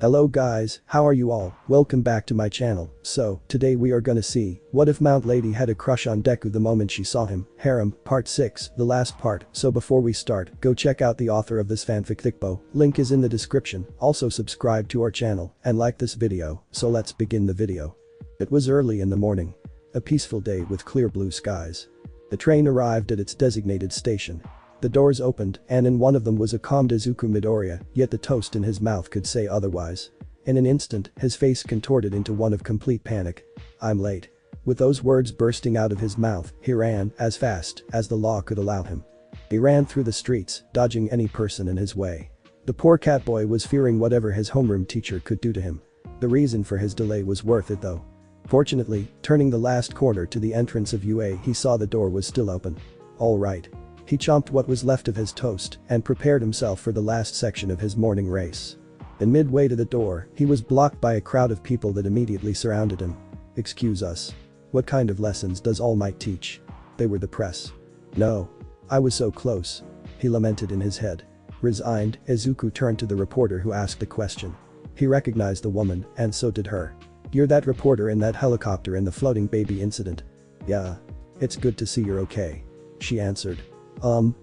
Hello guys, how are you all? Welcome back to my channel. So, today we are gonna see, what if Mount Lady had a crush on Deku the moment she saw him? Harem, part 6, the last part. So before we start, go check out the author of this fanfic Thicc. Link is in the description. Also subscribe to our channel and like this video. So let's begin the video. It was early in the morning. A peaceful day with clear blue skies. The train arrived at its designated station. The doors opened, and in one of them was a calm Izuku Midoriya, yet the toast in his mouth could say otherwise. In an instant, his face contorted into one of complete panic. "I'm late." With those words bursting out of his mouth, he ran as fast as the law could allow him. He ran through the streets, dodging any person in his way. The poor catboy was fearing whatever his homeroom teacher could do to him. The reason for his delay was worth it though. Fortunately, turning the last corner to the entrance of UA, he saw the door was still open. All right. He chomped what was left of his toast and prepared himself for the last section of his morning race. And midway to the door, he was blocked by a crowd of people that immediately surrounded him. "Excuse us. What kind of lessons does All Might teach?" They were the press. "No. I was so close," he lamented in his head. Resigned, Izuku turned to the reporter who asked the question. He recognized the woman, and so did her. "You're that reporter in that helicopter in the floating baby incident?" "Yeah. It's good to see you're okay," she answered.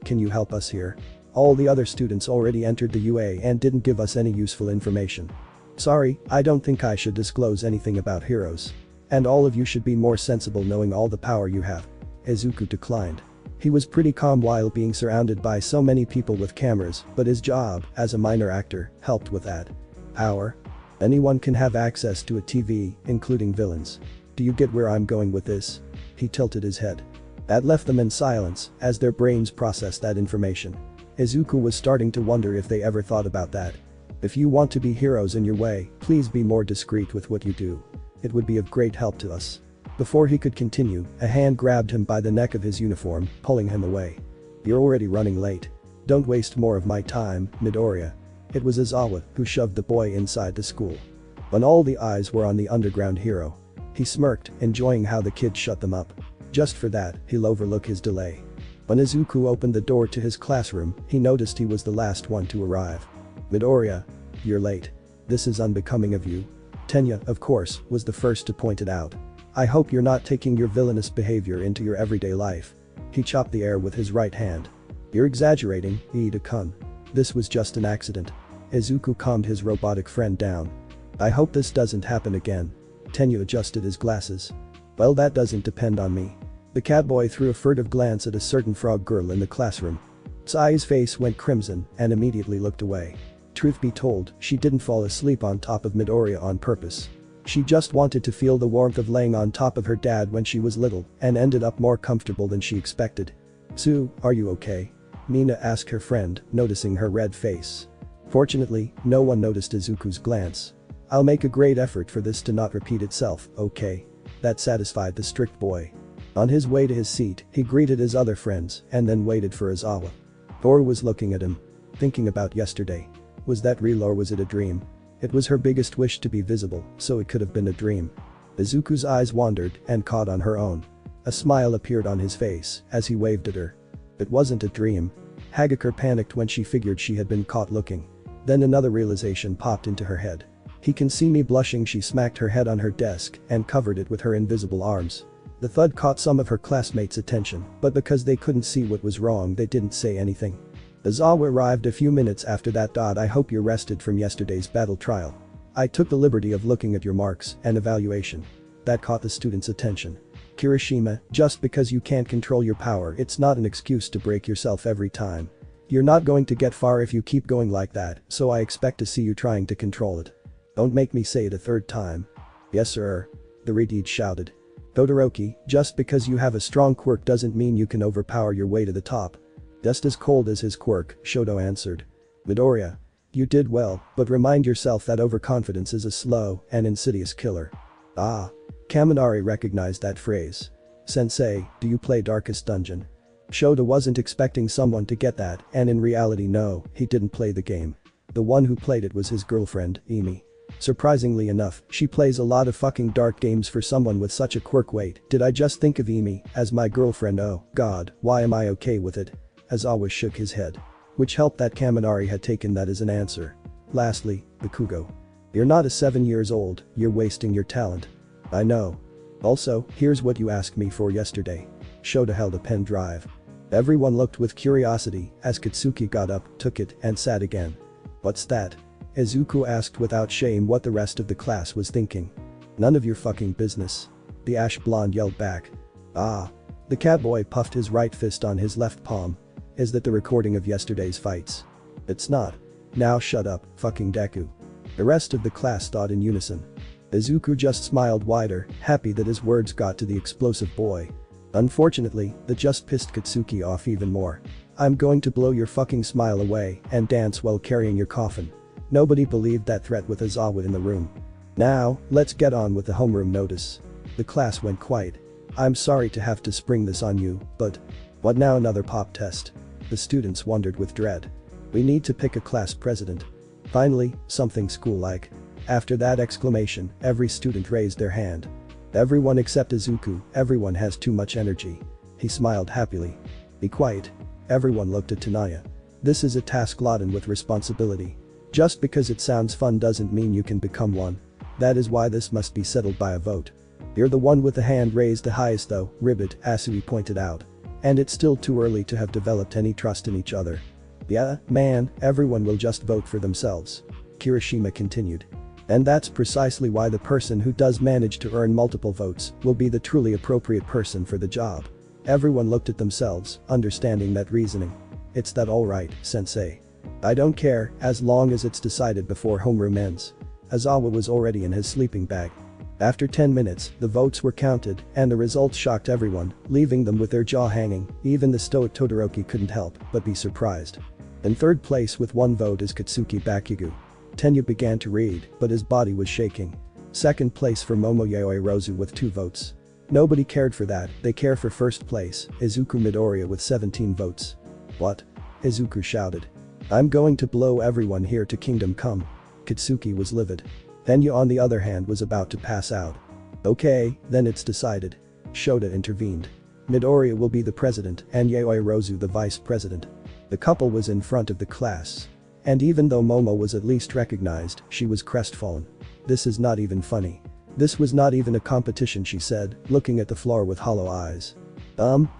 Can you help us here? All the other students already entered the UA and didn't give us any useful information." "Sorry, I don't think I should disclose anything about heroes. And all of you should be more sensible knowing all the power you have." Izuku declined. He was pretty calm while being surrounded by so many people with cameras, but his job, as a minor actor, helped with that. "Power? Anyone can have access to a TV, including villains. Do you get where I'm going with this?" He tilted his head. That left them in silence as their brains processed that information. Izuku was starting to wonder if they ever thought about that. "If you want to be heroes in your way, please be more discreet with what you do. It would be of great help to us." Before he could continue, a hand grabbed him by the neck of his uniform, pulling him away. "You're already running late. Don't waste more of my time, Midoriya." It was Izawa who shoved the boy inside the school. When all the eyes were on the underground hero, he smirked, enjoying how the kid shut them up. Just for that, he'll overlook his delay. When Izuku opened the door to his classroom, he noticed he was the last one to arrive. "Midoriya, you're late. This is unbecoming of you." Tenya, of course, was the first to point it out. "I hope you're not taking your villainous behavior into your everyday life." He chopped the air with his right hand. "You're exaggerating, Iida-kun. This was just an accident." Izuku calmed his robotic friend down. "I hope this doesn't happen again." Tenya adjusted his glasses. "Well, that doesn't depend on me." The catboy threw a furtive glance at a certain frog girl in the classroom. Tsai's face went crimson and immediately looked away. Truth be told, she didn't fall asleep on top of Midoriya on purpose. She just wanted to feel the warmth of laying on top of her dad when she was little and ended up more comfortable than she expected. "Sue, are you okay?" Mina asked her friend, noticing her red face. Fortunately, no one noticed Izuku's glance. "I'll make a great effort for this to not repeat itself, okay?" That satisfied the strict boy. On his way to his seat, he greeted his other friends and then waited for Izawa. Thor was looking at him. Thinking about yesterday. Was that real or was it a dream? It was her biggest wish to be visible, so it could have been a dream. Izuku's eyes wandered and caught on her own. A smile appeared on his face as he waved at her. It wasn't a dream. Hagakure panicked when she figured she had been caught looking. Then another realization popped into her head. "He can see me blushing." She smacked her head on her desk and covered it with her invisible arms. The thud caught some of her classmates' attention, but because they couldn't see what was wrong, they didn't say anything. Izawa arrived a few minutes after that. "I hope you're rested from yesterday's battle trial. I took the liberty of looking at your marks and evaluation." That caught the students' attention. "Kirishima, just because you can't control your power, it's not an excuse to break yourself every time. You're not going to get far if you keep going like that, so I expect to see you trying to control it. Don't make me say it a third time." "Yes sir," the redhead shouted. "Todoroki, just because you have a strong quirk doesn't mean you can overpower your way to the top." "Just as cold as his quirk," Shoto answered. "Midoriya, you did well, but remind yourself that overconfidence is a slow and insidious killer." "Ah." Kaminari recognized that phrase. "Sensei, do you play Darkest Dungeon?" Shoto wasn't expecting someone to get that, and in reality no, he didn't play the game. The one who played it was his girlfriend, Emi. Surprisingly enough, she plays a lot of fucking dark games for someone with such a quirk. "Wait, did I just think of Emi as my girlfriend? Oh god, why am I okay with it?" Aizawa shook his head. Which helped that Kaminari had taken that as an answer. Lastly, Bakugo. You're not a 7 years old, you're wasting your talent. I know. Also, here's what you asked me for yesterday. Shota held a pen drive. Everyone looked with curiosity as Katsuki got up, took it, and sat again. What's that? Izuku asked without shame what the rest of the class was thinking. None of your fucking business. The ash blonde yelled back. Ah. The catboy puffed his right fist on his left palm. Is that the recording of yesterday's fights? It's not. Now shut up, fucking Deku. The rest of the class thought in unison. Izuku just smiled wider, happy that his words got to the explosive boy. Unfortunately, that just pissed Katsuki off even more. I'm going to blow your fucking smile away and dance while carrying your coffin. Nobody believed that threat with Aizawa in the room. Now, let's get on with the homeroom notice. The class went quiet. I'm sorry to have to spring this on you, but… What now, another pop test? The students wondered with dread. We need to pick a class president. Finally, something school-like. After that exclamation, every student raised their hand. Everyone except Izuku, everyone has too much energy. He smiled happily. Be quiet. Everyone looked at Tanaya. This is a task laden with responsibility. Just because it sounds fun doesn't mean you can become one. That is why this must be settled by a vote. You're the one with the hand raised the highest though, Ribbit, Asui pointed out. And it's still too early to have developed any trust in each other. Yeah, man, everyone will just vote for themselves. Kirishima continued. And that's precisely why the person who does manage to earn multiple votes will be the truly appropriate person for the job. Everyone looked at themselves, understanding that reasoning. It's that alright, sensei. I don't care, as long as it's decided before homeroom ends. Aizawa was already in his sleeping bag. After 10 minutes, the votes were counted, and the results shocked everyone, leaving them with their jaw hanging. Even the stoic Todoroki couldn't help but be surprised. In third place with 1 vote is Katsuki Bakugo. Tenya began to read, but his body was shaking. Second place for Momoyaoi Rozu with 2 votes. Nobody cared for that, they care for first place, Izuku Midoriya with 17 votes. What? Izuku shouted. I'm going to blow everyone here to Kingdom Come. Katsuki was livid. Tenya on the other hand was about to pass out. Okay, then it's decided. Shota intervened. Midoriya will be the president and Yaoi Rozu the vice president. The couple was in front of the class. And even though Momo was at least recognized, she was crestfallen. This is not even funny. This was not even a competition, she said, looking at the floor with hollow eyes.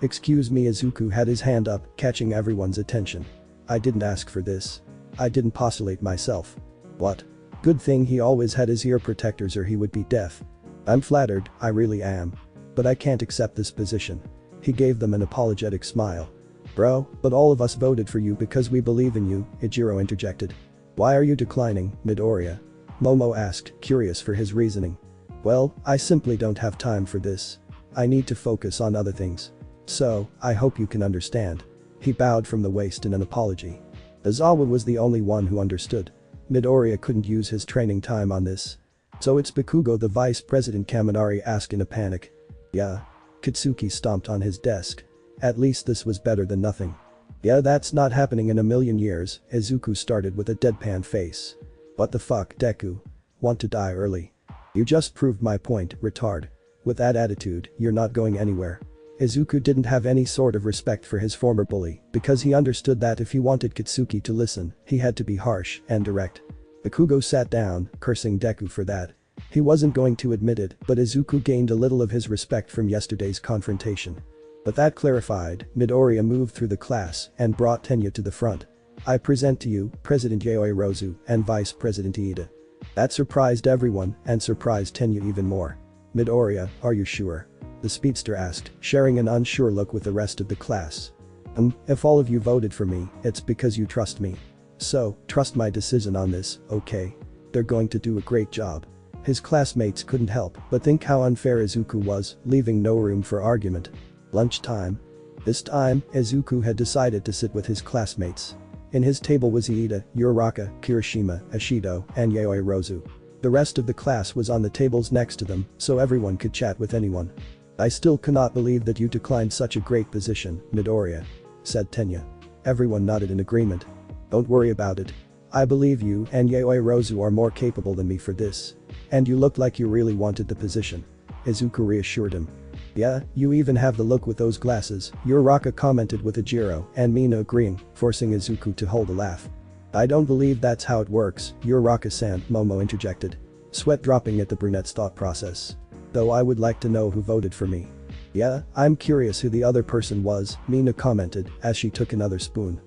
Excuse me, Izuku had his hand up, catching everyone's attention. I didn't ask for this. I didn't postulate myself. What? Good thing he always had his ear protectors or he would be deaf. I'm flattered, I really am. But I can't accept this position. He gave them an apologetic smile. Bro, but all of us voted for you because we believe in you, Ijiro interjected. Why are you declining, Midoriya? Momo asked, curious for his reasoning. Well, I simply don't have time for this. I need to focus on other things. So, I hope you can understand. He bowed from the waist in an apology. Aizawa was the only one who understood. Midoriya couldn't use his training time on this. So it's Bakugo, the vice president, Kaminari asked in a panic. Yeah. Katsuki stomped on his desk. At least this was better than nothing. Yeah, that's not happening in a million years, Izuku started with a deadpan face. What the fuck, Deku? Want to die early? You just proved my point, retard. With that attitude, you're not going anywhere. Izuku didn't have any sort of respect for his former bully because he understood that if he wanted Katsuki to listen, he had to be harsh and direct. Bakugo sat down, cursing Deku for that. He wasn't going to admit it, but Izuku gained a little of his respect from yesterday's confrontation. But that clarified, Midoriya moved through the class and brought Tenya to the front. I present to you, President Yaoi Rozu and Vice President Iida. That surprised everyone and surprised Tenya even more. Midoriya, are you sure? The speedster asked, sharing an unsure look with the rest of the class. If all of you voted for me, it's because you trust me. So, trust my decision on this, okay? They're going to do a great job. His classmates couldn't help but think how unfair Izuku was, leaving no room for argument. Lunchtime. This time, Izuku had decided to sit with his classmates. In his table was Iida, Uraraka, Kirishima, Ashido, and Yaoi Rozu. The rest of the class was on the tables next to them, so everyone could chat with anyone. I still cannot believe that you declined such a great position, Midoriya. Said Tenya. Everyone nodded in agreement. Don't worry about it. I believe you and Yaoi Rozu are more capable than me for this. And you look like you really wanted the position. Izuku reassured him. Yeah, you even have the look with those glasses, Uraraka commented with Ijiro and Mina agreeing, forcing Izuku to hold a laugh. I don't believe that's how it works, you're Raka-san, Momo interjected. Sweat dropping at the brunette's thought process. Though I would like to know who voted for me. Yeah, I'm curious who the other person was, Mina commented as she took another spoon.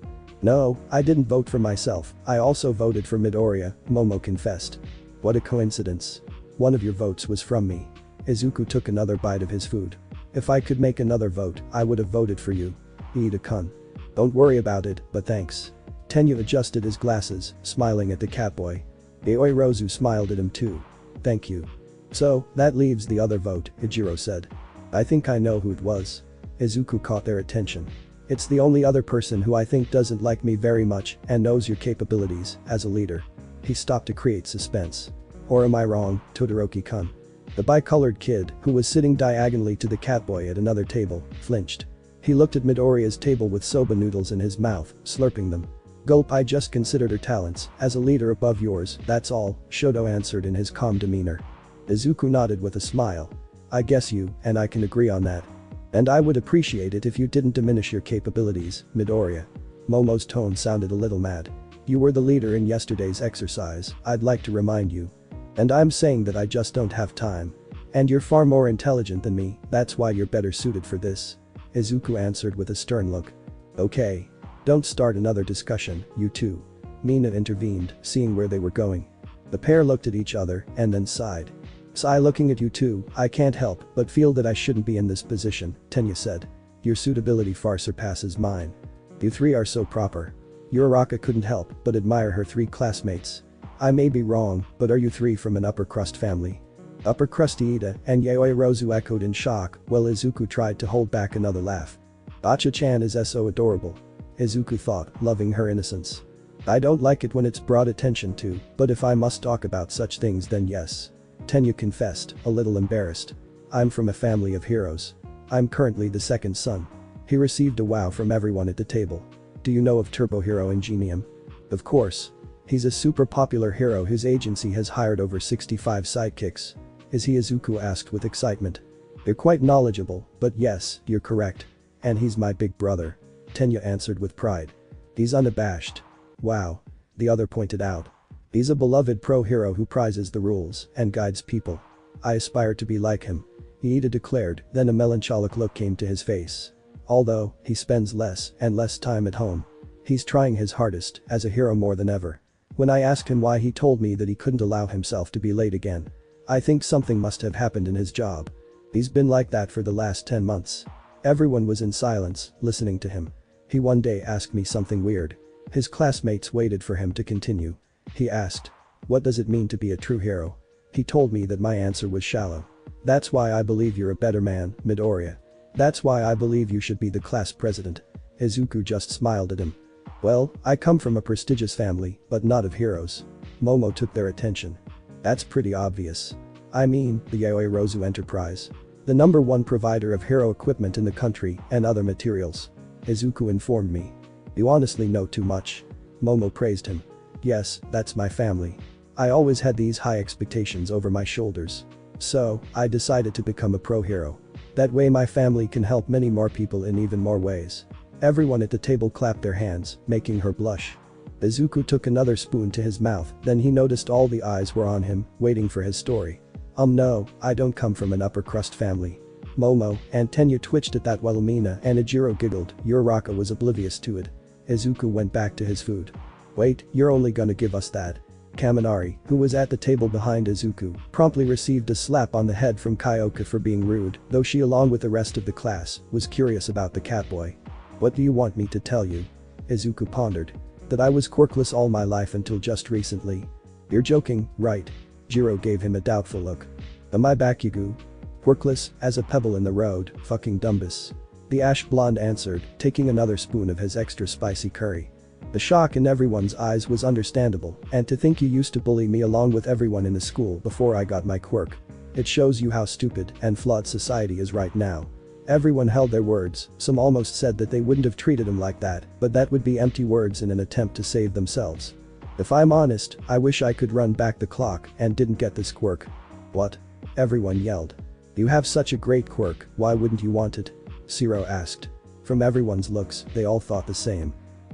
No, I didn't vote for myself, I also voted for Midoriya, Momo confessed. What a coincidence. One of your votes was from me. Izuku took another bite of his food. If I could make another vote, I would have voted for you. Ida-kun. Don't worry about it, but thanks. Tenyu adjusted his glasses, smiling at the catboy. Aoi Rozu smiled at him too. Thank you. So, that leaves the other vote, Ijiro said. I think I know who it was. Izuku caught their attention. It's the only other person who I think doesn't like me very much and knows your capabilities as a leader. He stopped to create suspense. Or am I wrong, Todoroki-kun? The bicolored kid, who was sitting diagonally to the catboy at another table, flinched. He looked at Midoriya's table with soba noodles in his mouth, slurping them. Gulp, I just considered her talents as a leader above yours, that's all, Shoto answered in his calm demeanor. Izuku nodded with a smile. I guess you and I can agree on that. And I would appreciate it if you didn't diminish your capabilities, Midoriya. Momo's tone sounded a little mad. You were the leader in yesterday's exercise, I'd like to remind you. And I'm saying that I just don't have time. And you're far more intelligent than me, that's why you're better suited for this. Izuku answered with a stern look. Okay. Don't start another discussion, you two. Mina intervened, seeing where they were going. The pair looked at each other and then sighed. Sigh, looking at you too, I can't help but feel that I shouldn't be in this position, Tenyu said. Your suitability far surpasses mine. You three are so proper. Uraraka couldn't help but admire her three classmates. I may be wrong, but are you three from an upper crust family? Upper crust? Ida and Yaoi Rozu echoed in shock while Izuku tried to hold back another laugh. Acha-chan is so adorable. Izuku thought, loving her innocence. I don't like it when it's brought attention to, but if I must talk about such things then yes. Tenyu confessed, a little embarrassed. I'm from a family of heroes. I'm currently the second son. He received a wow from everyone at the table. Do you know of Turbo Hero Ingenium? Of course. He's a super popular hero whose agency has hired over 65 sidekicks. Is he? Izuku asked with excitement. They're quite knowledgeable, but yes, you're correct. And he's my big brother. Tenyu answered with pride. He's unabashed. Wow. The other pointed out. He's a beloved pro-hero who prizes the rules and guides people. I aspire to be like him. Ida declared, then a melancholic look came to his face. Although, he spends less and less time at home. He's trying his hardest as a hero more than ever. When I asked him why, he told me that he couldn't allow himself to be late again. I think something must have happened in his job. He's been like that for the last 10 months. Everyone was in silence, listening to him. He one day asked me something weird. His classmates waited for him to continue. He asked, what does it mean to be a true hero? He told me that my answer was shallow. That's why I believe you're a better man, Midoriya. That's why I believe you should be the class president. Izuku just smiled at him. Well, I come from a prestigious family, but not of heroes. Momo took their attention. That's pretty obvious. I mean, the Yaoi Rozu Enterprise. The #1 provider of hero equipment in the country and other materials. Izuku informed me. You honestly know too much. Momo praised him. Yes, that's my family. I always had these high expectations over my shoulders. So, I decided to become a pro-hero. That way my family can help many more people in even more ways. Everyone at the table clapped their hands, making her blush. Izuku took another spoon to his mouth, then he noticed all the eyes were on him, waiting for his story. No, I don't come from an upper crust family. Momo and Tenyu twitched at that while Mina and Ijiro giggled. Uraraka was oblivious to it. Izuku went back to his food. Wait, you're only gonna give us that? Kaminari, who was at the table behind Izuku, promptly received a slap on the head from Kyoka for being rude, though she along with the rest of the class was curious about the catboy. What do you want me to tell you? Izuku pondered. That I was quirkless all my life until just recently. You're joking, right? Jiro gave him a doubtful look. Am I Bakugu? Quirkless as a pebble in the road, fucking dumbus. The ash blonde answered, taking another spoon of his extra spicy curry. The shock in everyone's eyes was understandable, and to think you used to bully me along with everyone in the school before I got my quirk. It shows you how stupid and flawed society is right now. Everyone held their words, some almost said that they wouldn't have treated him like that, but that would be empty words in an attempt to save themselves. If I'm honest, I wish I could run back the clock and didn't get this quirk. What? Everyone yelled. You have such a great quirk, why wouldn't you want it? Shiro asked. From everyone's looks, they all thought the same.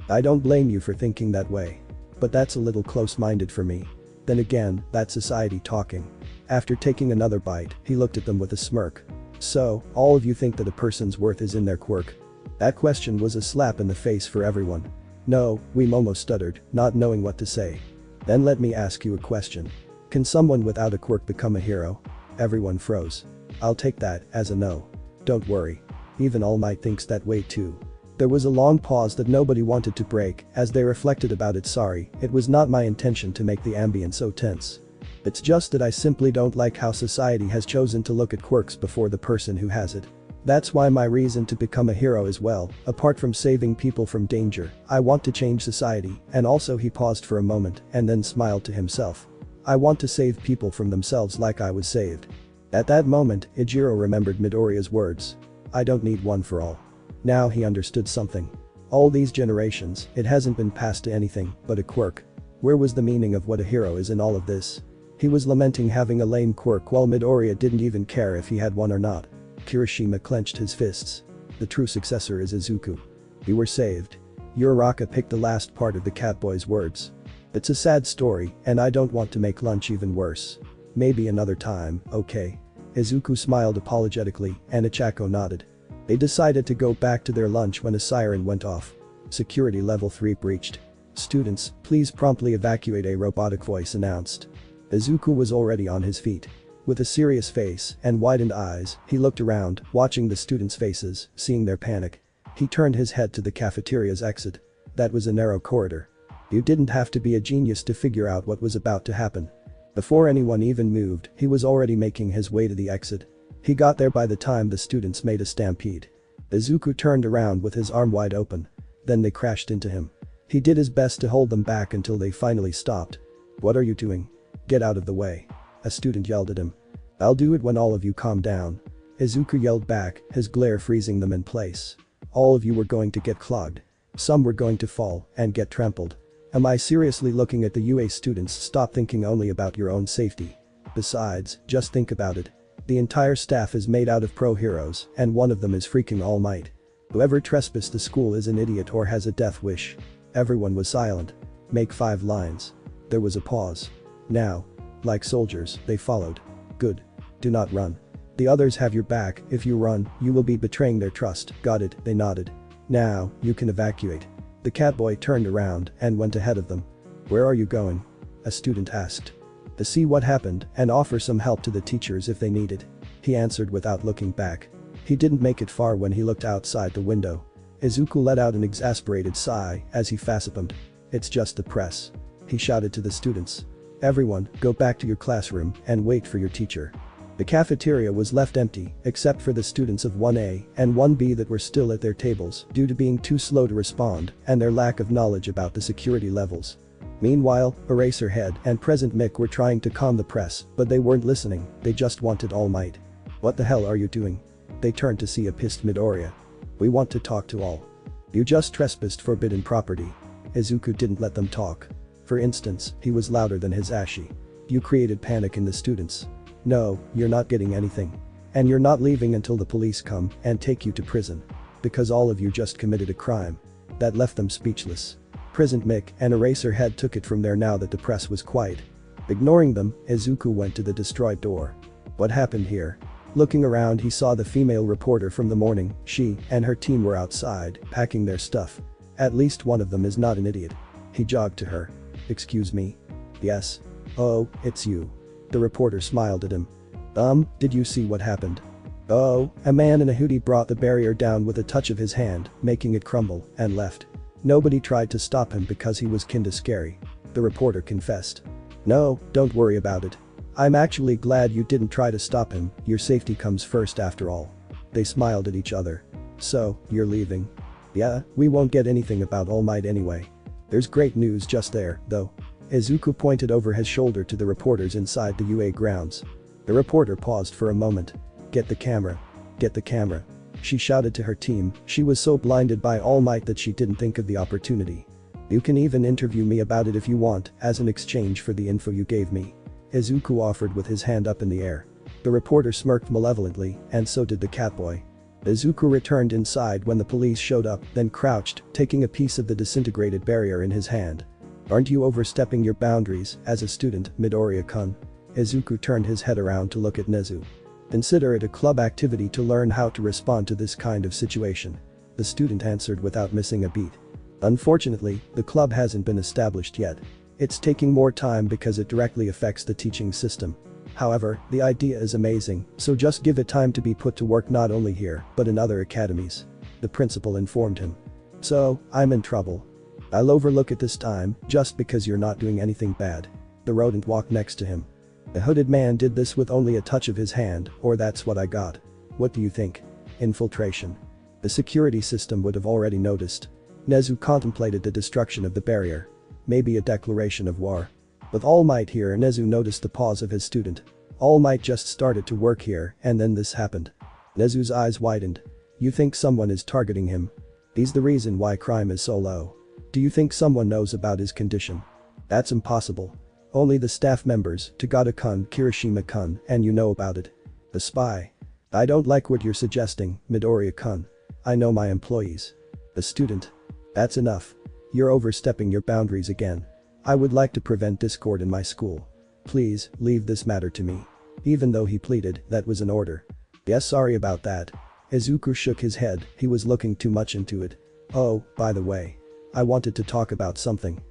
I don't blame you for thinking that way. But that's a little close-minded for me. Then again, that's society talking. After taking another bite, he looked at them with a smirk. So, all of you think that a person's worth is in their quirk? That question was a slap in the face for everyone. No, we Momo stuttered, not knowing what to say. Then let me ask you a question. Can someone without a quirk become a hero? Everyone froze. I'll take that as a no. Don't worry. Even All Might thinks that way too. There was a long pause that nobody wanted to break as they reflected about it. Sorry, it was not my intention to make the ambience so tense. It's just that I simply don't like how society has chosen to look at quirks before the person who has it. That's why my reason to become a hero as well, apart from saving people from danger, I want to change society, and also he paused for a moment and then smiled to himself. I want to save people from themselves like I was saved. At that moment, Ijiro remembered Midoriya's words. I don't need one for all. Now he understood something. All these generations, it hasn't been passed to anything but a quirk. Where was the meaning of what a hero is in all of this? He was lamenting having a lame quirk while Midoriya didn't even care if he had one or not. Kirishima clenched his fists. The true successor is Izuku. We were saved. Uraraka picked the last part of the catboy's words. It's a sad story, and I don't want to make lunch even worse. Maybe another time, okay? Izuku smiled apologetically, and Ichako nodded. They decided to go back to their lunch when a siren went off. Security level 3 breached. Students, please promptly evacuate, a robotic voice announced. Izuku was already on his feet. With a serious face and widened eyes, he looked around, watching the students' faces, seeing their panic. He turned his head to the cafeteria's exit. That was a narrow corridor. You didn't have to be a genius to figure out what was about to happen. Before anyone even moved, he was already making his way to the exit. He got there by the time the students made a stampede. Izuku turned around with his arm wide open. Then they crashed into him. He did his best to hold them back until they finally stopped. What are you doing? Get out of the way. A student yelled at him. I'll do it when all of you calm down. Izuku yelled back, his glare freezing them in place. All of you were going to get clogged. Some were going to fall and get trampled. Am I seriously looking at the UA students? Stop thinking only about your own safety. Besides, just think about it. The entire staff is made out of pro heroes, and one of them is freaking All Might. Whoever trespassed the school is an idiot or has a death wish. Everyone was silent. Make 5 lines. There was a pause. Now. Like soldiers, they followed. Good. Do not run. The others have your back. If you run, you will be betraying their trust. Got it, they nodded. Now, you can evacuate. The catboy turned around and went ahead of them. Where are you going? A student asked. To see what happened and offer some help to the teachers if they needed. He answered without looking back. He didn't make it far when he looked outside the window. Izuku let out an exasperated sigh as he facepalmed. It's just the press. He shouted to the students. Everyone, go back to your classroom and wait for your teacher. The cafeteria was left empty except for the students of 1A and 1B that were still at their tables due to being too slow to respond and their lack of knowledge about the security levels. Meanwhile, Eraserhead and Present Mick were trying to calm the press, but they weren't listening, they just wanted All Might. What the hell are you doing? They turned to see a pissed Midoriya. We want to talk to all. You just trespassed forbidden property. Izuku didn't let them talk. For instance, he was louder than his Ashi. You created panic in the students. No, you're not getting anything. And you're not leaving until the police come and take you to prison. Because all of you just committed a crime. That left them speechless. Present Mick and Eraserhead took it from there now that the press was quiet. Ignoring them, Izuku went to the destroyed door. What happened here? Looking around, he saw the female reporter from the morning. She and her team were outside, packing their stuff. At least one of them is not an idiot. He jogged to her. Excuse me? Yes. Oh, it's you. The reporter smiled at him. Did you see what happened? Oh, a man in a hoodie brought the barrier down with a touch of his hand, making it crumble, and left. Nobody tried to stop him because he was kinda scary. The reporter confessed. No, don't worry about it. I'm actually glad you didn't try to stop him, your safety comes first after all. They smiled at each other. So, you're leaving? Yeah, we won't get anything about All Might anyway. There's great news just there, though. Izuku pointed over his shoulder to the reporters inside the UA grounds. The reporter paused for a moment. Get the camera. Get the camera. She shouted to her team. She was so blinded by All Might that she didn't think of the opportunity. You can even interview me about it if you want, as an exchange for the info you gave me. Izuku offered with his hand up in the air. The reporter smirked malevolently, and so did the catboy. Izuku returned inside when the police showed up, then crouched, taking a piece of the disintegrated barrier in his hand. Aren't you overstepping your boundaries as a student, Midoriya-kun? Izuku turned his head around to look at Nezu. Consider it a club activity to learn how to respond to this kind of situation. The student answered without missing a beat. Unfortunately, the club hasn't been established yet. It's taking more time because it directly affects the teaching system. However, the idea is amazing, so just give it time to be put to work not only here, but in other academies. The principal informed him. So, I'm in trouble. I'll overlook it this time, just because you're not doing anything bad. The rodent walked next to him. The hooded man did this with only a touch of his hand, or that's what I got. What do you think? Infiltration. The security system would have already noticed. Nezu contemplated the destruction of the barrier. Maybe a declaration of war. With All Might here, Nezu noticed the pause of his student. All Might just started to work here, and then this happened. Nezu's eyes widened. You think someone is targeting him? He's the reason why crime is so low. Do you think someone knows about his condition? That's impossible. Only the staff members, Tagada-kun, Kirishima-kun, and you know about it. The spy. I don't like what you're suggesting, Midoriya-kun. I know my employees. The student. That's enough. You're overstepping your boundaries again. I would like to prevent discord in my school. Please, leave this matter to me. Even though he pleaded, that was an order. Yes, sorry about that. Izuku shook his head, he was looking too much into it. Oh, by the way. I wanted to talk about something.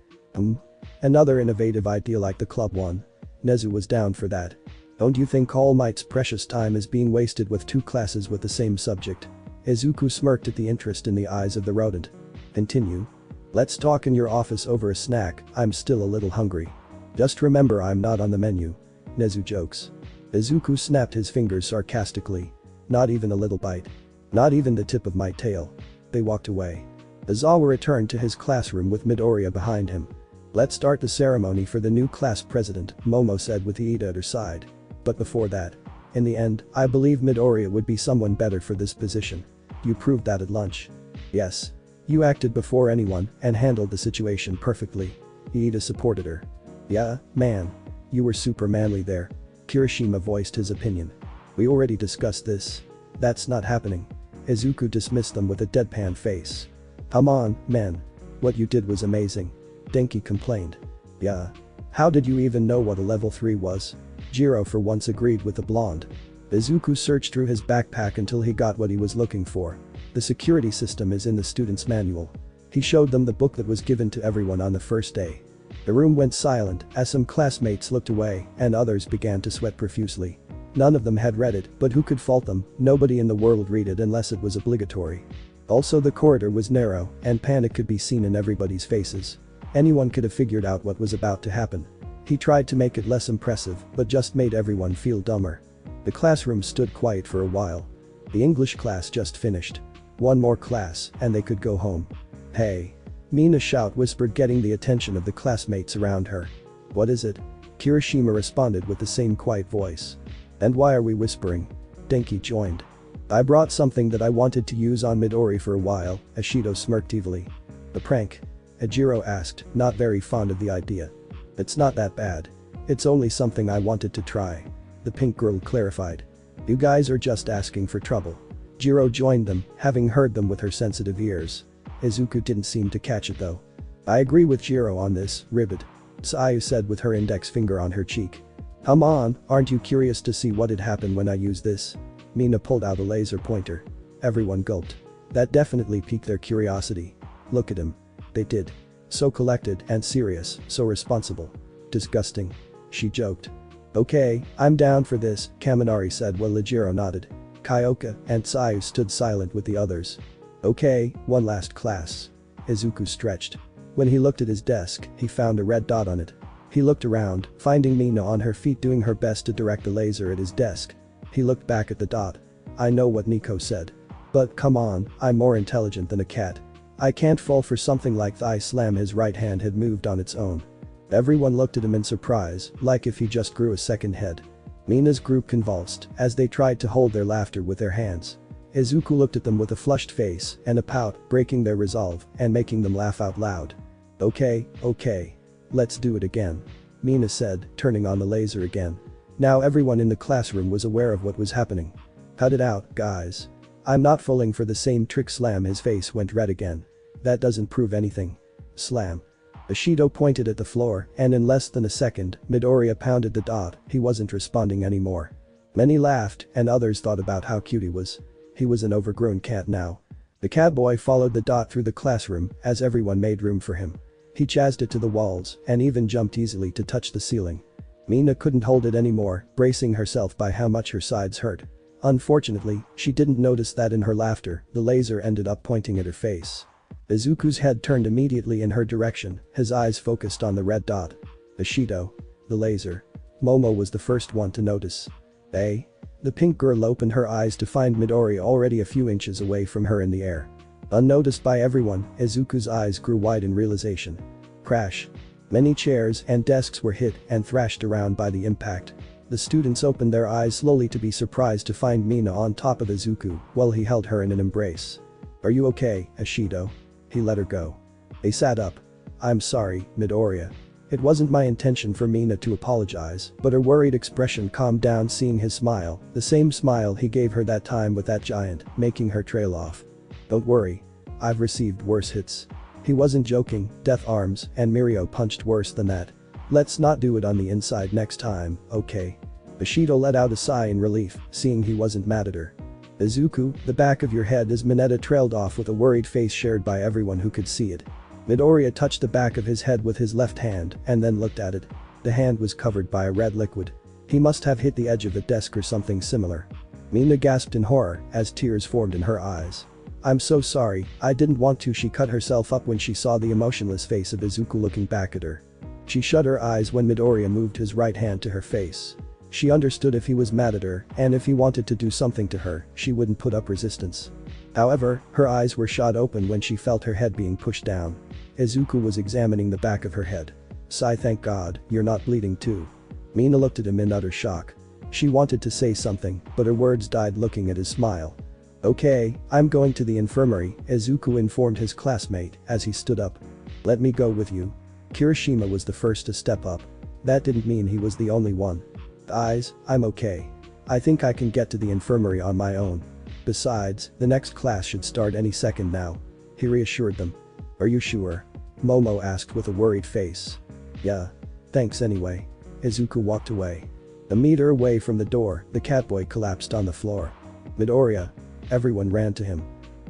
Another innovative idea like the club one. Nezu was down for that. Don't you think All Might's precious time is being wasted with two classes with the same subject? Izuku smirked at the interest in the eyes of the rodent. Continue. Let's talk in your office over a snack, I'm still a little hungry. Just remember I'm not on the menu. Nezu jokes. Izuku snapped his fingers sarcastically. Not even a little bite. Not even the tip of my tail. They walked away. Izawa returned to his classroom with Midoriya behind him. Let's start the ceremony for the new class president, Momo said with Iida at her side. But before that. In the end, I believe Midoriya would be someone better for this position. You proved that at lunch. Yes. You acted before anyone and handled the situation perfectly. Iida supported her. Yeah, man. You were super manly there. Kirishima voiced his opinion. We already discussed this. That's not happening. Izuku dismissed them with a deadpan face. Come on, man. What you did was amazing. Denki complained. Yeah. How did you even know what a level 3 was? Jiro for once agreed with the blonde. Izuku searched through his backpack until he got what he was looking for. The security system is in the student's manual. He showed them the book that was given to everyone on the first day. The room went silent as some classmates looked away and others began to sweat profusely. None of them had read it, but who could fault them? Nobody in the world read it unless it was obligatory. Also, the corridor was narrow and panic could be seen in everybody's faces. Anyone could have figured out what was about to happen. He tried to make it less impressive but just made everyone feel dumber. The classroom stood quiet for a while. The English class just finished. One more class and they could go home. Hey. Mina's shout whispered, getting the attention of the classmates around her. What is it? Kirishima responded with the same quiet voice. And why are we whispering? Denki joined. I brought something that I wanted to use on Midori for a while, Ashido smirked evilly. The prank? Ajiro asked, not very fond of the idea. It's not that bad. It's only something I wanted to try. The pink girl clarified. You guys are just asking for trouble. Jiro joined them, having heard them with her sensitive ears. Izuku didn't seem to catch it though. I agree with Jiro on this, Ribbit. Sayu said with her index finger on her cheek. Come on, aren't you curious to see what had happened when I used this? Mina pulled out a laser pointer. Everyone gulped. That definitely piqued their curiosity. Look at him. They did. So collected and serious, so responsible. Disgusting. She joked. Okay, I'm down for this, Kaminari said while Lejiro nodded. Kyoka and Sayu stood silent with the others. Okay, one last class. Izuku stretched. When he looked at his desk, he found a red dot on it. He looked around, finding Mina on her feet doing her best to direct the laser at his desk. He looked back at the dot. I know what Nico said. But come on, I'm more intelligent than a cat. I can't fall for something like the slam. His right hand had moved on its own. Everyone looked at him in surprise, like if he just grew a second head. Mina's group convulsed as they tried to hold their laughter with their hands. Izuku looked at them with a flushed face and a pout, breaking their resolve and making them laugh out loud. Okay. Let's do it again. Mina said, turning on the laser again. Now everyone in the classroom was aware of what was happening. Cut it out, guys. I'm not falling for the same trick. Slam. His face went red again. That doesn't prove anything. Slam. Bushido pointed at the floor, and in less than a second, Midoriya pounded the dot. He wasn't responding anymore. Many laughed, and others thought about how cute he was. He was an overgrown cat now. The catboy followed the dot through the classroom as everyone made room for him. He chased it to the walls and even jumped easily to touch the ceiling. Mina couldn't hold it anymore, bracing herself by how much her sides hurt. Unfortunately, she didn't notice that in her laughter, the laser ended up pointing at her face. Izuku's head turned immediately in her direction, his eyes focused on the red dot. Bushido. The laser. Momo was the first one to notice. Eh? The pink girl opened her eyes to find Midori already a few inches away from her in the air. Unnoticed by everyone, Izuku's eyes grew wide in realization. Crash. Many chairs and desks were hit and thrashed around by the impact. The students opened their eyes slowly to be surprised to find Mina on top of Izuku while he held her in an embrace. "Are you okay, Ashido?" He let her go. They sat up. "I'm sorry, Midoriya. It wasn't my intention for Mina to apologize," but her worried expression calmed down seeing his smile, the same smile he gave her that time with that giant, making her trail off. "Don't worry. I've received worse hits." He wasn't joking, death arms and Mirio punched worse than that. "Let's not do it on the inside next time, okay?" Bushido let out a sigh in relief, seeing he wasn't mad at her. "Izuku, the back of your head," as Mineta trailed off with a worried face shared by everyone who could see it. Midoriya touched the back of his head with his left hand and then looked at it. The hand was covered by a red liquid. He must have hit the edge of a desk or something similar. Mina gasped in horror as tears formed in her eyes. "I'm so sorry, I didn't want to." She cut herself up when she saw the emotionless face of Izuku looking back at her. She shut her eyes when Midoriya moved his right hand to her face. She understood if he was mad at her and if he wanted to do something to her, she wouldn't put up resistance. However, her eyes were shot open when she felt her head being pushed down. Izuku was examining the back of her head. "Sigh, thank God, you're not bleeding too." Mina looked at him in utter shock. She wanted to say something, but her words died looking at his smile. "Okay, I'm going to the infirmary," Izuku informed his classmate as he stood up. "Let me go with you." Kirishima was the first to step up. That didn't mean he was the only one. "Guys, I'm okay. I think I can get to the infirmary on my own. Besides, the next class should start any second now." He reassured them. "Are you sure?" Momo asked with a worried face. "Yeah. Thanks anyway." Izuku walked away. A meter away from the door, the catboy collapsed on the floor. "Midoriya." Everyone ran to him.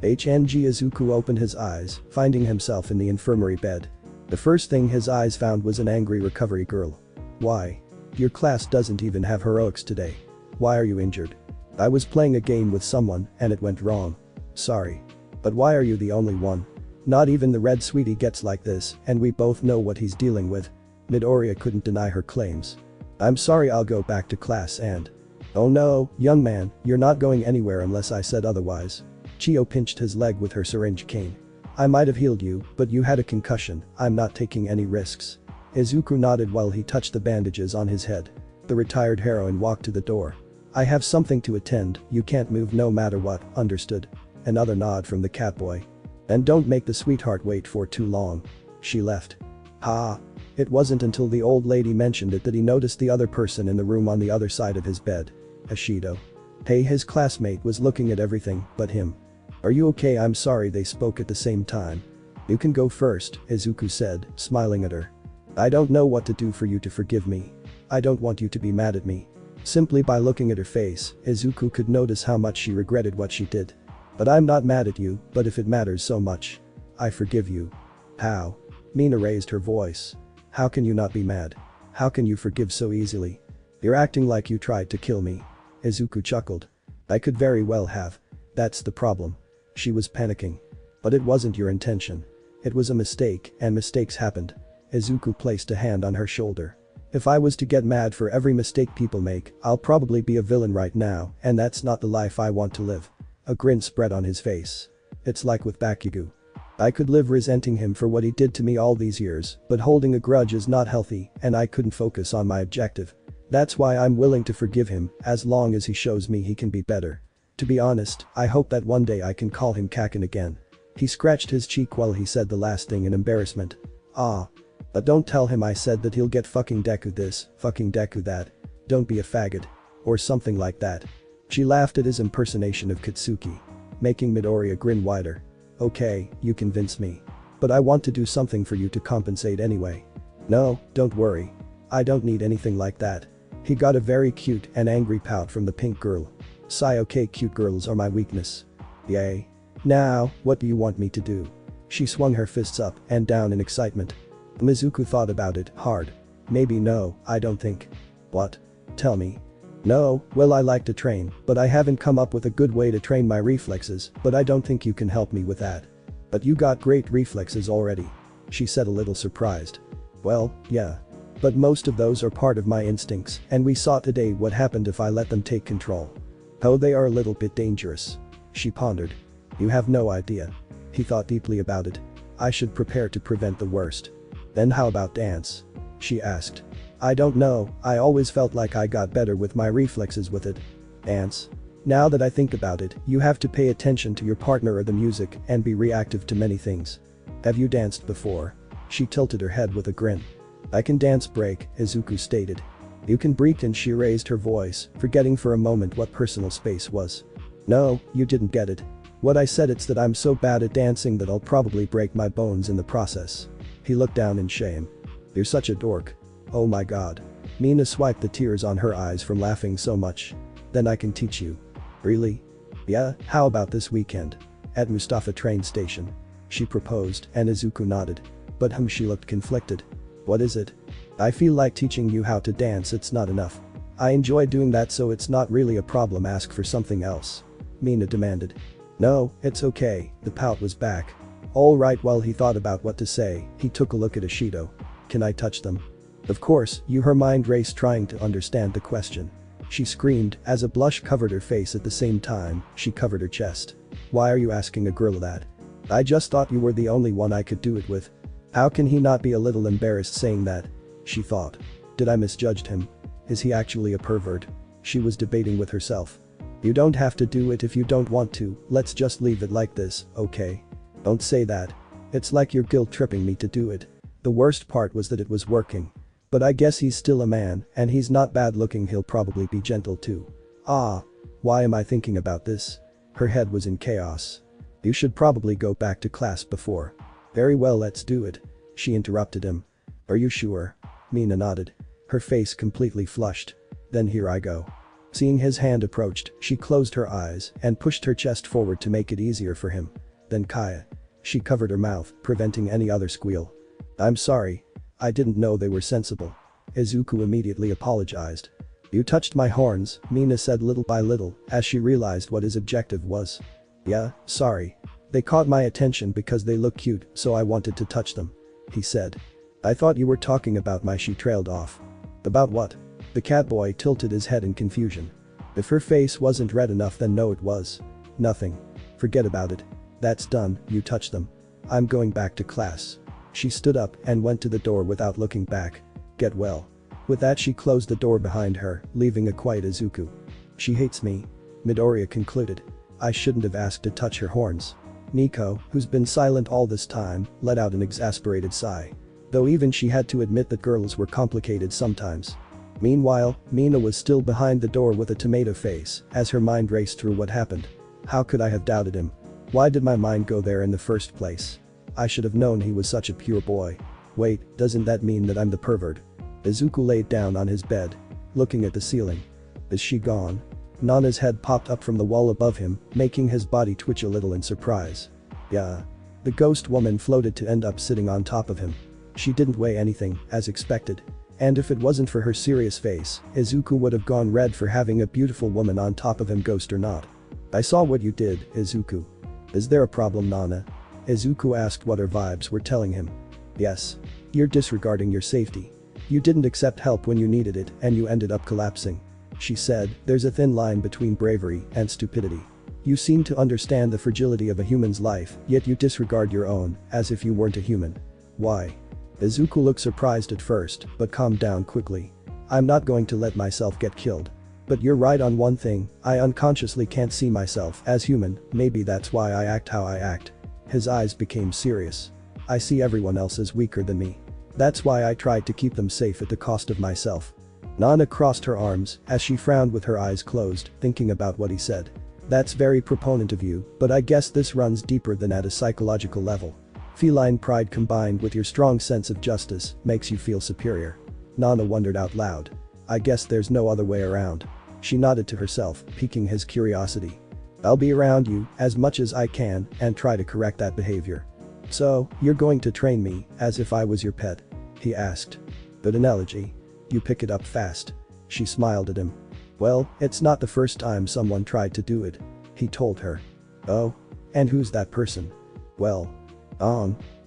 Izuku opened his eyes, finding himself in the infirmary bed. The first thing his eyes found was an angry recovery girl. "Why? Your class doesn't even have heroics today. Why are you injured?" "I was playing a game with someone and it went wrong. Sorry. But why are you the only one? Not even the red sweetie gets like this, and we both know what he's dealing with." Midoriya couldn't deny her claims. "I'm sorry, I'll go back to class and..." "Oh no, young man, you're not going anywhere unless I said otherwise." Chio pinched his leg with her syringe cane. "I might have healed you, but you had a concussion. I'm not taking any risks." Izuku nodded while he touched the bandages on his head. The retired heroine walked to the door. "I have something to attend, you can't move no matter what, understood?" Another nod from the catboy. "And don't make the sweetheart wait for too long." She left. Ha! It wasn't until the old lady mentioned it that he noticed the other person in the room on the other side of his bed. Ashido. Hey, his classmate was looking at everything but him. "Are you okay?" "I'm sorry." They spoke at the same time. "You can go first," Izuku said, smiling at her. "I don't know what to do for you to forgive me. I don't want you to be mad at me." Simply by looking at her face, Izuku could notice how much she regretted what she did. "But I'm not mad at you, but if it matters so much, I forgive you." "How?" Mina raised her voice. "How can you not be mad? How can you forgive so easily? You're acting like you tried to kill me." Izuku chuckled. "I could very well have. That's the problem." She was panicking. "But it wasn't your intention. It was a mistake, and mistakes happened." Izuku placed a hand on her shoulder. "If I was to get mad for every mistake people make, I'll probably be a villain right now, and that's not the life I want to live." A grin spread on his face. "It's like with Bakugo. I could live resenting him for what he did to me all these years, but holding a grudge is not healthy, and I couldn't focus on my objective. That's why I'm willing to forgive him, as long as he shows me he can be better. To be honest, I hope that one day I can call him Kaken again." He scratched his cheek while he said the last thing in embarrassment. "Ah. But don't tell him I said that he'll get fucking Deku this, fucking Deku that. Don't be a faggot. Or something like that." She laughed at his impersonation of Katsuki, making Midoriya grin wider. "Okay, you convince me." But I want to do something for you to compensate anyway. No, don't worry. I don't need anything like that. He got a very cute and angry pout from the pink girl. Sigh. Okay, cute girls are my weakness. Yay. Now, what do you want me to do? She swung her fists up and down in excitement. Mizuku thought about it hard. Maybe no, I don't think. What? Tell me. No, well, I like to train, but I haven't come up with a good way to train my reflexes, but I don't think you can help me with that. But you got great reflexes already. She said a little surprised. Well, yeah. But most of those are part of my instincts, and we saw today what happened if I let them take control. Oh, they are a little bit dangerous. She pondered. You have no idea. He thought deeply about it. I should prepare to prevent the worst. Then how about dance? She asked. I don't know, I always felt like I got better with my reflexes with it. Dance? Now that I think about it, you have to pay attention to your partner or the music and be reactive to many things. Have you danced before? She tilted her head with a grin. I can dance break, Izuku stated. You can break, and she raised her voice, forgetting for a moment what personal space was. No, you didn't get it. What I said, it's that I'm so bad at dancing that I'll probably break my bones in the process. He looked down in shame. You're such a dork. Oh my god. Mina swiped the tears on her eyes from laughing so much. Then I can teach you. Really? Yeah, how about this weekend? At Mustafa train station. She proposed, and Izuku nodded. But she looked conflicted. What is it? I feel like teaching you how to dance, it's not enough. I enjoy doing that, so it's not really a problem. Ask for something else. Mina demanded. No, it's okay, the pout was back. Alright, while he thought about what to say, he took a look at Ishido. Can I touch them? Of course, her mind raced trying to understand the question. She screamed as a blush covered her face. At the same time, she covered her chest. Why are you asking a girl that? I just thought you were the only one I could do it with. How can he not be a little embarrassed saying that? She thought. Did I misjudge him? Is he actually a pervert? She was debating with herself. You don't have to do it if you don't want to, let's just leave it like this, okay? Don't say that. It's like you're guilt tripping me to do it. The worst part was that it was working. But I guess he's still a man, and he's not bad looking, he'll probably be gentle too. Ah. Why am I thinking about this? Her head was in chaos. You should probably go back to class before. Very well, let's do it. She interrupted him. Are you sure? Mina nodded. Her face completely flushed. Then here I go. Seeing his hand approached, she closed her eyes and pushed her chest forward to make it easier for him. Then Kaya. She covered her mouth, preventing any other squeal. I'm sorry. I didn't know they were sensible. Izuku immediately apologized. You touched my horns, Mina said little by little, as she realized what his objective was. Yeah, sorry. They caught my attention because they look cute, so I wanted to touch them. He said. I thought you were talking about my. She trailed off. About what? The catboy tilted his head in confusion. If her face wasn't red enough, then no, it was. Nothing. Forget about it. That's done, you touched them. I'm going back to class. She stood up and went to the door without looking back. Get well. With that, she closed the door behind her, leaving a quiet Izuku. She hates me. Midoriya concluded. I shouldn't have asked to touch her horns. Nico, who's been silent all this time, let out an exasperated sigh. Though even she had to admit that girls were complicated sometimes. Meanwhile, Mina was still behind the door with a tomato face as her mind raced through what happened. How could I have doubted him? Why did my mind go there in the first place? I should have known he was such a pure boy. Wait, doesn't that mean that I'm the pervert? Izuku laid down on his bed, looking at the ceiling. Is she gone? Nana's head popped up from the wall above him, making his body twitch a little in surprise. Yeah. The ghost woman floated to end up sitting on top of him. She didn't weigh anything, as expected. And if it wasn't for her serious face, Izuku would have gone red for having a beautiful woman on top of him, ghost or not. I saw what you did, Izuku. Is there a problem, Nana? Izuku asked what her vibes were telling him. Yes. You're disregarding your safety. You didn't accept help when you needed it and you ended up collapsing. She said, there's a thin line between bravery and stupidity. You seem to understand the fragility of a human's life, yet you disregard your own, as if you weren't a human. Why? Izuku looked surprised at first, but calmed down quickly. I'm not going to let myself get killed. But you're right on one thing, I unconsciously can't see myself as human, maybe that's why I act how I act. His eyes became serious. I see everyone else as weaker than me. That's why I tried to keep them safe at the cost of myself. Nana crossed her arms as she frowned with her eyes closed, thinking about what he said. That's very proponent of you, but I guess this runs deeper than at a psychological level. Feline pride combined with your strong sense of justice makes you feel superior. Nana wondered out loud. I guess there's no other way around. She nodded to herself, piquing his curiosity. I'll be around you as much as I can and try to correct that behavior. So, you're going to train me as if I was your pet? He asked. Good analogy. You pick it up fast. She smiled at him. Well, it's not the first time someone tried to do it. He told her. Oh? And who's that person? Well.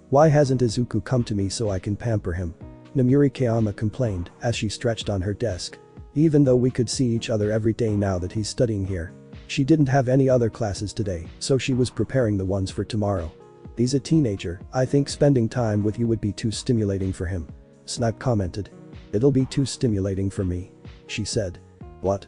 Why hasn't Izuku come to me so I can pamper him? Namuri Kayama complained as she stretched on her desk. Even though we could see each other every day now that he's studying here. She didn't have any other classes today, so she was preparing the ones for tomorrow. He's a teenager, I think spending time with you would be too stimulating for him. Snipe commented. It'll be too stimulating for me. She said. What?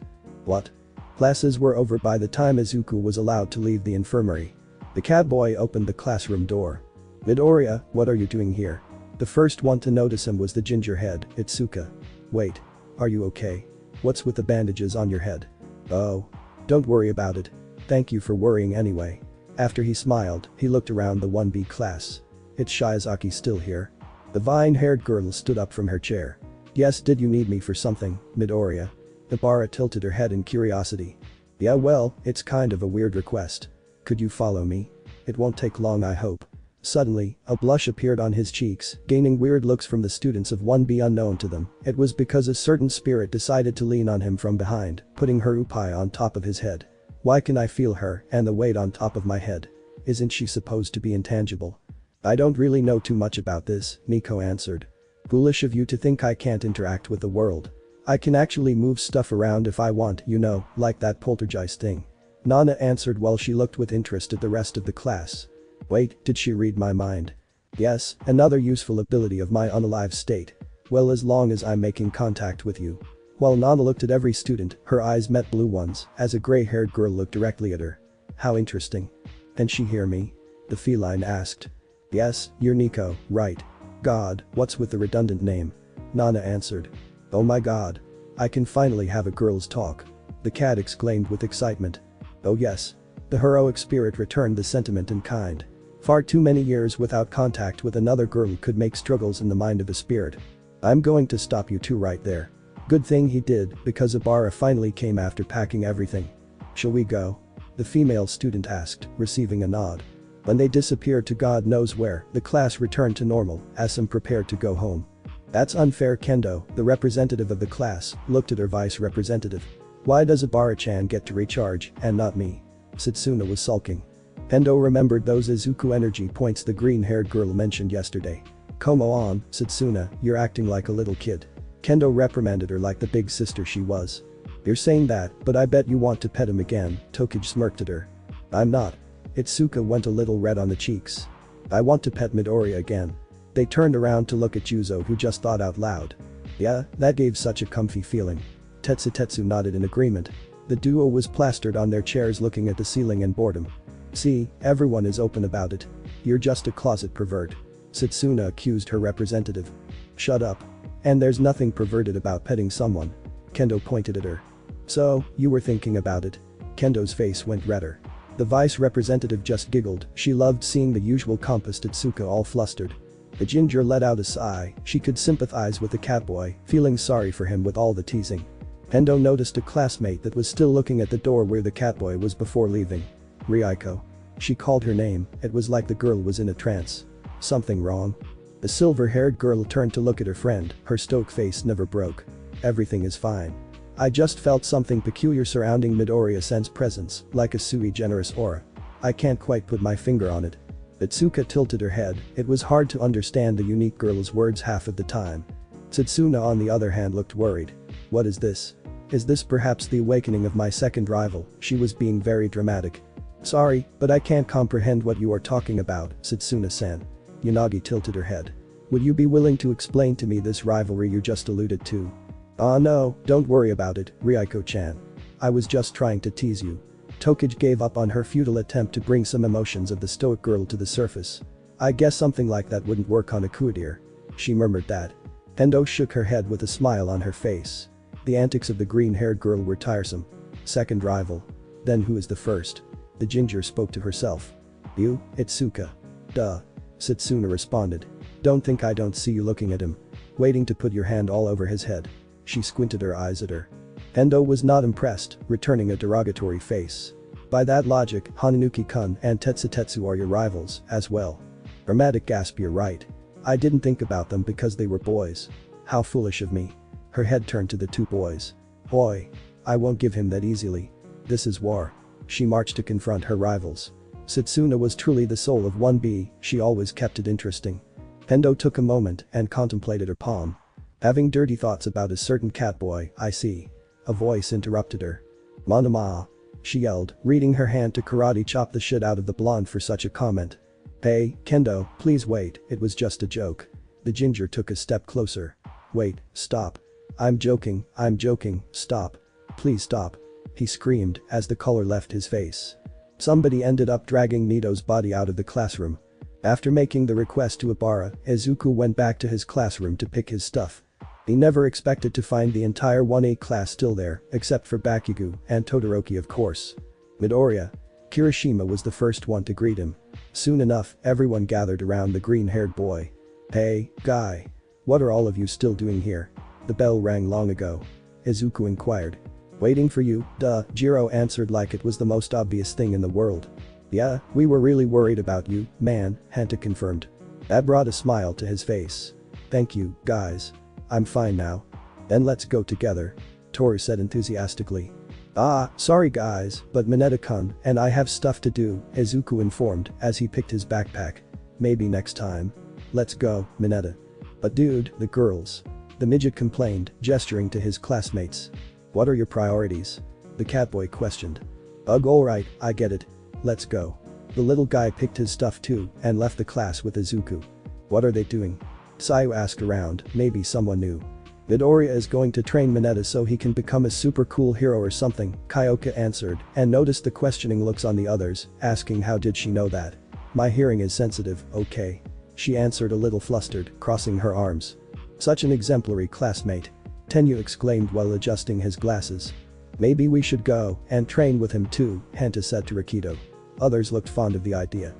Classes were over by the time Izuku was allowed to leave the infirmary. The catboy opened the classroom door. Midoriya, what are you doing here? The first one to notice him was the gingerhead, Itsuka. Wait. Are you okay? What's with the bandages on your head? Oh. Don't worry about it. Thank you for worrying anyway. After he smiled, he looked around the 1B class. It's Shiozaki still here? The vine-haired girl stood up from her chair. Yes, did you need me for something, Midoriya? Nobara tilted her head in curiosity. Yeah, well, it's kind of a weird request. Could you follow me? It won't take long, I hope. Suddenly, a blush appeared on his cheeks, gaining weird looks from the students of 1B unknown to them. It was because a certain spirit decided to lean on him from behind, putting her upai on top of his head. Why can I feel her and the weight on top of my head? Isn't she supposed to be intangible? I don't really know too much about this, Nico answered. Foolish of you to think I can't interact with the world. I can actually move stuff around if I want, you know, like that poltergeist thing. Nana answered while she looked with interest at the rest of the class. Wait, did she read my mind? Yes, another useful ability of my unalive state. Well, as long as I'm making contact with you. While Nana looked at every student, her eyes met blue ones as a gray-haired girl looked directly at her. How interesting. Can she hear me? The feline asked. Yes, you're Nico, right. God, what's with the redundant name? Nana answered. Oh my god. I can finally have a girl's talk. The cat exclaimed with excitement. Oh yes. The heroic spirit returned the sentiment in kind. Far too many years without contact with another girl could make struggles in the mind of a spirit. I'm going to stop you two right there. Good thing he did, because Ibara finally came after packing everything. Shall we go? The female student asked, receiving a nod. When they disappeared to God knows where, the class returned to normal, as some prepared to go home. That's unfair. Kendo, the representative of the class, looked at her vice representative. Why does Ibara-chan get to recharge, and not me? Setsuna was sulking. Kendo remembered those Izuku energy points the green-haired girl mentioned yesterday. Como on, Setsuna, you're acting like a little kid. Kendo reprimanded her like the big sister she was. You're saying that, but I bet you want to pet him again, Tokage smirked at her. I'm not. Itsuka went a little red on the cheeks. I want to pet Midoriya again. They turned around to look at Juzo, who just thought out loud. Yeah, that gave such a comfy feeling. Tetsu nodded in agreement. The duo was plastered on their chairs looking at the ceiling in boredom. See, everyone is open about it. You're just a closet pervert. Setsuna accused her representative. Shut up. And there's nothing perverted about petting someone. Kendo pointed at her. So, you were thinking about it? Kendo's face went redder. The vice representative just giggled, she loved seeing the usual compass Tetsuka all flustered. The ginger let out a sigh, she could sympathize with the catboy, feeling sorry for him with all the teasing. Kendo noticed a classmate that was still looking at the door where the catboy was before leaving. Ryuko. She called her name, it was like the girl was in a trance. Something wrong? The silver-haired girl turned to look at her friend, her stoic face never broke. Everything is fine. I just felt something peculiar surrounding Midoriya-sen's presence, like a sui generis aura. I can't quite put my finger on it. Itsuka tilted her head, it was hard to understand the unique girl's words half of the time. Setsuna on the other hand looked worried. What is this? Is this perhaps the awakening of my second rival? She was being very dramatic. Sorry, but I can't comprehend what you are talking about, Setsuna-san. Yanagi tilted her head. Would you be willing to explain to me this rivalry you just alluded to? Ah no, don't worry about it, Ryuko-chan. I was just trying to tease you. Tokage gave up on her futile attempt to bring some emotions of the stoic girl to the surface. I guess something like that wouldn't work on a Kudir. She murmured that. Kendo shook her head with a smile on her face. The antics of the green-haired girl were tiresome. Second rival. Then who is the first? The ginger spoke to herself. You, Itsuka. Duh. Setsuna responded. Don't think I don't see you looking at him. Waiting to put your hand all over his head. She squinted her eyes at her. Endo was not impressed, returning a derogatory face. By that logic, Hananuki-kun and Tetsutetsu are your rivals, as well. Dramatic gasp, you're right. I didn't think about them because they were boys. How foolish of me. Her head turned to the two boys. Oi. I won't give him that easily. This is war. She marched to confront her rivals. Setsuna was truly the soul of 1B, she always kept it interesting. Endo took a moment and contemplated her palm. Having dirty thoughts about a certain catboy, I see. A voice interrupted her. Manama. She yelled, reading her hand to karate chop the shit out of the blonde for such a comment. Hey, Kendo, please wait, it was just a joke. The ginger took a step closer. Wait, stop. I'm joking, stop. Please stop. He screamed as the color left his face. Somebody ended up dragging Nito's body out of the classroom. After making the request to Ibara, Izuku went back to his classroom to pick his stuff. He never expected to find the entire 1A class still there, except for Bakugo and Todoroki of course. Midoriya. Kirishima was the first one to greet him. Soon enough, everyone gathered around the green-haired boy. Hey, guy. What are all of you still doing here? The bell rang long ago. Izuku inquired. Waiting for you, duh, Jiro answered like it was the most obvious thing in the world. Yeah, we were really worried about you, man, Hanta confirmed. That brought a smile to his face. Thank you, guys. I'm fine now. Then let's go together. Toru said enthusiastically. Ah, sorry guys, but Mineta-kun and I have stuff to do, Izuku informed as he picked his backpack. Maybe next time. Let's go, Mineta. But dude, the girls. The midget complained, gesturing to his classmates. What are your priorities? The catboy questioned. Ugh, alright, I get it. Let's go. The little guy picked his stuff too and left the class with Izuku. What are they doing? Sayu asked around, maybe someone knew. Midoriya is going to train Mineta so he can become a super cool hero or something, Kyoka answered and noticed the questioning looks on the others, asking how did she know that? My hearing is sensitive, okay. She answered a little flustered, crossing her arms. Such an exemplary classmate. Tenyu exclaimed while adjusting his glasses. Maybe we should go and train with him too, Hanta said to Rakido. Others looked fond of the idea.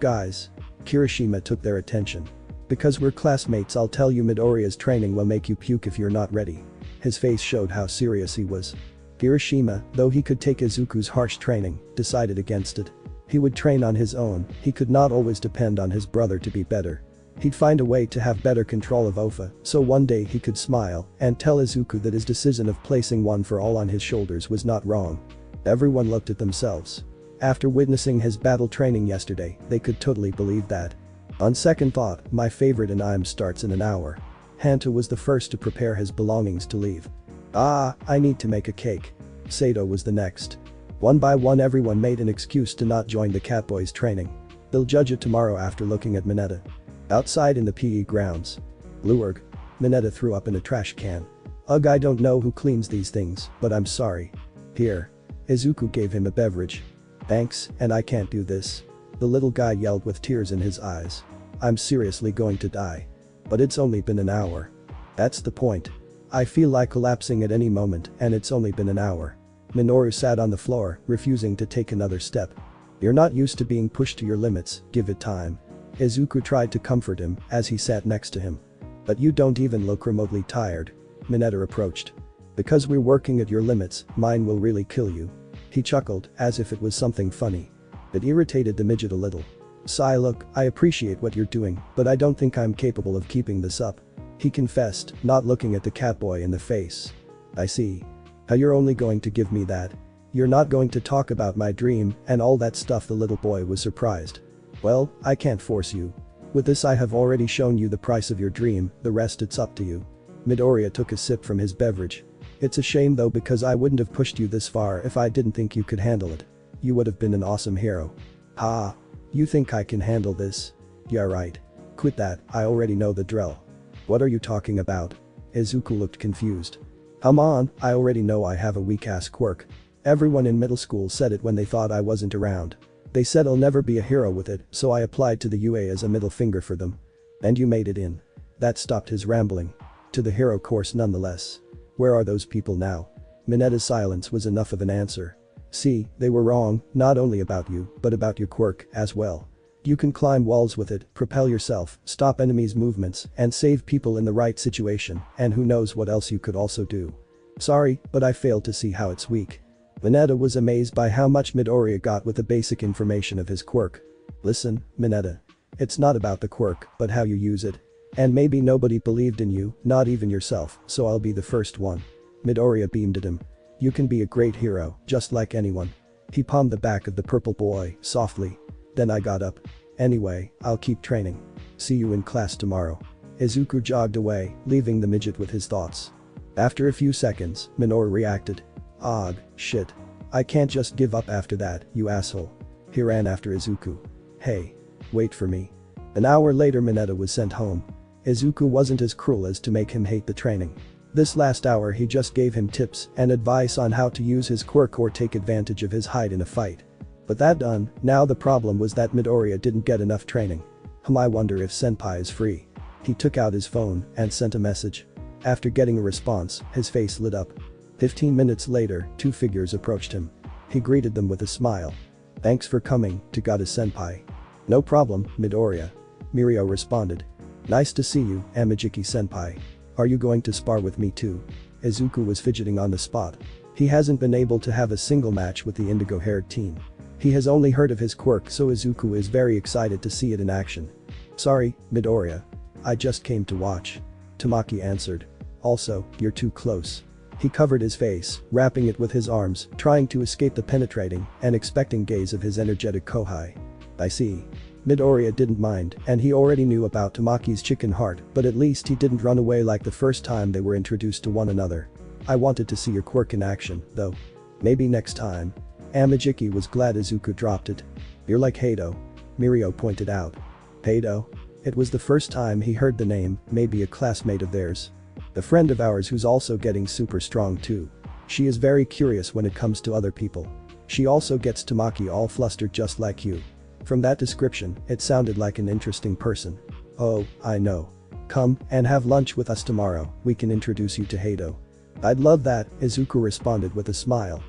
Guys. Kirishima took their attention. Because we're classmates, I'll tell you Midoriya's training will make you puke if you're not ready. His face showed how serious he was. Kirishima, though he could take Izuku's harsh training, decided against it. He would train on his own, he could not always depend on his brother to be better. He'd find a way to have better control of Ofa, so one day he could smile and tell Izuku that his decision of placing one for all on his shoulders was not wrong. Everyone looked at themselves. After witnessing his battle training yesterday, they could totally believe that. On second thought, my favorite anime starts in an hour. Hanta was the first to prepare his belongings to leave. Ah, I need to make a cake. Sato was the next. One by one everyone made an excuse to not join the catboys training. They'll judge it tomorrow after looking at Mineta. Outside in the PE grounds. Luerg. Mineta threw up in a trash can. Ugh, I don't know who cleans these things, but I'm sorry. Here. Izuku gave him a beverage. Thanks, and I can't do this. The little guy yelled with tears in his eyes. I'm seriously going to die. But it's only been an hour. That's the point. I feel like collapsing at any moment and it's only been an hour. Minoru sat on the floor, refusing to take another step. You're not used to being pushed to your limits, give it time. Izuku tried to comfort him as he sat next to him. But you don't even look remotely tired. Mineta approached. Because we're working at your limits, mine will really kill you. He chuckled as if it was something funny. It irritated the midget a little. Sai, look, I appreciate what you're doing, but I don't think I'm capable of keeping this up. He confessed, not looking at the catboy in the face. I see. How you're only going to give me that? You're not going to talk about my dream and all that stuff. The little boy was surprised. Well, I can't force you. With this I have already shown you the price of your dream, the rest it's up to you. Midoriya took a sip from his beverage. It's a shame though because I wouldn't have pushed you this far if I didn't think you could handle it. You would have been an awesome hero. Ha. You think I can handle this? Yeah right. Quit that, I already know the drill. What are you talking about? Izuku looked confused. Come on, I already know I have a weak-ass quirk. Everyone in middle school said it when they thought I wasn't around. They said I'll never be a hero with it, so I applied to the UA as a middle finger for them. And you made it in. That stopped his rambling. To the hero course nonetheless. Where are those people now? Mineta's silence was enough of an answer. See, they were wrong, not only about you, but about your quirk as well. You can climb walls with it, propel yourself, stop enemies' movements, and save people in the right situation, and who knows what else you could also do. Sorry, but I failed to see how it's weak. Mineta was amazed by how much Midoriya got with the basic information of his quirk. Listen, Mineta. It's not about the quirk, but how you use it. And maybe nobody believed in you, not even yourself, so I'll be the first one. Midoriya beamed at him. You can be a great hero, just like anyone. He palmed the back of the purple boy, softly. Then I got up. Anyway, I'll keep training. See you in class tomorrow. Izuku jogged away, leaving the midget with his thoughts. After a few seconds, Minoru reacted. Ugh, shit. I can't just give up after that, you asshole. He ran after Izuku. Hey. Wait for me. An hour later Mineta was sent home. Izuku wasn't as cruel as to make him hate the training. This last hour he just gave him tips and advice on how to use his quirk or take advantage of his height in a fight. But that done, now the problem was that Midoriya didn't get enough training. I wonder if Senpai is free. He took out his phone and sent a message. After getting a response, his face lit up. 15 minutes later, two figures approached him. He greeted them with a smile. Thanks for coming, Tagada-senpai. No problem, Midoriya. Mirio responded. Nice to see you, Amajiki-senpai. Are you going to spar with me too? Izuku was fidgeting on the spot. He hasn't been able to have a single match with the indigo-haired teen. He has only heard of his quirk, so Izuku is very excited to see it in action. Sorry, Midoriya. I just came to watch. Tamaki answered. Also, you're too close. He covered his face, wrapping it with his arms, trying to escape the penetrating and expectant gaze of his energetic kohai. I see. Midoriya didn't mind, and he already knew about Tamaki's chicken heart, but at least he didn't run away like the first time they were introduced to one another. I wanted to see your quirk in action, though. Maybe next time. Amajiki was glad Izuku dropped it. You're like Hado. Mirio pointed out. Hado? It was the first time he heard the name, maybe a classmate of theirs. A friend of ours who's also getting super strong too. She is very curious when it comes to other people. She also gets Tamaki all flustered just like you. From that description, it sounded like an interesting person. Oh, I know. Come and have lunch with us tomorrow, we can introduce you to Hado. I'd love that, Izuku responded with a smile.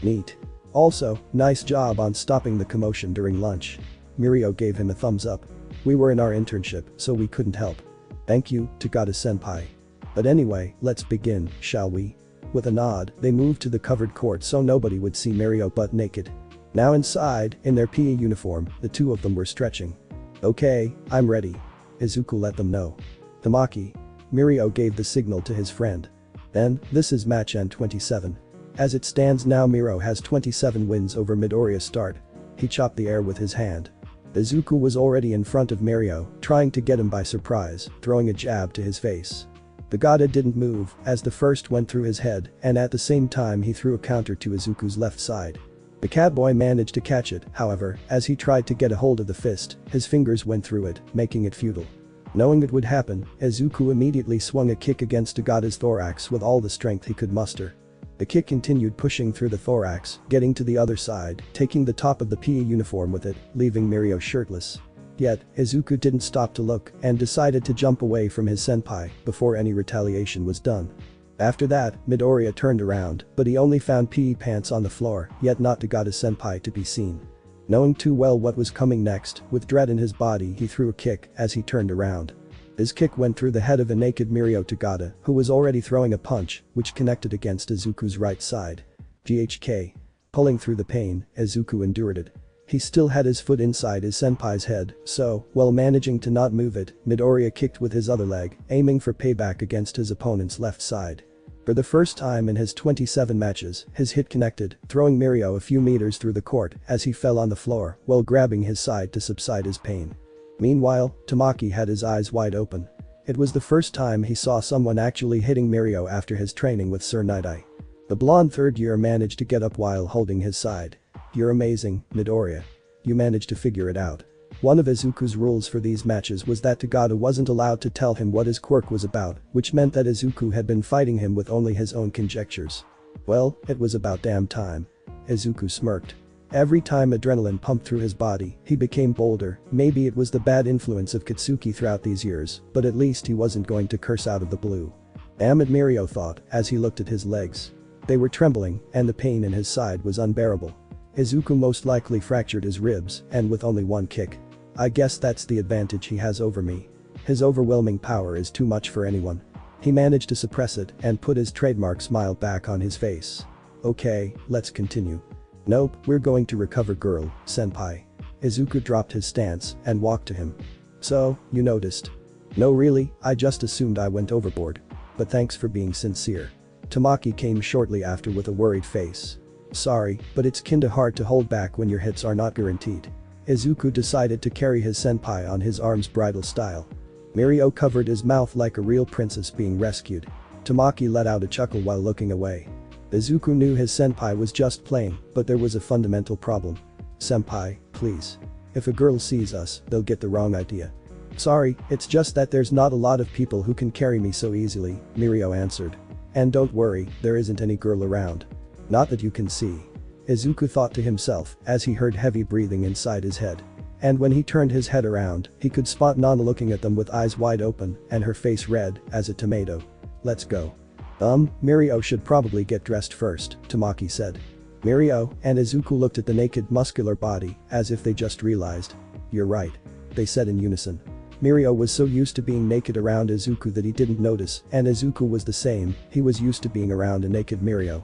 Neat. Also, nice job on stopping the commotion during lunch. Mirio gave him a thumbs up. We were in our internship, so we couldn't help. Thank you, Tagada-senpai. But anyway, let's begin, shall we? With a nod, they moved to the covered court so nobody would see Mirio butt naked. Now inside, in their PE uniform, the two of them were stretching. Okay, I'm ready. Izuku let them know. Tamaki. Mirio gave the signal to his friend. Then, this is match end 27. As it stands now Mirio has 27 wins over Midoriya start. He chopped the air with his hand. Izuku was already in front of Mirio, trying to get him by surprise, throwing a jab to his face. The Gada didn't move, as the first went through his head, and at the same time he threw a counter to Izuku's left side. The catboy managed to catch it, however, as he tried to get a hold of the fist, his fingers went through it, making it futile. Knowing it would happen, Izuku immediately swung a kick against Tagada's thorax with all the strength he could muster. The kick continued pushing through the thorax, getting to the other side, taking the top of the PE uniform with it, leaving Mirio shirtless. Yet, Izuku didn't stop to look and decided to jump away from his senpai before any retaliation was done. After that, Midoriya turned around, but he only found PE pants on the floor, yet not Tagada-senpai to be seen. Knowing too well what was coming next, with dread in his body he threw a kick as he turned around. His kick went through the head of a naked Mirio Tagada, who was already throwing a punch, which connected against Izuku's right side. GHK. Pulling through the pain, Izuku endured it. He still had his foot inside his senpai's head, so, while managing to not move it, Midoriya kicked with his other leg, aiming for payback against his opponent's left side. For the first time in his 27 matches, his hit connected, throwing Mirio a few meters through the court as he fell on the floor while grabbing his side to subside his pain. Meanwhile, Tamaki had his eyes wide open. It was the first time he saw someone actually hitting Mirio after his training with Sir Night-Eye. The blonde third year managed to get up while holding his side. You're amazing, Midoriya. You managed to figure it out. One of Izuku's rules for these matches was that Tagada wasn't allowed to tell him what his quirk was about, which meant that Izuku had been fighting him with only his own conjectures. Well, it was about damn time. Izuku smirked. Every time adrenaline pumped through his body, he became bolder. Maybe it was the bad influence of Katsuki throughout these years, but at least he wasn't going to curse out of the blue. Damn it, Mirio thought as he looked at his legs. They were trembling, and the pain in his side was unbearable. Izuku most likely fractured his ribs, and with only one kick. I guess that's the advantage he has over me. His overwhelming power is too much for anyone. He managed to suppress it and put his trademark smile back on his face. Okay, let's continue. Nope, we're going to recover girl, senpai. Izuku dropped his stance and walked to him. So, you noticed? No really, I just assumed I went overboard. But thanks for being sincere. Tamaki came shortly after with a worried face. Sorry, but it's kinda hard to hold back when your hits are not guaranteed. Izuku decided to carry his senpai on his arms bridal style. Mirio covered his mouth like a real princess being rescued. Tamaki let out a chuckle while looking away. Izuku knew his senpai was just playing, but there was a fundamental problem. Senpai, please. If a girl sees us, they'll get the wrong idea. Sorry, it's just that there's not a lot of people who can carry me so easily, Mirio answered. And don't worry, there isn't any girl around. Not that you can see. Izuku thought to himself as he heard heavy breathing inside his head. And when he turned his head around, he could spot Nana looking at them with eyes wide open and her face red as a tomato. Let's go. Mirio should probably get dressed first, Tamaki said. Mirio and Izuku looked at the naked muscular body as if they just realized. You're right. They said in unison. Mirio was so used to being naked around Izuku that he didn't notice, and Izuku was the same, he was used to being around a naked Mirio.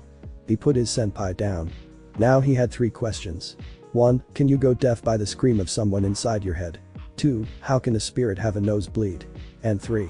He put his senpai down. Now he had 3 questions. 1. Can you go deaf by the scream of someone inside your head? 2. How can a spirit have a nosebleed? And 3.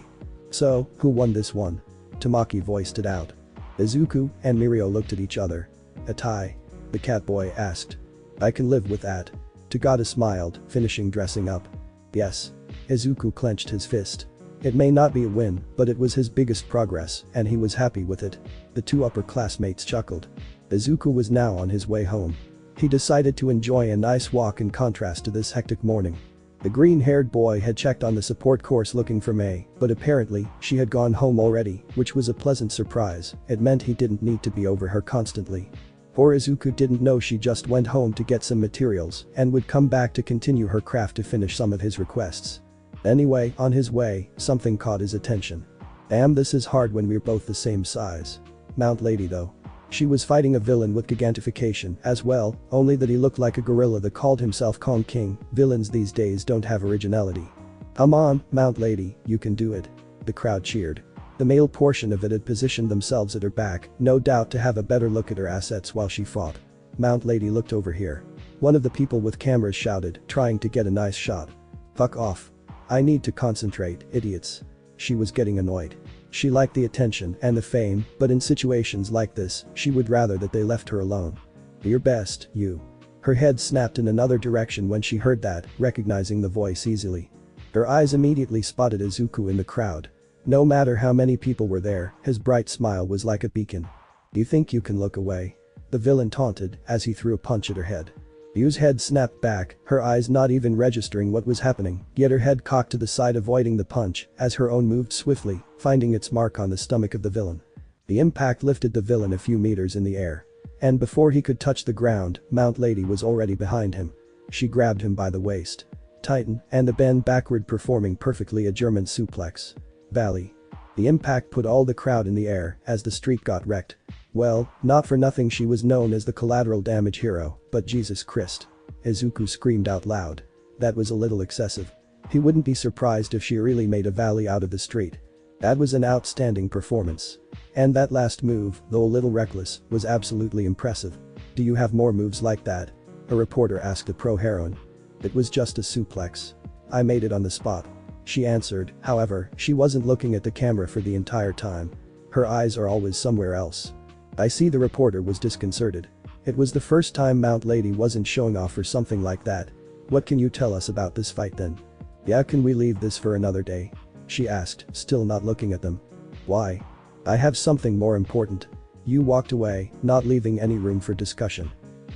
So, who won this one? Tamaki voiced it out. Izuku and Mirio looked at each other. A tie? The catboy asked. I can live with that. Tagada smiled, finishing dressing up. Yes. Izuku clenched his fist. It may not be a win, but it was his biggest progress, and he was happy with it. The 2 upper classmates chuckled. Izuku was now on his way home. He decided to enjoy a nice walk in contrast to this hectic morning. The green-haired boy had checked on the support course looking for May, but apparently, she had gone home already, which was a pleasant surprise. It meant he didn't need to be over her constantly. Or Izuku didn't know she just went home to get some materials and would come back to continue her craft to finish some of his requests. Anyway, on his way, something caught his attention. Damn, this is hard when we're both the same size. Mount Lady though. She was fighting a villain with gigantification as well, only that he looked like a gorilla that called himself Kong King. Villains these days don't have originality. Come on, Mount Lady, you can do it. The crowd cheered. The male portion of it had positioned themselves at her back, no doubt to have a better look at her assets while she fought. Mount Lady looked over here. One of the people with cameras shouted, trying to get a nice shot. Fuck off. I need to concentrate, idiots. She was getting annoyed. She liked the attention and the fame, but in situations like this, she would rather that they left her alone. Your best, you. Her head snapped in another direction when she heard that, recognizing the voice easily. Her eyes immediately spotted Izuku in the crowd. No matter how many people were there, his bright smile was like a beacon. You think you can look away? The villain taunted as he threw a punch at her head. Yu's head snapped back, her eyes not even registering what was happening, yet her head cocked to the side avoiding the punch as her own moved swiftly, finding its mark on the stomach of the villain. The impact lifted the villain a few meters in the air. And before he could touch the ground, Mount Lady was already behind him. She grabbed him by the waist. Tighten, and the bend backward performing perfectly a German suplex. Valley. The impact put all the crowd in the air as the street got wrecked. Well, not for nothing she was known as the collateral damage hero, but Jesus Christ. Izuku screamed out loud. That was a little excessive. He wouldn't be surprised if she really made a valley out of the street. That was an outstanding performance. And that last move, though a little reckless, was absolutely impressive. Do you have more moves like that? A reporter asked the pro heroine. It was just a suplex. I made it on the spot. She answered, however, she wasn't looking at the camera for the entire time. Her eyes are always somewhere else. I see. The reporter was disconcerted. It was the first time Mount Lady wasn't showing off for something like that. What can you tell us about this fight then? Yeah, can we leave this for another day? She asked, still not looking at them. Why? I have something more important. You walked away, not leaving any room for discussion.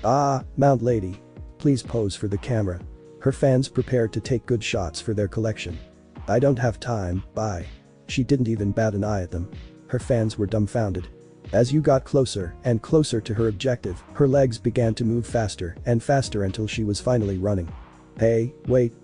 Ah, Mount Lady. Please pose for the camera. Her fans prepared to take good shots for their collection. I don't have time, bye. She didn't even bat an eye at them. Her fans were dumbfounded. As you got closer and closer to her objective, her legs began to move faster and faster until she was finally running. Hey, wait.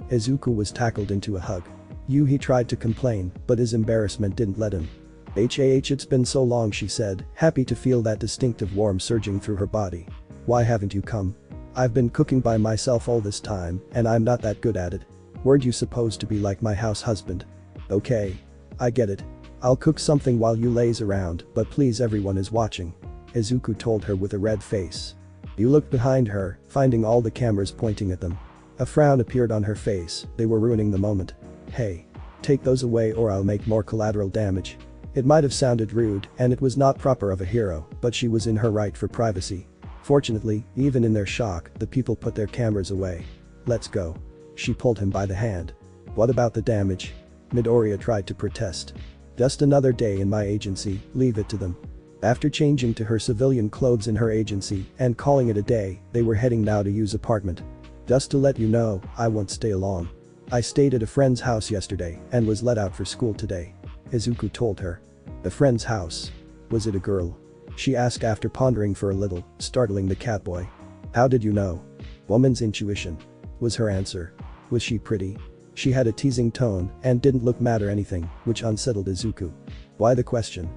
Izuku was tackled into a hug. He tried to complain, but his embarrassment didn't let him. It's been so long, she said, happy to feel that distinctive warmth surging through her body. Why haven't you come? I've been cooking by myself all this time, and I'm not that good at it. Weren't you supposed to be like my house husband? Okay. I get it. I'll cook something while you laze around, but please, everyone is watching. Izuku told her with a red face. You looked behind her, finding all the cameras pointing at them. A frown appeared on her face, they were ruining the moment. Hey. Take those away or I'll make more collateral damage. It might have sounded rude, and it was not proper of a hero, but she was in her right for privacy. Fortunately, even in their shock, the people put their cameras away. Let's go. She pulled him by the hand. What about the damage? Midoriya tried to protest. Just another day in my agency, leave it to them. After changing to her civilian clothes in her agency and calling it a day, they were heading now to Yu's apartment. Just to let you know, I won't stay long. I stayed at a friend's house yesterday and was let out for school today. Izuku told her. A friend's house? Was it a girl? She asked after pondering for a little, startling the catboy. How did you know? Woman's intuition. Was her answer. Was she pretty? She had a teasing tone and didn't look mad or anything, which unsettled Izuku. Why the question?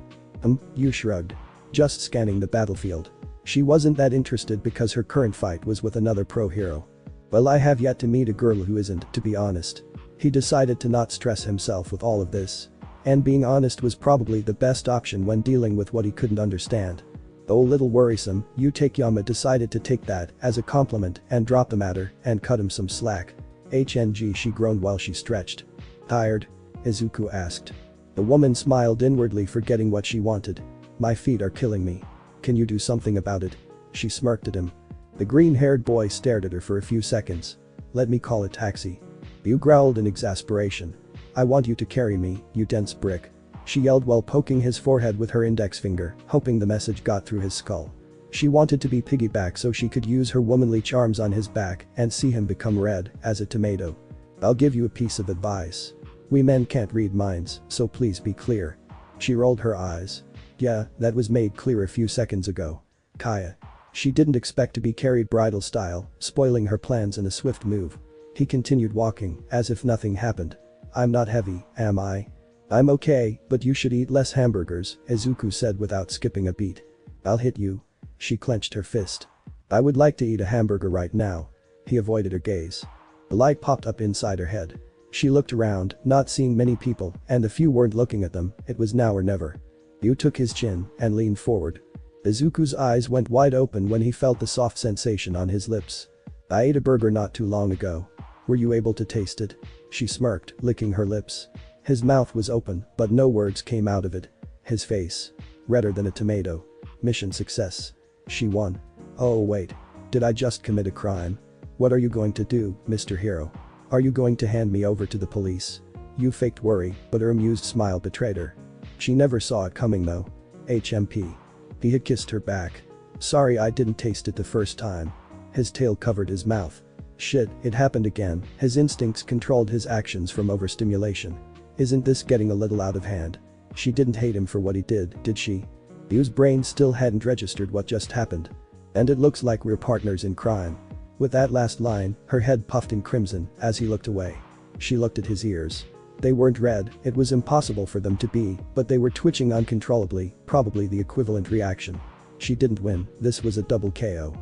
Yu shrugged. Just scanning the battlefield. She wasn't that interested because her current fight was with another pro hero. Well, I have yet to meet a girl who isn't, to be honest. He decided to not stress himself with all of this. And being honest was probably the best option when dealing with what he couldn't understand. Though a little worrisome, Yu Takeyama decided to take that as a compliment and drop the matter and cut him some slack. HNG, she groaned while she stretched. Tired? Izuku asked. The woman smiled inwardly, forgetting what she wanted. My feet are killing me. Can you do something about it? She smirked at him. The green-haired boy stared at her for a few seconds. Let me call a taxi. Yu growled in exasperation. I want you to carry me, you dense brick. She yelled while poking his forehead with her index finger, hoping the message got through his skull. She wanted to be piggyback so she could use her womanly charms on his back and see him become red as a tomato. I'll give you a piece of advice. We men can't read minds, so please be clear. She rolled her eyes. Yeah, that was made clear a few seconds ago. Kaya. She didn't expect to be carried bridal style, spoiling her plans in a swift move. He continued walking, as if nothing happened. I'm not heavy, am I? I'm okay, but you should eat less hamburgers, Izuku said without skipping a beat. I'll hit you. She clenched her fist. I would like to eat a hamburger right now. He avoided her gaze. The light popped up inside her head. She looked around, not seeing many people, and the few weren't looking at them, it was now or never. Yu took his chin and leaned forward. Izuku's eyes went wide open when he felt the soft sensation on his lips. I ate a burger not too long ago. Were you able to taste it? She smirked, licking her lips. His mouth was open, but no words came out of it. His face. Redder than a tomato. Mission success. She won. Oh wait. Did I just commit a crime? What are you going to do, Mr. Hero? Are you going to hand me over to the police? Yu faked worry, but her amused smile betrayed her. She never saw it coming though. HMP. He had kissed her back. Sorry, I didn't taste it the first time. His tail covered his mouth. Shit, it happened again. His instincts controlled his actions from overstimulation. Isn't this getting a little out of hand? She didn't hate him for what he did she? Yu's brain still hadn't registered what just happened. And it looks like we're partners in crime. With that last line, her head puffed in crimson as he looked away. She looked at his ears. They weren't red, it was impossible for them to be, but they were twitching uncontrollably, probably the equivalent reaction. She didn't win, this was a double KO.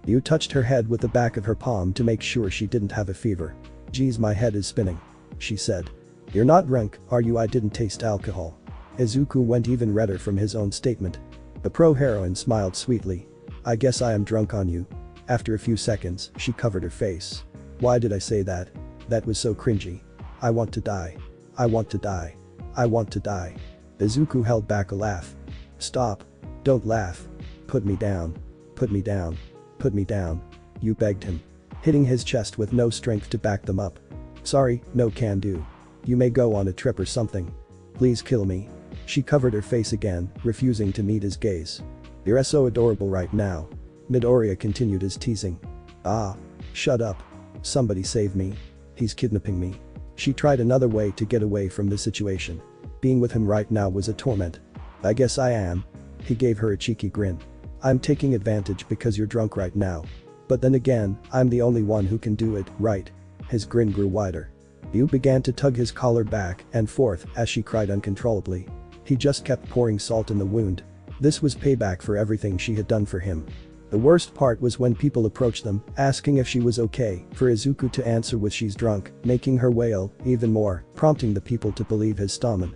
Yu touched her head with the back of her palm to make sure she didn't have a fever. Geez, my head is spinning. She said. You're not drunk, are you? I didn't taste alcohol. Izuku went even redder from his own statement. The pro-heroine smiled sweetly. I guess I am drunk on you. After a few seconds, she covered her face. Why did I say that? That was so cringy. I want to die. I want to die. I want to die. Izuku held back a laugh. Stop. Don't laugh. Put me down. Put me down. Put me down. Yu begged him. Hitting his chest with no strength to back them up. Sorry, no can do. You may go on a trip or something. Please kill me. She covered her face again, refusing to meet his gaze. You're so adorable right now. Midoriya continued his teasing. Ah. Shut up. Somebody save me. He's kidnapping me. She tried another way to get away from the situation. Being with him right now was a torment. I guess I am. He gave her a cheeky grin. I'm taking advantage because you're drunk right now. But then again, I'm the only one who can do it, right? His grin grew wider. Yu began to tug his collar back and forth as she cried uncontrollably. He just kept pouring salt in the wound. This was payback for everything she had done for him. The worst part was when people approached them, asking if she was okay, for Izuku to answer with she's drunk, making her wail, even more, prompting the people to believe his stomach.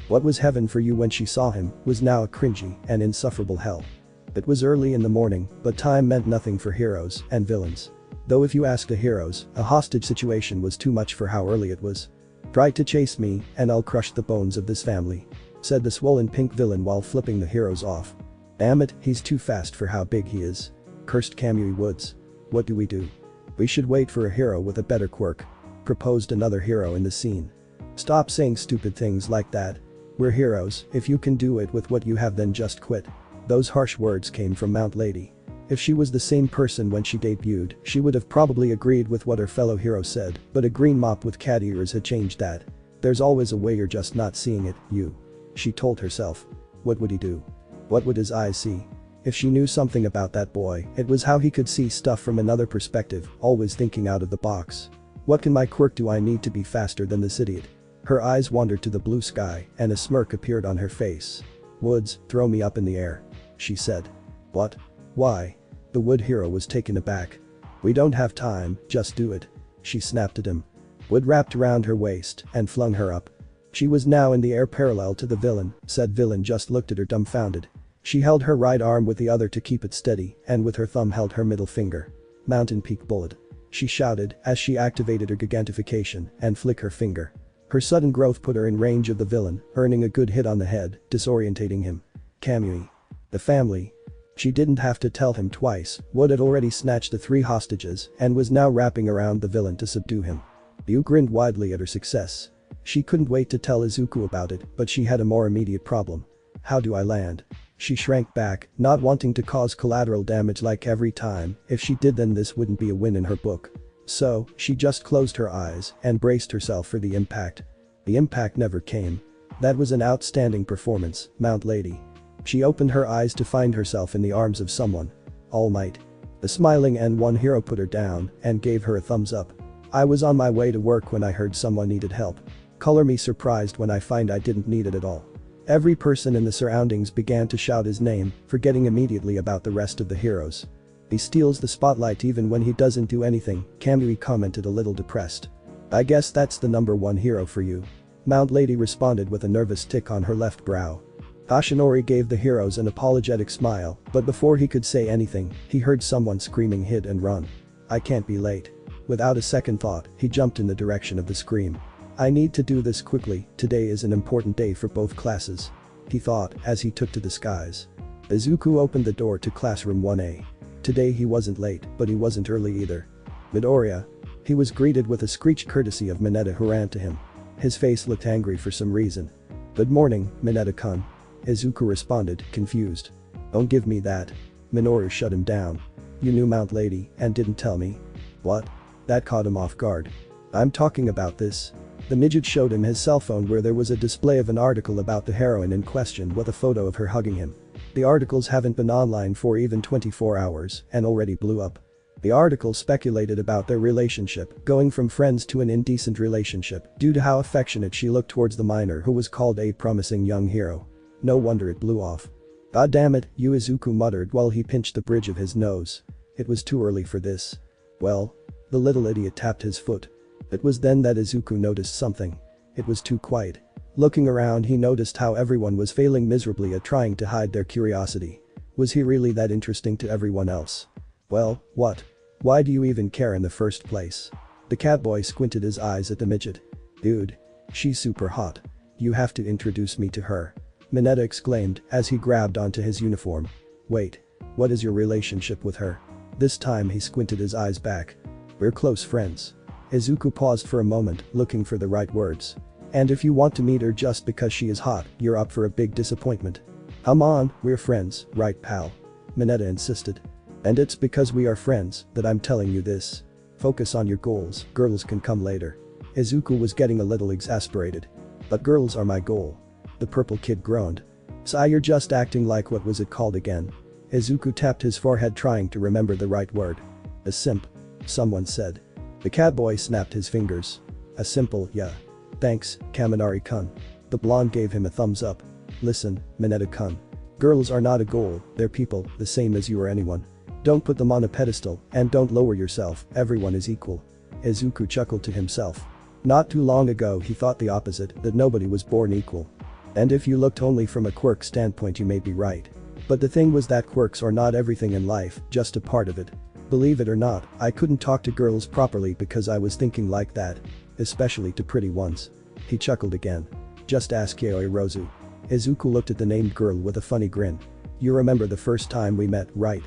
What was heaven for you when she saw him, was now a cringy and insufferable hell. It was early in the morning, but time meant nothing for heroes and villains. Though if you asked the heroes, a hostage situation was too much for how early it was. "Try to chase me, and I'll crush the bones of this family," said the swollen pink villain while flipping the heroes off. "Damn it, he's too fast for how big he is," cursed Kamui Woods. "What do we do?" "We should wait for a hero with a better quirk," proposed another hero in the scene. "Stop saying stupid things like that. We're heroes, if you can do it with what you have then just quit." Those harsh words came from Mount Lady. If she was the same person when she debuted, she would have probably agreed with what her fellow hero said, but a green mop with cat ears had changed that. "There's always a way, you're just not seeing it, you," she told herself. What would he do? What would his eyes see? If she knew something about that boy, it was how he could see stuff from another perspective, always thinking out of the box. "What can my quirk do? I need to be faster than this idiot." Her eyes wandered to the blue sky, and a smirk appeared on her face. "Woods, throw me up in the air," she said. "What? Why?" The wood hero was taken aback. "We don't have time, just do it," she snapped at him. Wood wrapped around her waist and flung her up. She was now in the air parallel to the villain. Said villain just looked at her dumbfounded. She held her right arm with the other to keep it steady, and with her thumb held her middle finger. "Mountain Peak Bullet," she shouted as she activated her gigantification and flick her finger. Her sudden growth put her in range of the villain, earning a good hit on the head, disorientating him. Kamui. The family. She didn't have to tell him twice. Wood had already snatched the 3 hostages and was now wrapping around the villain to subdue him. Ryu grinned widely at her success. She couldn't wait to tell Izuku about it, but she had a more immediate problem. "How do I land?" She shrank back, not wanting to cause collateral damage like every time. If she did, then this wouldn't be a win in her book. So, she just closed her eyes and braced herself for the impact. The impact never came. That was an outstanding performance, Mount Lady. She opened her eyes to find herself in the arms of someone. All Might. The smiling N1 hero put her down and gave her a thumbs up. "I was on my way to work when I heard someone needed help. Color me surprised when I find I didn't need it at all." Every person in the surroundings began to shout his name, forgetting immediately about the rest of the heroes. "He steals the spotlight even when he doesn't do anything," Kamui commented a little depressed. "I guess that's the #1 hero for you." Mount Lady responded with a nervous tick on her left brow. Ashinori gave the heroes an apologetic smile, but before he could say anything, he heard someone screaming hit and run. "I can't be late." Without a second thought, he jumped in the direction of the scream. "I need to do this quickly, today is an important day for both classes," he thought as he took to the skies. Izuku opened the door to classroom 1A. Today he wasn't late, but he wasn't early either. "Midoriya." He was greeted with a screech courtesy of Mineta, who ran to him. His face looked angry for some reason. "Good morning, Mineta-kun." Izuku responded, confused. "Don't give me that." Minoru shut him down. "You knew Mount Lady and didn't tell me?" "What?" That caught him off guard. "I'm talking about this." The midget showed him his cell phone, where there was a display of an article about the heroine in question with a photo of her hugging him. The articles haven't been online for even 24 hours and already blew up. The article speculated about their relationship, going from friends to an indecent relationship due to how affectionate she looked towards the minor who was called a promising young hero. No wonder it blew off. "God damn it, you," Izuku muttered while he pinched the bridge of his nose. It was too early for this. "Well?" The little idiot tapped his foot. It was then that Izuku noticed something. It was too quiet. Looking around, he noticed how everyone was failing miserably at trying to hide their curiosity. Was he really that interesting to everyone else? "Well, what? Why do you even care in the first place?" The catboy squinted his eyes at the midget. "Dude. She's super hot. You have to introduce me to her," Mineta exclaimed as he grabbed onto his uniform. "Wait. What is your relationship with her?" This time he squinted his eyes back. "We're close friends." Izuku paused for a moment, looking for the right words. "And if you want to meet her just because she is hot, you're up for a big disappointment." "Come on, we're friends, right pal?" Mineta insisted. "And it's because we are friends that I'm telling you this. Focus on your goals, girls can come later." Izuku was getting a little exasperated. "But girls are my goal." The purple kid groaned. "So you're just acting like, what was it called again?" Izuku tapped his forehead trying to remember the right word. "A simp," someone said. The catboy snapped his fingers. "A simple, yeah. Thanks, Kaminari-kun." The blonde gave him a thumbs up. "Listen, Mineta-kun. Girls are not a goal, they're people, the same as you or anyone. Don't put them on a pedestal and don't lower yourself, everyone is equal. Izuku chuckled to himself. Not too long ago he thought the opposite, that nobody was born equal. And if you looked only from a quirk standpoint you may be right. But the thing was that quirks are not everything in life, just a part of it. Believe it or not, I couldn't talk to girls properly because I was thinking like that. Especially to pretty ones. He chuckled again. Just ask Yaoi Rozu. Izuku looked at the named girl with a funny grin. You remember the first time we met, right?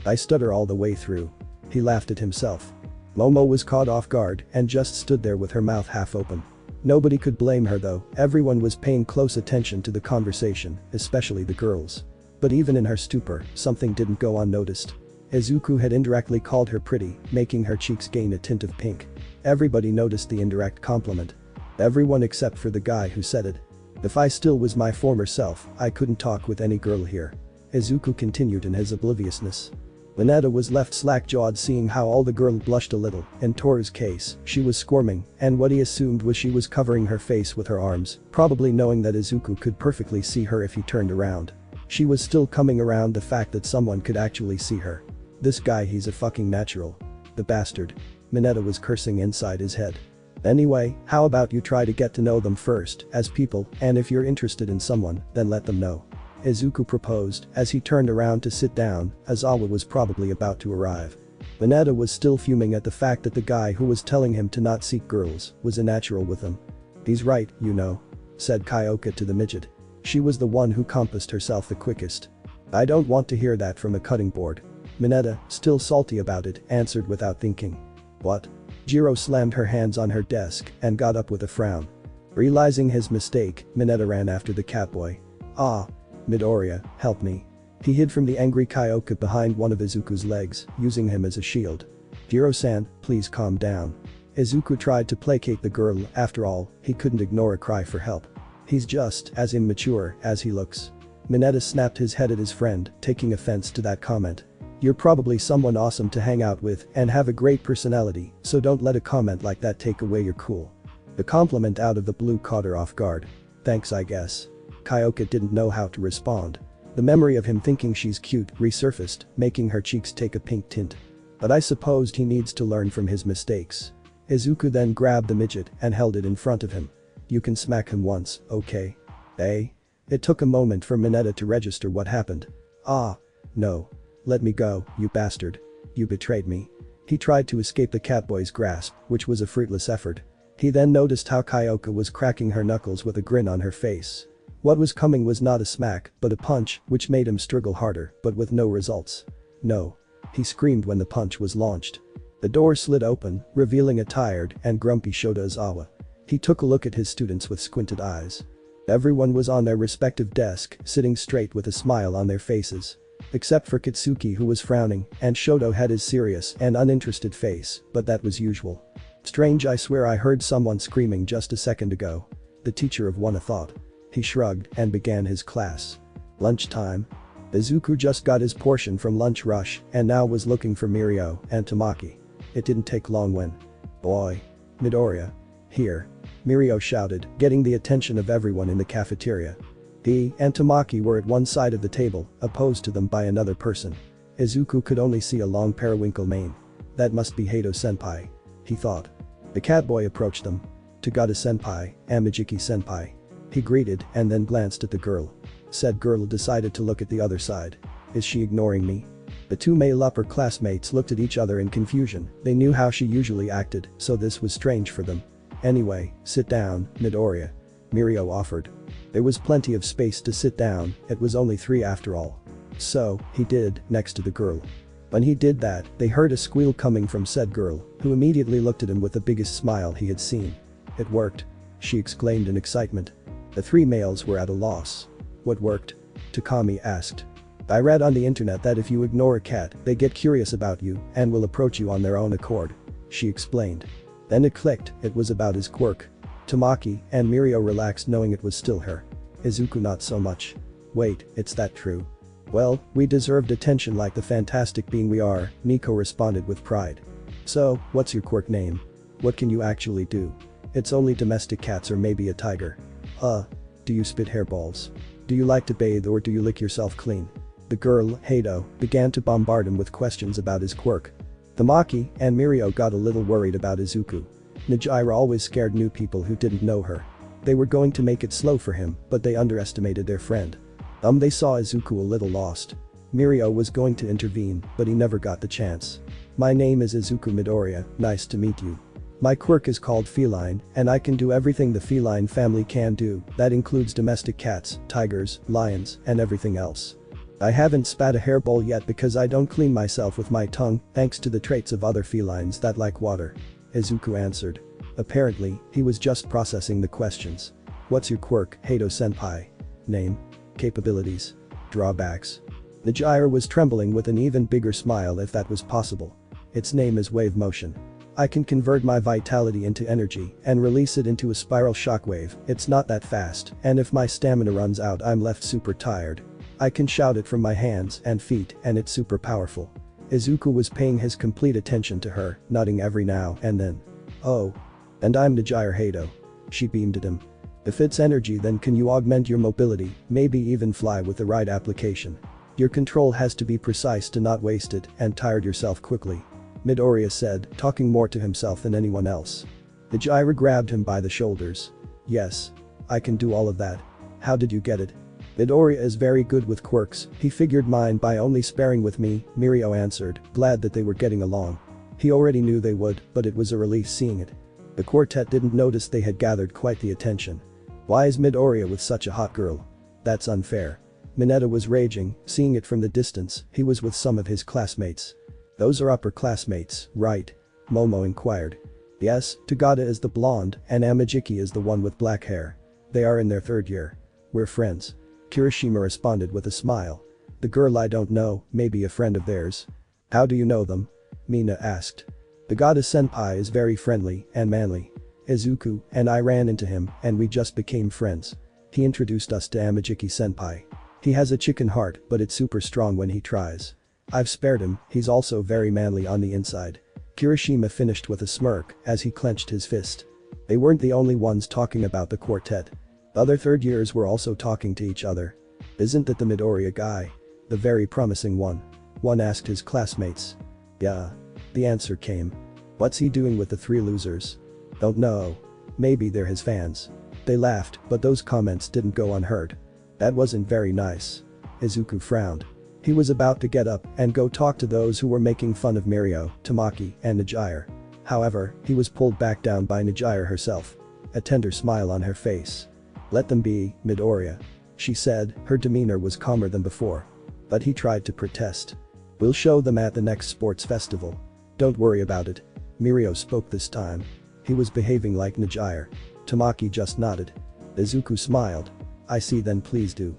I stutter all the way through. He laughed at himself. Momo was caught off guard and just stood there with her mouth half open. Nobody could blame her though, everyone was paying close attention to the conversation, especially the girls. But even in her stupor, something didn't go unnoticed. Izuku had indirectly called her pretty, making her cheeks gain a tint of pink. Everybody noticed the indirect compliment. Everyone except for the guy who said it. If I still was my former self, I couldn't talk with any girl here. Izuku continued in his obliviousness. Mineta was left slack-jawed seeing how all the girl blushed a little. In Toru's case, she was squirming, and what he assumed was she was covering her face with her arms, probably knowing that Izuku could perfectly see her if he turned around. She was still coming around the fact that someone could actually see her. This guy, he's a fucking natural. The bastard. Mineta was cursing inside his head. Anyway, how about you try to get to know them first, as people, and if you're interested in someone, then let them know. Izuku proposed as he turned around to sit down, as Awa was probably about to arrive. Mineta was still fuming at the fact that the guy who was telling him to not seek girls was a natural with him. He's right, you know. Said Kyoka to the midget. She was the one who compassed herself the quickest. I don't want to hear that from a cutting board. Mineta, still salty about it, answered without thinking. What? Jiro slammed her hands on her desk and got up with a frown. Realizing his mistake, Mineta ran after the catboy. Ah. Midoriya, help me. He hid from the angry Kyoka behind one of Izuku's legs, using him as a shield. Jiro-san, please calm down. Izuku tried to placate the girl, after all, he couldn't ignore a cry for help. He's just as immature as he looks. Mineta snapped his head at his friend, taking offense to that comment. You're probably someone awesome to hang out with and have a great personality, so don't let a comment like that take away your cool. The compliment out of the blue caught her off guard. Thanks, I guess. Kyoka didn't know how to respond. The memory of him thinking she's cute resurfaced, making her cheeks take a pink tint. But I supposed he needs to learn from his mistakes. Izuku then grabbed the midget and held it in front of him. You can smack him once, okay? Eh? It took a moment for Mineta to register what happened. Ah. No. Let me go, you bastard. You betrayed me. He tried to escape the catboy's grasp, which was a fruitless effort. He then noticed how Kyoka was cracking her knuckles with a grin on her face. What was coming was not a smack, but a punch, which made him struggle harder, but with no results. No. He screamed when the punch was launched. The door slid open, revealing a tired and grumpy Shota Izawa. He took a look at his students with squinted eyes. Everyone was on their respective desk, sitting straight with a smile on their faces. Except for Kitsuki who was frowning, and Shoto had his serious and uninterested face, but that was usual. Strange, I swear I heard someone screaming just a second ago. The teacher of Wana thought. He shrugged and began his class. Lunchtime. Izuku just got his portion from lunch rush and now was looking for Mirio and Tamaki. It didn't take long when. Boy. Midoriya. Here. Mirio shouted, getting the attention of everyone in the cafeteria. He and Tamaki were at one side of the table, opposed to them by another person. Izuku could only see a long periwinkle mane. That must be Hato-senpai. He thought. The catboy approached them. Tagada-senpai, Amijiki-senpai. He greeted and then glanced at the girl. Said girl decided to look at the other side. Is she ignoring me? The two male upper classmates looked at each other in confusion, they knew how she usually acted, so this was strange for them. Anyway, sit down, Midoriya. Mirio offered. There was plenty of space to sit down, it was only 3 after all. So, he did, next to the girl. When he did that, they heard a squeal coming from said girl, who immediately looked at him with the biggest smile he had seen. It worked. She exclaimed in excitement. The 3 males were at a loss. What worked? Takami asked. I read on the internet that if you ignore a cat, they get curious about you and will approach you on their own accord. She explained. Then it clicked, it was about his quirk. Tamaki and Mirio relaxed knowing it was still her. Izuku not so much. Wait, it's that true? Well, we deserved attention like the fantastic being we are, Nico responded with pride. So, what's your quirk name? What can you actually do? It's only domestic cats or maybe a tiger. Do you spit hairballs? Do you like to bathe or do you lick yourself clean? The girl, Hado, began to bombard him with questions about his quirk. Tamaki and Mirio got a little worried about Izuku. Najira always scared new people who didn't know her. They were going to make it slow for him, but they underestimated their friend. They saw Izuku a little lost. Mirio was going to intervene, but he never got the chance. My name is Izuku Midoriya, nice to meet you. My quirk is called feline, and I can do everything the feline family can do, that includes domestic cats, tigers, lions, and everything else. I haven't spat a hairball yet because I don't clean myself with my tongue, thanks to the traits of other felines that like water. Izuku answered. Apparently, he was just processing the questions. What's your quirk, Hado-senpai? Name? Capabilities? Drawbacks? Najira was trembling with an even bigger smile if that was possible. Its name is wave motion. I can convert my vitality into energy and release it into a spiral shockwave. It's not that fast, and if my stamina runs out I'm left super tired. I can shout it from my hands and feet and it's super powerful. Izuku was paying his complete attention to her, nodding every now and then. Oh. And I'm Najira Hado. She beamed at him. If it's energy then can you augment your mobility, maybe even fly with the right application. Your control has to be precise to not waste it and tired yourself quickly. Midoriya said, talking more to himself than anyone else. Najira grabbed him by the shoulders. Yes. I can do all of that. How did you get it? Midoriya is very good with quirks, he figured mine by only sparring with me, Mirio answered, glad that they were getting along. He already knew they would, but it was a relief seeing it. The quartet didn't notice they had gathered quite the attention. Why is Midoriya with such a hot girl? That's unfair. Mineta was raging, seeing it from the distance, he was with some of his classmates. Those are upper classmates, right? Momo inquired. Yes, Tagada is the blonde, and Amajiki is the one with black hair. They are in their third year. We're friends. Kirishima responded with a smile. The girl I don't know, maybe a friend of theirs. How do you know them? Mina asked. Tagada-senpai is very friendly and manly. Izuku and I ran into him and we just became friends. He introduced us to Amajiki-senpai. He has a chicken heart but it's super strong when he tries. I've spared him, he's also very manly on the inside. Kirishima finished with a smirk as he clenched his fist. They weren't the only ones talking about the quartet. The other third years were also talking to each other. Isn't that the Midoriya guy? The very promising one? One asked his classmates. Yeah. The answer came. What's he doing with the three losers? Don't know. Maybe they're his fans. They laughed, but those comments didn't go unheard. That wasn't very nice. Izuku frowned. He was about to get up and go talk to those who were making fun of Mirio, Tamaki, and Najira. However, he was pulled back down by Najira herself. A tender smile on her face. Let them be, Midoriya. She said, her demeanor was calmer than before. But he tried to protest. We'll show them at the next sports festival. Don't worry about it. Mirio spoke this time. He was behaving like Najira. Tamaki just nodded. Izuku smiled. I see, then please do.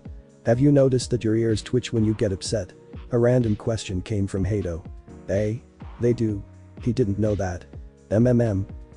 Have you noticed that your ears twitch when you get upset? A random question came from Hado. They do. He didn't know that.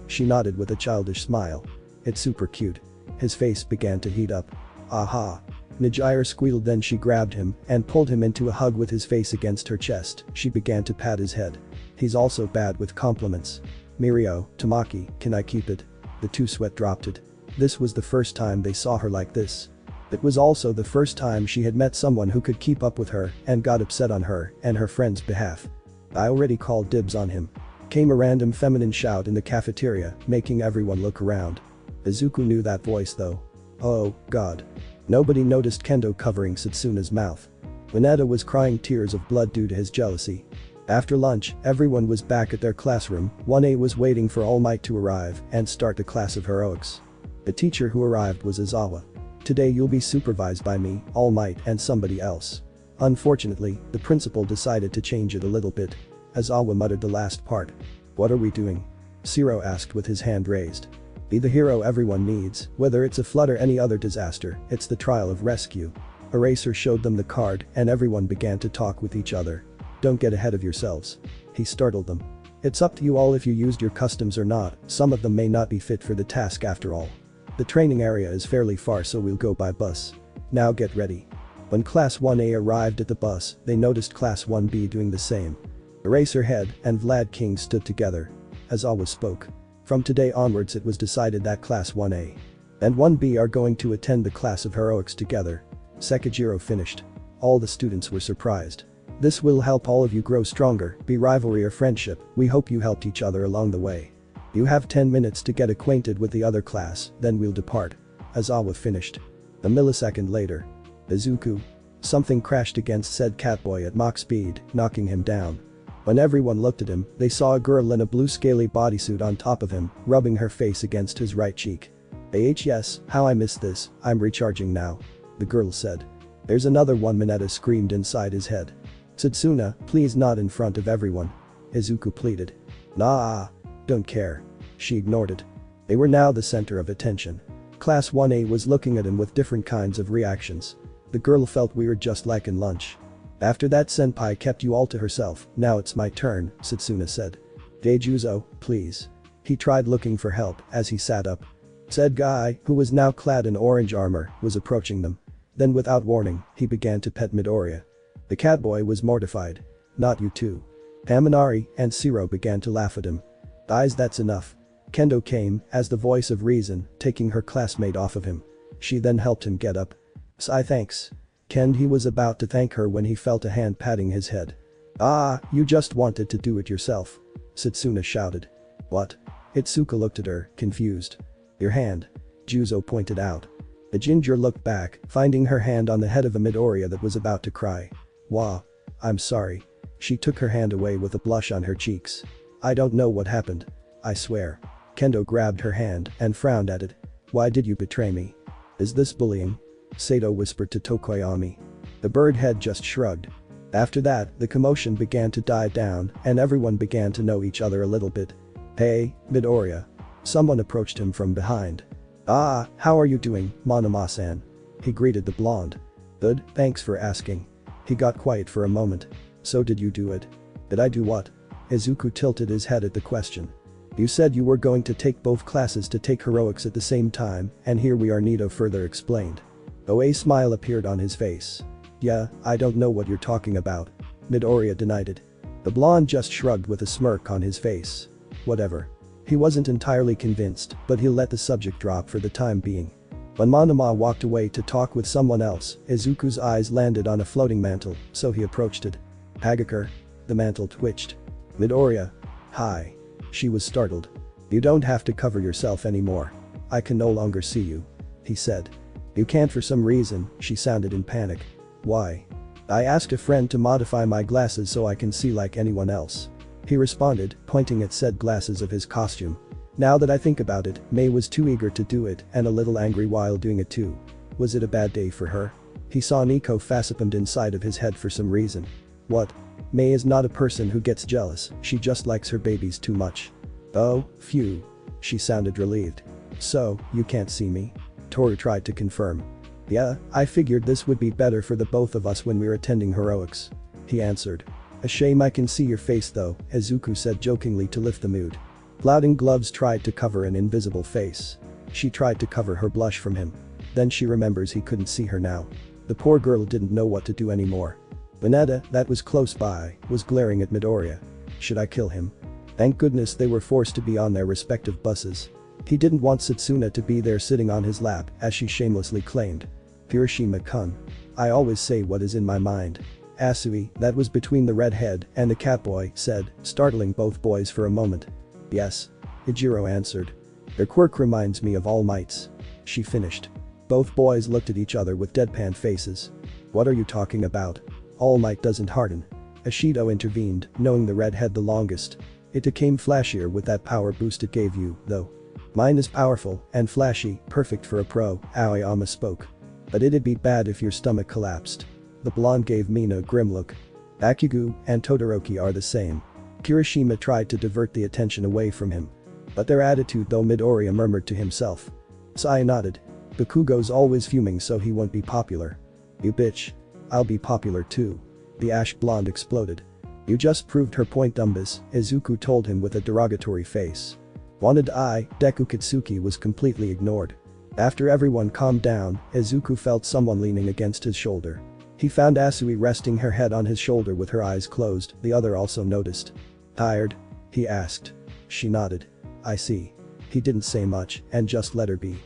She nodded with a childish smile. It's super cute. His face began to heat up. Aha. Najira squealed, then she grabbed him and pulled him into a hug with his face against her chest. She began to pat his head. He's also bad with compliments. Mirio, Tamaki, can I keep it? The two sweat dropped it. This was the first time they saw her like this. It was also the first time she had met someone who could keep up with her and got upset on her and her friend's behalf. I already called dibs on him. Came a random feminine shout in the cafeteria, making everyone look around. Izuku knew that voice though. Oh, God. Nobody noticed Kendo covering Satsuna's mouth. Mineta was crying tears of blood due to his jealousy. After lunch, everyone was back at their classroom. 1A was waiting for All Might to arrive and start the class of heroics. The teacher who arrived was Izawa. Today you'll be supervised by me, All Might, and somebody else. Unfortunately, the principal decided to change it a little bit. Izawa muttered the last part. What are we doing? Shiro asked with his hand raised. Be the hero everyone needs, whether it's a flood or any other disaster, it's the trial of rescue. Eraser showed them the card and everyone began to talk with each other. Don't get ahead of yourselves. He startled them. It's up to you all if you used your customs or not, some of them may not be fit for the task after all. The training area is fairly far so we'll go by bus. Now get ready. When Class 1A arrived at the bus, they noticed Class 1B doing the same. Eraserhead and Vlad King stood together. Izawa spoke. From today onwards it was decided that Class 1A and 1B are going to attend the class of heroics together. Sekijiro finished. all the students were surprised. This will help all of you grow stronger, be rivalry or friendship, we hope you helped each other along the way. You have 10 minutes to get acquainted with the other class, then we'll depart. Aizawa finished. A millisecond later. Izuku. Something crashed against said catboy at Mach speed, knocking him down. When everyone looked at him, they saw a girl in a blue scaly bodysuit on top of him, rubbing her face against his right cheek. Yes, how I missed this, I'm recharging now. The girl said. There's another one, Mineta screamed inside his head. Satsuna, please not in front of everyone. Izuku pleaded. Nah. Don't care. She ignored it. They were now the center of attention. Class 1A was looking at him with different kinds of reactions. The girl felt weird just like in lunch. After that senpai kept you all to herself, now it's my turn, Satsuna said. Deijuzo, please. He tried looking for help as he sat up. Said guy, who was now clad in orange armor, was approaching them. Then without warning, he began to pet Midoriya. The catboy was mortified. Not you too. Haminari and Siro began to laugh at him. Guys, that's enough. Kendo came as the voice of reason, taking her classmate off of him. She then helped him get up. Sai thanks. He was about to thank her when he felt a hand patting his head. Ah, you just wanted to do it yourself. Satsuna shouted. What? Itsuka looked at her, confused. Your hand. Juzo pointed out. The ginger looked back, finding her hand on the head of a Midoriya that was about to cry. Wah. I'm sorry. She took her hand away with a blush on her cheeks. I don't know what happened. I swear. Kendo grabbed her hand and frowned at it. Why did you betray me? Is this bullying? Sato whispered to Tokoyami. The bird head just shrugged. After that, the commotion began to die down and everyone began to know each other a little bit. Hey, Midoriya. Someone approached him from behind. Ah, how are you doing, Monoma-san? He greeted the blonde. Good, thanks for asking. He got quiet for a moment. So did you do it? Did I do what? Izuku tilted his head at the question. You said you were going to take both classes to take heroics at the same time, and here we are, Nito further explained. A smile appeared on his face. Yeah, I don't know what you're talking about. Midoriya denied it. The blonde just shrugged with a smirk on his face. Whatever. He wasn't entirely convinced, but he let the subject drop for the time being. When Monoma walked away to talk with someone else, Izuku's eyes landed on a floating mantle, so he approached it. Hagakure. The mantle twitched. Midoriya. Hi. She was startled. You don't have to cover yourself anymore. I can no longer see you. He said. You can't for some reason, she sounded in panic. Why? I asked a friend to modify my glasses so I can see like anyone else. He responded, pointing at said glasses of his costume. Now that I think about it, Mei was too eager to do it and a little angry while doing it too. Was it a bad day for her? He saw Nico facepalmed inside of his head for some reason. What? Mei is not a person who gets jealous, she just likes her babies too much. Oh, phew. She sounded relieved. So, you can't see me? Toru tried to confirm. Yeah, I figured this would be better for the both of us when we're attending heroics. He answered. A shame I can see your face though, Izuku said jokingly to lift the mood. Clouding gloves tried to cover an invisible face. She tried to cover her blush from him. Then she remembers he couldn't see her now. The poor girl didn't know what to do anymore. Mineta, that was close by, was glaring at Midoriya. Should I kill him? Thank goodness they were forced to be on their respective buses. He didn't want Satsuna to be there sitting on his lap, as she shamelessly claimed. Kirishima-kun. I always say what is in my mind. Asui, that was between the redhead and the catboy, said, startling both boys for a moment. Yes. Ijiro answered. Their quirk reminds me of All Might's. She finished. Both boys looked at each other with deadpan faces. What are you talking about? All Might doesn't harden. Ashido intervened, knowing the redhead the longest. It became flashier with that power boost it gave you, though. Mine is powerful and flashy, perfect for a pro, Aoyama spoke. But it'd be bad if your stomach collapsed. The blonde gave Mina a grim look. Bakugo and Todoroki are the same. Kirishima tried to divert the attention away from him. But their attitude though, Midoriya murmured to himself. Sai nodded. Bakugo's always fuming so he won't be popular. You bitch. I'll be popular too. The ash blonde exploded. You just proved her point, Dumbus, Izuku told him with a derogatory face. Wanted I, Deku Katsuki was completely ignored. After everyone calmed down, Izuku felt someone leaning against his shoulder. He found Asui resting her head on his shoulder with her eyes closed, the other also noticed. Tired? He asked. She nodded. I see. He didn't say much and just let her be.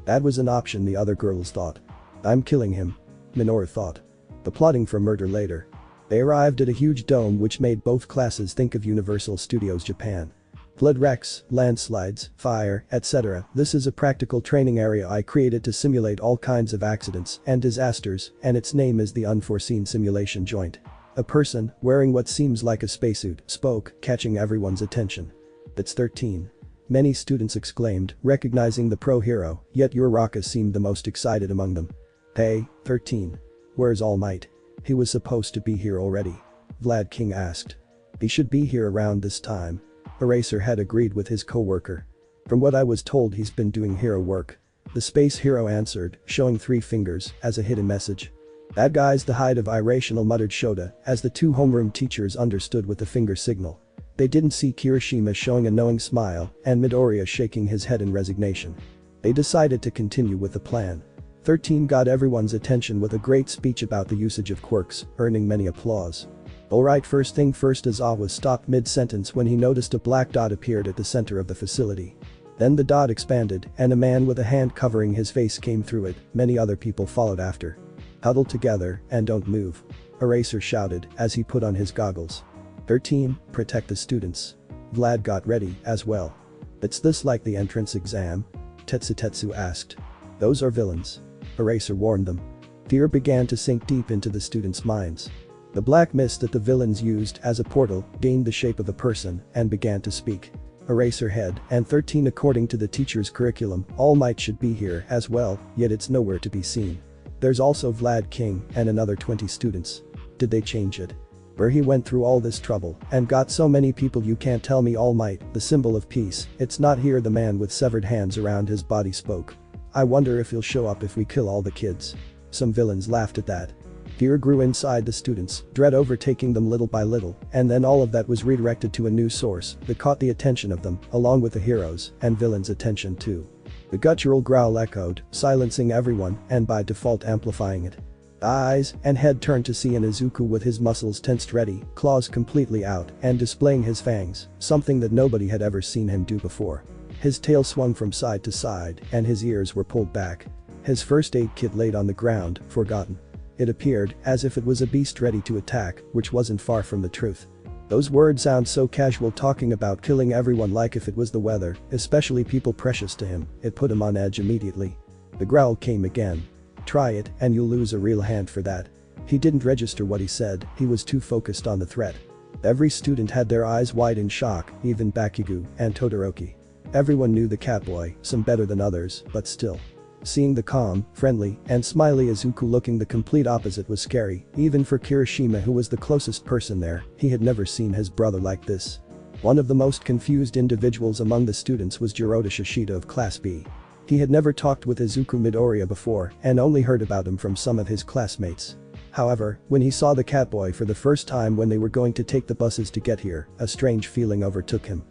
That was an option, the other girls thought. I'm killing him. Minoru thought. The plotting for murder later. They arrived at a huge dome which made both classes think of Universal Studios Japan. Flood wrecks, landslides, fire, etc. This is a practical training area I created to simulate all kinds of accidents and disasters, and its name is the Unforeseen Simulation Joint. A person, wearing what seems like a spacesuit, spoke, catching everyone's attention. "That's 13. Many students exclaimed, recognizing the pro hero, yet Uraraka seemed the most excited among them. "Hey, 13. Where's All Might? He was supposed to be here already." Vlad King asked. "He should be here around this time." Eraser had agreed with his co-worker. "From what I was told, he's been doing hero work." The space hero answered, showing 3 fingers as a hidden message. "That guy's the height of irrational," muttered Shota, as the 2 homeroom teachers understood with the finger signal. They didn't see Kirishima showing a knowing smile and Midoriya shaking his head in resignation. They decided to continue with the plan. 13 got everyone's attention with a great speech about the usage of quirks, earning many applause. "Alright, first thing first," Aizawa stopped mid-sentence when he noticed a black dot appeared at the center of the facility. Then the dot expanded and a man with a hand covering his face came through it. Many other people followed after. "Huddle together and don't move," Eraser shouted as he put on his goggles. 13, protect the students. Vlad got ready as well. "It's this like the entrance exam?" Tetsu asked. "Those are villains," Eraser warned them. Fear began to sink deep into the students' minds. The black mist that the villains used as a portal gained the shape of a person and began to speak. Eraserhead and 13, according to the teacher's curriculum, All Might should be here as well, yet it's nowhere to be seen. There's also Vlad King and another 20 students. Did they change it? Where he went through all this trouble and got so many people? "You can't tell me All Might, the symbol of peace, it's not here," the man with severed hands around his body spoke. "I wonder if he'll show up if we kill all the kids." Some villains laughed at that. Fear grew inside the students, dread overtaking them little by little, and then all of that was redirected to a new source that caught the attention of them, along with the heroes and villains' attention too. The guttural growl echoed, silencing everyone and by default amplifying it. Eyes and head turned to see an Izuku with his muscles tensed ready, claws completely out and displaying his fangs, something that nobody had ever seen him do before. His tail swung from side to side and his ears were pulled back. His first aid kit laid on the ground, forgotten. It appeared as if it was a beast ready to attack, which wasn't far from the truth. Those words sound so casual, talking about killing everyone like if it was the weather, especially people precious to him. It put him on edge immediately. The growl came again. "Try it and you'll lose a real hand for that." He didn't register what he said, he was too focused on the threat. Every student had their eyes wide in shock, even Bakugo and Todoroki. Everyone knew the catboy, some better than others, but still. Seeing the calm, friendly, and smiley Izuku looking the complete opposite was scary, even for Kirishima, who was the closest person there. He had never seen his brother like this. One of the most confused individuals among the students was Jiroda Shishida of Class B. He had never talked with Izuku Midoriya before and only heard about him from some of his classmates. However, when he saw the catboy for the first time when they were going to take the buses to get here, a strange feeling overtook him.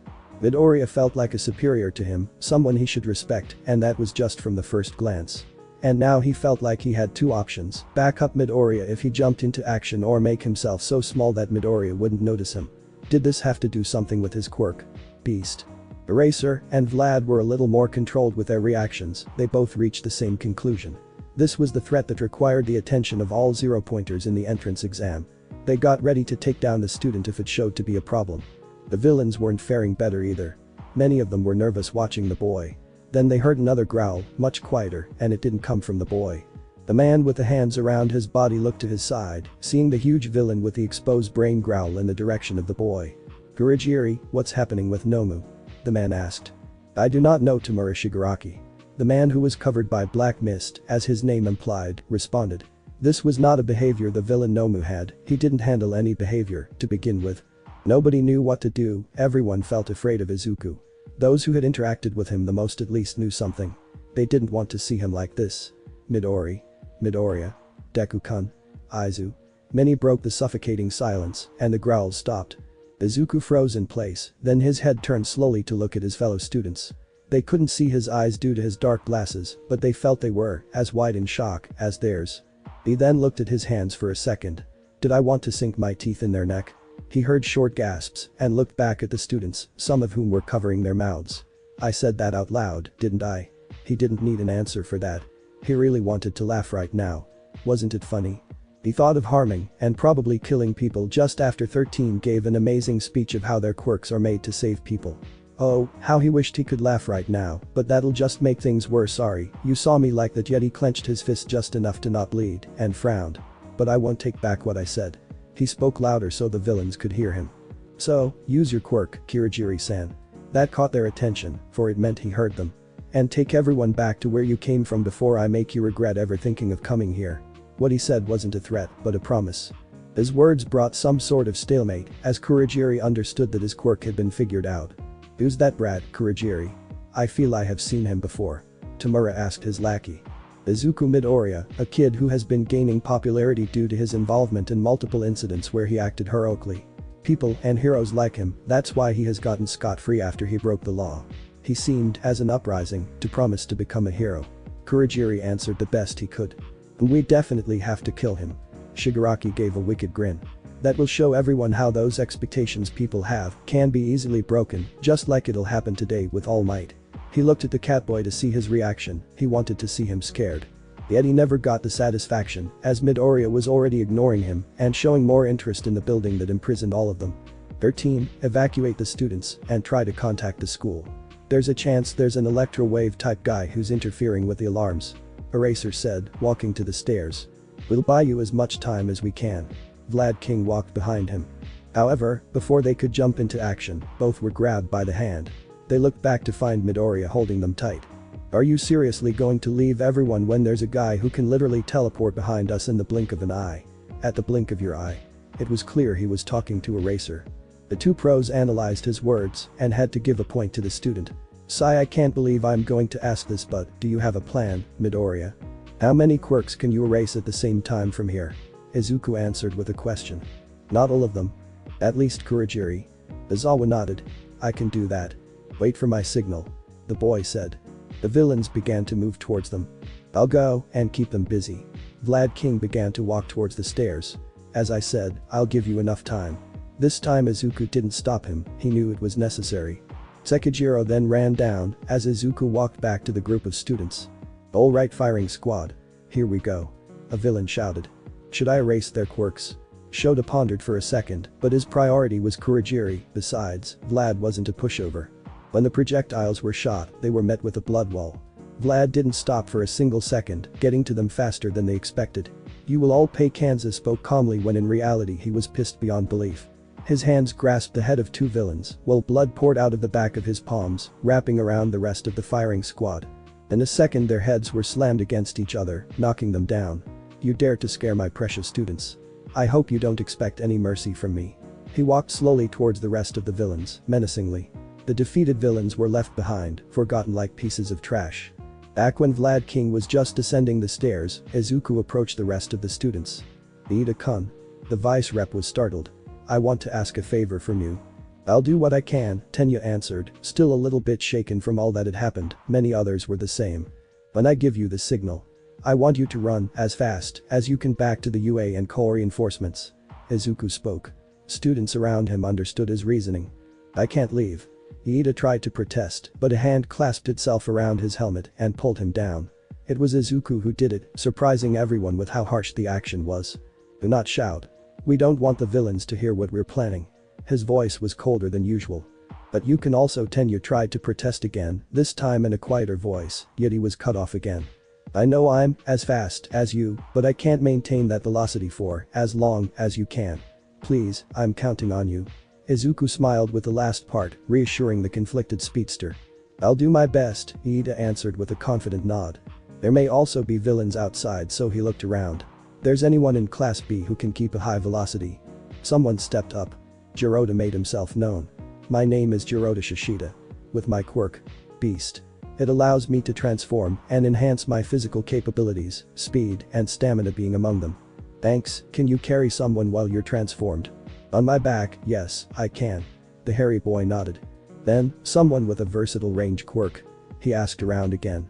Midoriya felt like a superior to him, someone he should respect, and that was just from the first glance. And now he felt like he had 2 options: back up Midoriya if he jumped into action, or make himself so small that Midoriya wouldn't notice him. Did this have to do something with his quirk? Beast. Eraser and Vlad were a little more controlled with their reactions. They both reached the same conclusion. This was the threat that required the attention of all 0-pointers in the entrance exam. They got ready to take down the student if it showed to be a problem. The villains weren't faring better either. Many of them were nervous watching the boy. Then they heard another growl, much quieter, and it didn't come from the boy. The man with the hands around his body looked to his side, seeing the huge villain with the exposed brain growl in the direction of the boy. "Gurigiri, what's happening with Nomu?" the man asked. "I do not know," Tamura Shigaraki. The man who was covered by black mist, as his name implied, responded. This was not a behavior the villain Nomu had. He didn't handle any behavior, to begin with. Nobody knew what to do, everyone felt afraid of Izuku. Those who had interacted with him the most at least knew something. They didn't want to see him like this. Midoriya, Deku-kun, Aizu. Many broke the suffocating silence, and the growls stopped. Izuku froze in place, then his head turned slowly to look at his fellow students. They couldn't see his eyes due to his dark glasses, but they felt they were as wide in shock as theirs. He then looked at his hands for a second. "Did I want to sink my teeth in their neck?" He heard short gasps and looked back at the students, some of whom were covering their mouths. "I said that out loud, didn't I?" He didn't need an answer for that. He really wanted to laugh right now. Wasn't it funny? He thought of harming and probably killing people just after 13 gave an amazing speech of how their quirks are made to save people. Oh, how he wished he could laugh right now, but that'll just make things worse. Sorry, you saw me like that. Yet he clenched his fist just enough to not bleed and frowned. But I won't take back what I said. He spoke louder so the villains could hear him. So, use your quirk, Kirigiri-san. That caught their attention, for it meant he heard them. And take everyone back to where you came from before I make you regret ever thinking of coming here. What he said wasn't a threat, but a promise. His words brought some sort of stalemate, as Kurogiri understood that his quirk had been figured out. Who's that brat, Kurogiri? I feel I have seen him before. Tamura asked his lackey. Izuku Midoriya, a kid who has been gaining popularity due to his involvement in multiple incidents where he acted heroically. People and heroes like him, that's why he has gotten scot-free after he broke the law. He seemed, as an uprising, to promise to become a hero. Kurogiri answered the best he could. And we definitely have to kill him. Shigaraki gave a wicked grin. That will show everyone how those expectations people have can be easily broken, just like it'll happen today with All Might. He looked at the catboy to see his reaction. He wanted to see him scared. Yet he never got the satisfaction, as Midoriya was already ignoring him and showing more interest in the building that imprisoned all of them. 13. Evacuate the students and try to contact the school. There's a chance there's an electro-wave type guy who's interfering with the alarms. Eraser said, walking to the stairs. We'll buy you as much time as we can. Vlad King walked behind him. However, before they could jump into action, both were grabbed by the hand. They looked back to find Midoriya holding them tight. Are you seriously going to leave everyone when there's a guy who can literally teleport behind us in the blink of an eye? At the blink of your eye. It was clear he was talking to Eraser. The two pros analyzed his words and had to give a point to the student. Sigh, I can't believe I'm going to ask this, but do you have a plan, Midoriya? How many quirks can you erase at the same time from here? Izuku answered with a question. Not all of them. At least Kurogiri. Izawa nodded. I can do that. Wait for my signal. The boy said. The villains began to move towards them. I'll go and keep them busy. Vlad King began to walk towards the stairs. As I said, I'll give you enough time. This time Izuku didn't stop him, he knew it was necessary. Sekijiro then ran down as Izuku walked back to the group of students. All right, firing squad. Here we go. A villain shouted. Should I erase their quirks? Shoda pondered for a second, but his priority was Kurogiri. Besides, Vlad wasn't a pushover. When the projectiles were shot, they were met with a blood wall. Vlad didn't stop for a single second, getting to them faster than they expected. You will all pay. Kansas spoke calmly when in reality he was pissed beyond belief. His hands grasped the head of two villains, while blood poured out of the back of his palms, wrapping around the rest of the firing squad. In a second their heads were slammed against each other, knocking them down. You dare to scare my precious students. I hope you don't expect any mercy from me. He walked slowly towards the rest of the villains, menacingly. The defeated villains were left behind, forgotten like pieces of trash. Back when Vlad King was just descending the stairs, Izuku approached the rest of the students. Ida-kun. The vice rep was startled. I want to ask a favor from you. I'll do what I can, Tenya answered, still a little bit shaken from all that had happened. Many others were the same. When I give you the signal, I want you to run as fast as you can back to the UA and call reinforcements. Izuku spoke. Students around him understood his reasoning. I can't leave. Iida tried to protest, but a hand clasped itself around his helmet and pulled him down. It was Izuku who did it, surprising everyone with how harsh the action was. Do not shout. We don't want the villains to hear what we're planning. His voice was colder than usual. But you can also. Tenya tried to protest again, this time in a quieter voice, yet he was cut off again. I know I'm as fast as you, but I can't maintain that velocity for as long as you can. Please, I'm counting on you. Izuku smiled with the last part, reassuring the conflicted speedster. I'll do my best, Iida answered with a confident nod. There may also be villains outside, so he looked around. There's anyone in Class B who can keep a high velocity? Someone stepped up. Jiroda made himself known. My name is Jiroda Shishida. With my quirk, Beast. It allows me to transform and enhance my physical capabilities, speed and stamina being among them. Thanks, can you carry someone while you're transformed? On my back, yes, I can. The hairy boy nodded. Then, someone with a versatile range quirk. He asked around again.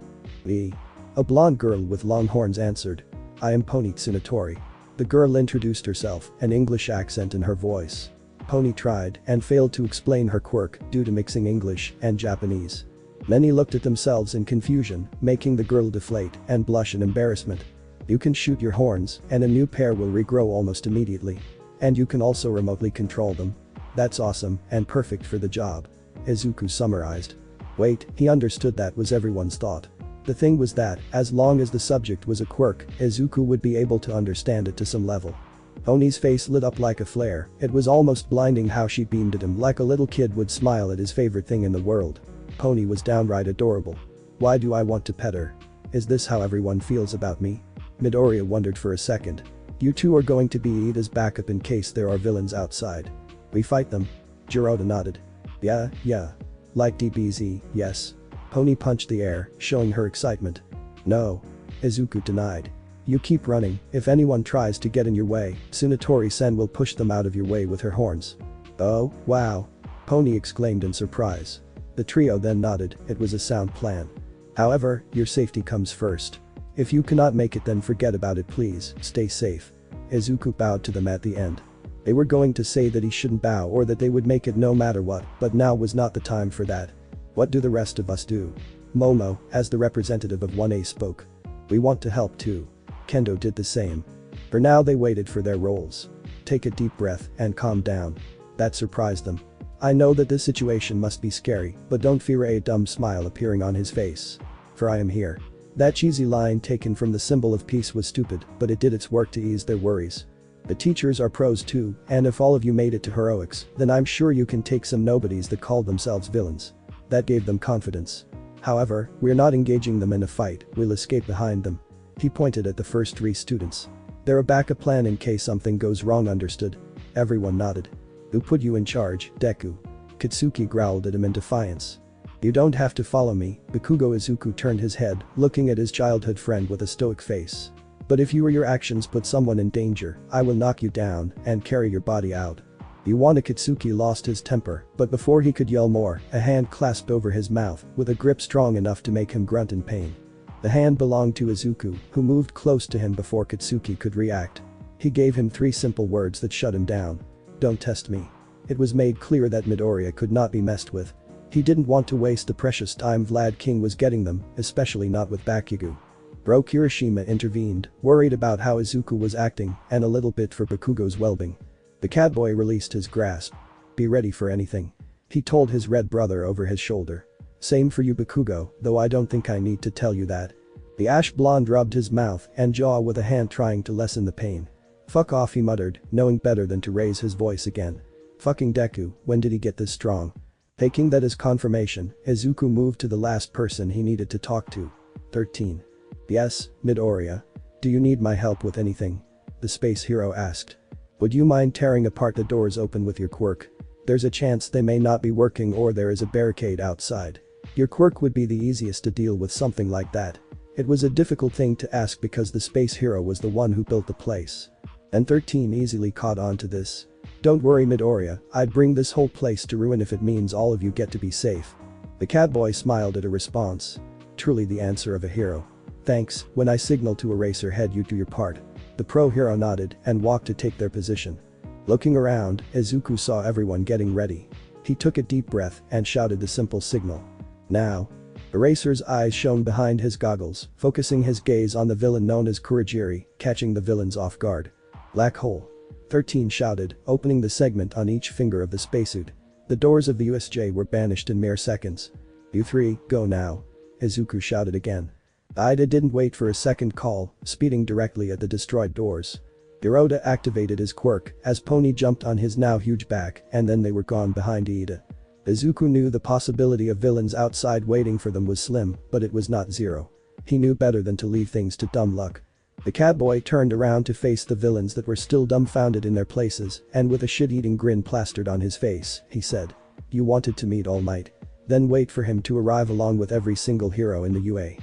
A blonde girl with long horns answered. I am Pony Tsunatori. The girl introduced herself, an English accent in her voice. Pony tried and failed to explain her quirk due to mixing English and Japanese. Many looked at themselves in confusion, making the girl deflate and blush in embarrassment. You can shoot your horns, and a new pair will regrow almost immediately. And you can also remotely control them. That's awesome and perfect for the job. Izuku summarized. Wait, he understood that was everyone's thought. The thing was that, as long as the subject was a quirk, Izuku would be able to understand it to some level. Pony's face lit up like a flare, it was almost blinding how she beamed at him like a little kid would smile at his favorite thing in the world. Pony was downright adorable. Why do I want to pet her? Is this how everyone feels about me? Midoriya wondered for a second. You two are going to be Iida's backup in case there are villains outside. We fight them? Jiroda nodded. Yeah. Like DBZ, yes. Pony punched the air, showing her excitement. No. Izuku denied. You keep running, if anyone tries to get in your way, Tsunatori-sen will push them out of your way with her horns. Oh, wow. Pony exclaimed in surprise. The trio then nodded, it was a sound plan. However, your safety comes first. If you cannot make it then forget about it please, stay safe. Izuku bowed to them at the end. They were going to say that he shouldn't bow or that they would make it no matter what, but now was not the time for that. What do the rest of us do? Momo, as the representative of 1A spoke. We want to help too. Kendo did the same. For now they waited for their roles. Take a deep breath and calm down. That surprised them. I know that this situation must be scary, but don't fear, a dumb smile appearing on his face. For I am here. That cheesy line taken from the symbol of peace was stupid, but it did its work to ease their worries. The teachers are pros too, and if all of you made it to heroics, then I'm sure you can take some nobodies that called themselves villains. That gave them confidence. However, we're not engaging them in a fight, we'll escape behind them. He pointed at the first 3 students. They're a backup plan in case something goes wrong, understood? Everyone nodded. Who put you in charge, Deku? Katsuki growled at him in defiance. You don't have to follow me, Bakugo. Izuku turned his head, looking at his childhood friend with a stoic face. But if you or your actions put someone in danger, I will knock you down and carry your body out. You wanna? Katsuki lost his temper, but before he could yell more, a hand clasped over his mouth, with a grip strong enough to make him grunt in pain. The hand belonged to Izuku, who moved close to him before Katsuki could react. He gave him 3 simple words that shut him down. Don't test me. It was made clear that Midoriya could not be messed with. He didn't want to waste the precious time Vlad King was getting them, especially not with Bakugo. Bro Kirishima intervened, worried about how Izuku was acting and a little bit for Bakugo's well-being. The catboy released his grasp. Be ready for anything. He told his red brother over his shoulder. Same for you, Bakugo, though I don't think I need to tell you that. The ash blonde rubbed his mouth and jaw with a hand trying to lessen the pain. Fuck off, he muttered, knowing better than to raise his voice again. Fucking Deku, when did he get this strong? Taking that as confirmation, Izuku moved to the last person he needed to talk to. 13. Yes, Midoriya. Do you need my help with anything? The space hero asked. Would you mind tearing apart the doors open with your quirk? There's a chance they may not be working or there is a barricade outside. Your quirk would be the easiest to deal with something like that. It was a difficult thing to ask because the space hero was the one who built the place. And 13 easily caught on to this. Don't worry, Midoriya, I'd bring this whole place to ruin if it means all of you get to be safe. The catboy smiled at a response. Truly the answer of a hero. Thanks, when I signal to Eraserhead you do your part. The pro hero nodded and walked to take their position. Looking around, Izuku saw everyone getting ready. He took a deep breath and shouted the simple signal. Now. Eraser's eyes shone behind his goggles, focusing his gaze on the villain known as Kurogiri, catching the villains off guard. Black hole. 13 shouted, opening the segment on each finger of the spacesuit. The doors of the USJ were banished in mere seconds. You 3, go now. Izuku shouted again. Ida didn't wait for a second call, speeding directly at the destroyed doors. Hiroda activated his quirk as Pony jumped on his now huge back and then they were gone behind Ida. Izuku knew the possibility of villains outside waiting for them was slim, but it was not zero. He knew better than to leave things to dumb luck. The catboy turned around to face the villains that were still dumbfounded in their places, and with a shit-eating grin plastered on his face, he said. You wanted to meet All Might? Then wait for him to arrive along with every single hero in the UA.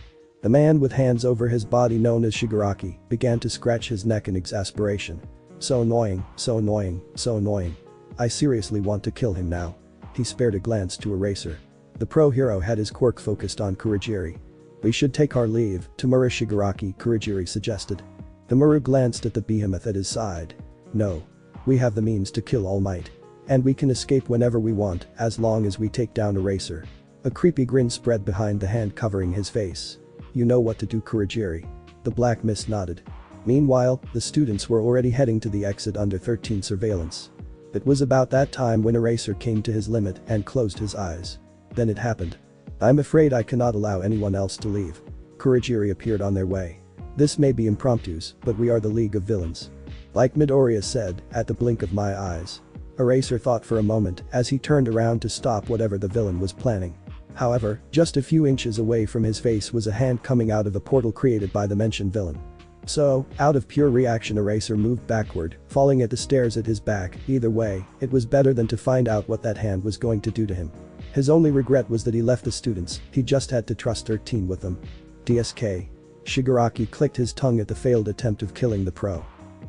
The man with hands over his body known as Shigaraki began to scratch his neck in exasperation. So annoying, so annoying, so annoying. I seriously want to kill him now. He spared a glance to Eraser. The pro hero had his quirk focused on Kurogiri. We should take our leave, Tamura Shigaraki, Kurogiri suggested. Tamura glanced at the behemoth at his side. No. We have the means to kill All Might. And we can escape whenever we want, as long as we take down Eraser. A creepy grin spread behind the hand covering his face. You know what to do, Kurogiri. The black mist nodded. Meanwhile, the students were already heading to the exit under 13 surveillance. It was about that time when Eraser came to his limit and closed his eyes. Then it happened. I'm afraid I cannot allow anyone else to leave. Kurogiri appeared on their way. This may be impromptus, but we are the League of Villains. Like Midoriya said, at the blink of my eyes. Eraser thought for a moment as he turned around to stop whatever the villain was planning. However, just a few inches away from his face was a hand coming out of a portal created by the mentioned villain. So, out of pure reaction Eraser moved backward, falling at the stairs at his back. Either way, it was better than to find out what that hand was going to do to him. His only regret was that he left the students, he just had to trust 13 with them. DSK. Shigaraki clicked his tongue at the failed attempt of killing the pro.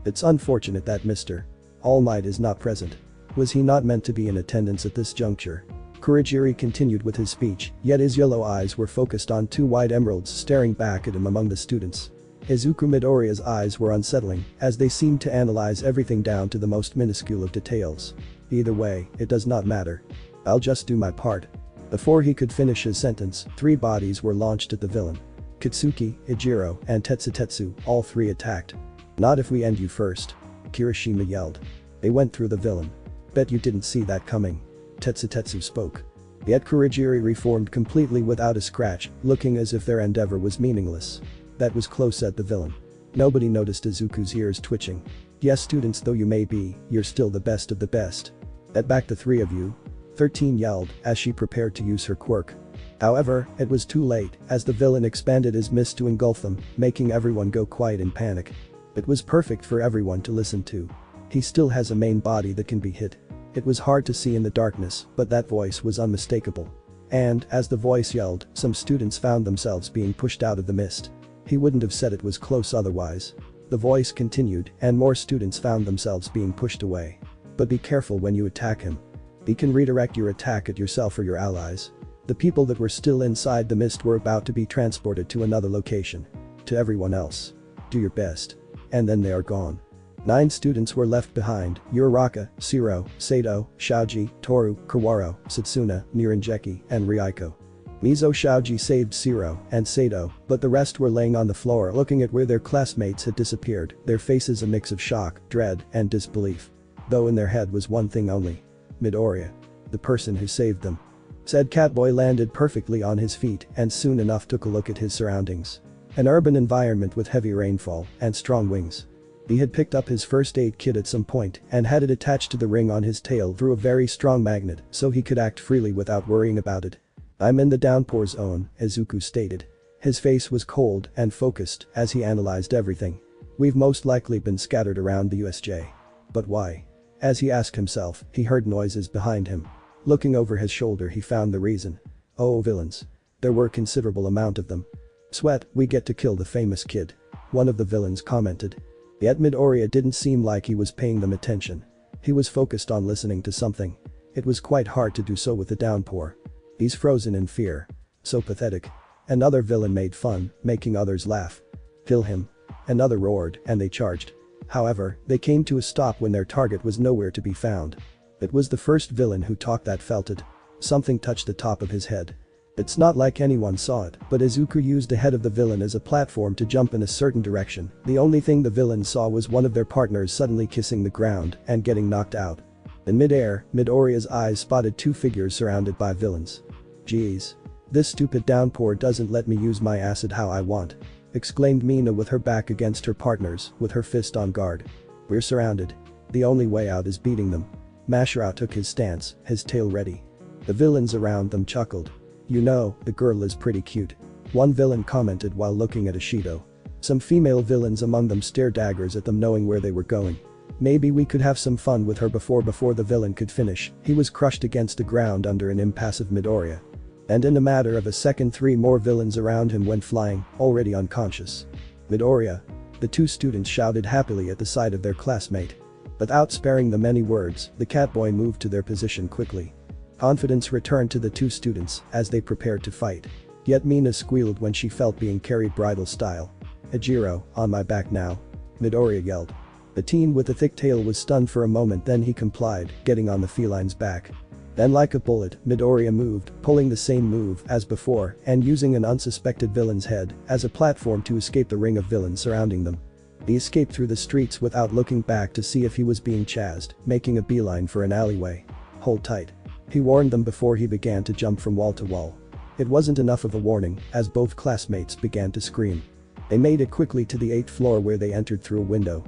It's unfortunate that Mr. All Might is not present. Was he not meant to be in attendance at this juncture? Kurogiri continued with his speech, yet his yellow eyes were focused on two wide emeralds staring back at him among the students. Izuku Midoriya's eyes were unsettling, as they seemed to analyze everything down to the most minuscule of details. Either way, it does not matter. I'll just do my part. Before he could finish his sentence, 3 bodies were launched at the villain. Kitsuki, Ijiro, and Tetsutetsu, all 3 attacked. Not if we end you first. Kirishima yelled. They went through the villain. Bet you didn't see that coming. Tetsutetsu spoke. Yet Kurogiri reformed completely without a scratch, looking as if their endeavor was meaningless. That was close, said the villain. Nobody noticed Izuku's ears twitching. Yes, students though you may be, you're still the best of the best. That back the 3 of you. 13 yelled as she prepared to use her quirk. However, it was too late as the villain expanded his mist to engulf them, making everyone go quiet in panic. It was perfect for everyone to listen to. He still has a main body that can be hit. It was hard to see in the darkness, but that voice was unmistakable. And, as the voice yelled, some students found themselves being pushed out of the mist. He wouldn't have said it was close otherwise. The voice continued, and more students found themselves being pushed away. But be careful when you attack him. He can redirect your attack at yourself or your allies. The people that were still inside the mist were about to be transported to another location. To everyone else. Do your best. And then they are gone. 9 students were left behind: Uraraka, Shiro, Sato, Shaoji, Toru, Kawaro, Satsuna, Niranjeki, and Ryuko. Mizo Shaoji saved Shiro and Sato, but the rest were laying on the floor looking at where their classmates had disappeared, their faces a mix of shock, dread, and disbelief. Though in their head was one thing only. Midoriya. The person who saved them. Said Catboy landed perfectly on his feet and soon enough took a look at his surroundings. An urban environment with heavy rainfall and strong winds. He had picked up his first aid kit at some point and had it attached to the ring on his tail through a very strong magnet so he could act freely without worrying about it. I'm in the downpour zone, Izuku stated. His face was cold and focused as he analyzed everything. We've most likely been scattered around the USJ. But why? As he asked himself, he heard noises behind him. Looking over his shoulder he found the reason. Oh, villains. There were a considerable amount of them. Sweat, we get to kill the famous kid. One of the villains commented. Yet Midoriya didn't seem like he was paying them attention. He was focused on listening to something. It was quite hard to do so with the downpour. He's frozen in fear. So pathetic. Another villain made fun, making others laugh. Kill him. Another roared, and they charged. However, they came to a stop when their target was nowhere to be found. It was the first villain who talked that felt it. Something touched the top of his head. It's not like anyone saw it, but Izuku used the head of the villain as a platform to jump in a certain direction. The only thing the villain saw was one of their partners suddenly kissing the ground and getting knocked out. In midair, Midoriya's eyes spotted 2 figures surrounded by villains. Geez. This stupid downpour doesn't let me use my acid how I want. Exclaimed Mina with her back against her partners, with her fist on guard. We're surrounded. The only way out is beating them. Mashiro took his stance, his tail ready. The villains around them chuckled. You know, the girl is pretty cute. One villain commented while looking at Ishido. Some female villains among them stared daggers at them knowing where they were going. Maybe we could have some fun with her before the villain could finish. He was crushed against the ground under an impassive Midoriya. And in a matter of a second 3 more villains around him went flying, already unconscious. Midoriya. The 2 students shouted happily at the sight of their classmate. Without sparing them any words, the catboy moved to their position quickly. Confidence returned to the 2 students as they prepared to fight. Yet Mina squealed when she felt being carried bridal style. Ijiro, on my back now. Midoriya yelled. The teen with the thick tail was stunned for a moment, then he complied, getting on the feline's back. Then like a bullet, Midoriya moved, pulling the same move as before and using an unsuspected villain's head as a platform to escape the ring of villains surrounding them. He escaped through the streets without looking back to see if he was being chased, making a beeline for an alleyway. Hold tight. He warned them before he began to jump from wall to wall. It wasn't enough of a warning, as both classmates began to scream. They made it quickly to the 8th floor where they entered through a window.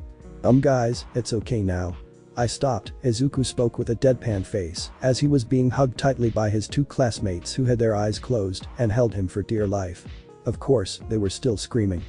Guys, it's okay now. I stopped, Izuku spoke with a deadpan face as he was being hugged tightly by his 2 classmates who had their eyes closed and held him for dear life. Of course, they were still screaming.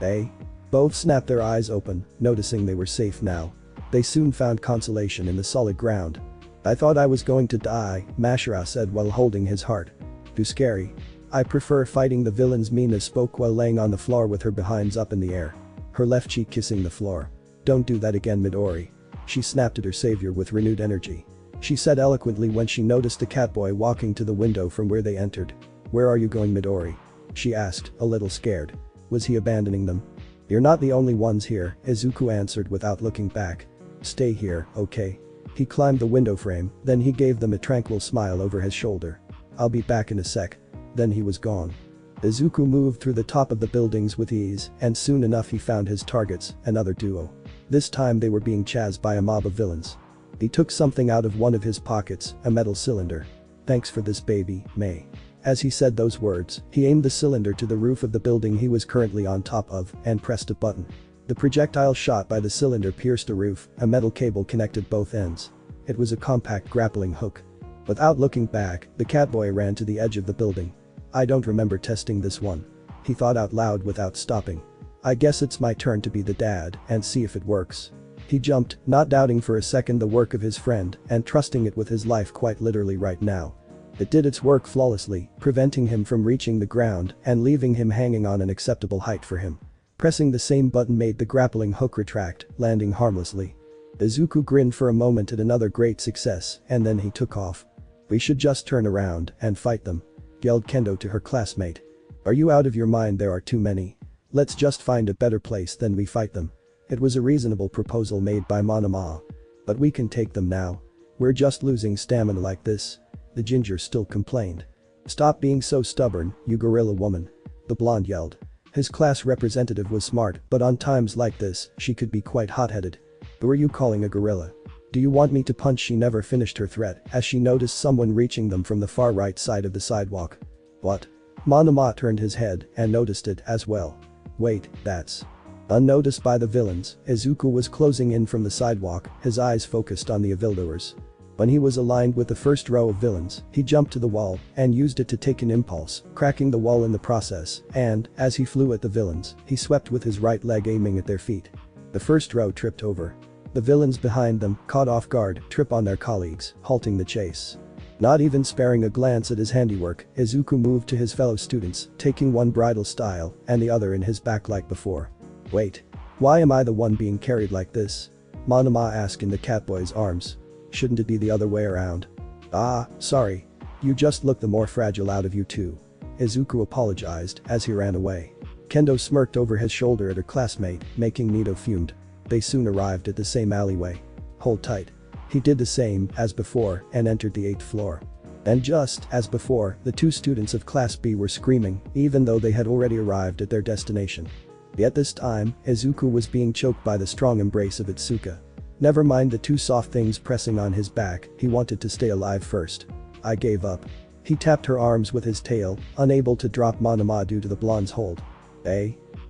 They both snapped their eyes open, noticing they were safe now. They soon found consolation in the solid ground. I thought I was going to die, Mashira said while holding his heart. Too scary. I prefer fighting the villains, Mina spoke while laying on the floor with her behinds up in the air. Her left cheek kissing the floor. Don't do that again, Midori. She snapped at her savior with renewed energy. She said eloquently when she noticed the catboy walking to the window from where they entered. Where are you going, Midori? She asked, a little scared. Was he abandoning them? You're not the only ones here, Izuku answered without looking back. Stay here, okay? He climbed the window frame, then he gave them a tranquil smile over his shoulder. I'll be back in a sec. Then he was gone. Izuku moved through the top of the buildings with ease, and soon enough he found his targets, another duo. This time they were being chased by a mob of villains. He took something out of one of his pockets, a metal cylinder. Thanks for this, baby, May. As he said those words, he aimed the cylinder to the roof of the building he was currently on top of and pressed a button. The projectile shot by the cylinder pierced the roof, a metal cable connected both ends. It was a compact grappling hook. Without looking back, the catboy ran to the edge of the building. I don't remember testing this one. He thought out loud without stopping. I guess it's my turn to be the dad and see if it works. He jumped, not doubting for a second the work of his friend and trusting it with his life quite literally right now. It did its work flawlessly, preventing him from reaching the ground and leaving him hanging on an acceptable height for him. Pressing the same button made the grappling hook retract, landing harmlessly. Izuku grinned for a moment at another great success and then he took off. We should just turn around and fight them, yelled Kendo to her classmate. Are you out of your mind? There are too many. Let's just find a better place then we fight them. It was a reasonable proposal made by Monoma. But we can take them now. We're just losing stamina like this. The ginger still complained. Stop being so stubborn, you gorilla woman. The blonde yelled. His class representative was smart, but on times like this, she could be quite hot-headed. Who are you calling a gorilla? Do you want me to punch? She never finished her threat as she noticed someone reaching them from the far right side of the sidewalk. What? Monoma turned his head and noticed it as well. Wait, that's… Unnoticed by the villains, Izuku was closing in from the sidewalk, his eyes focused on the evildoers. When he was aligned with the first row of villains, he jumped to the wall and used it to take an impulse, cracking the wall in the process, and, as he flew at the villains, he swept with his right leg aiming at their feet. The first row tripped over. The villains behind them, caught off guard, trip on their colleagues, halting the chase. Not even sparing a glance at his handiwork, Izuku moved to his fellow students, taking one bridal style and the other in his back like before. Wait. Why am I the one being carried like this? Monoma asked in the catboy's arms. Shouldn't it be the other way around? Ah, sorry. You just look the more fragile out of you two. Izuku apologized as he ran away. Kendo smirked over his shoulder at her classmate, making Nito fumed. They soon arrived at the same alleyway. Hold tight. He did the same as before and entered the 8th floor. And just as before, the 2 students of Class B were screaming even though they had already arrived at their destination. Yet this time, Izuku was being choked by the strong embrace of Itsuka. Never mind the 2 soft things pressing on his back, he wanted to stay alive first. I gave up. He tapped her arms with his tail, unable to drop Monoma due to the blonde's hold.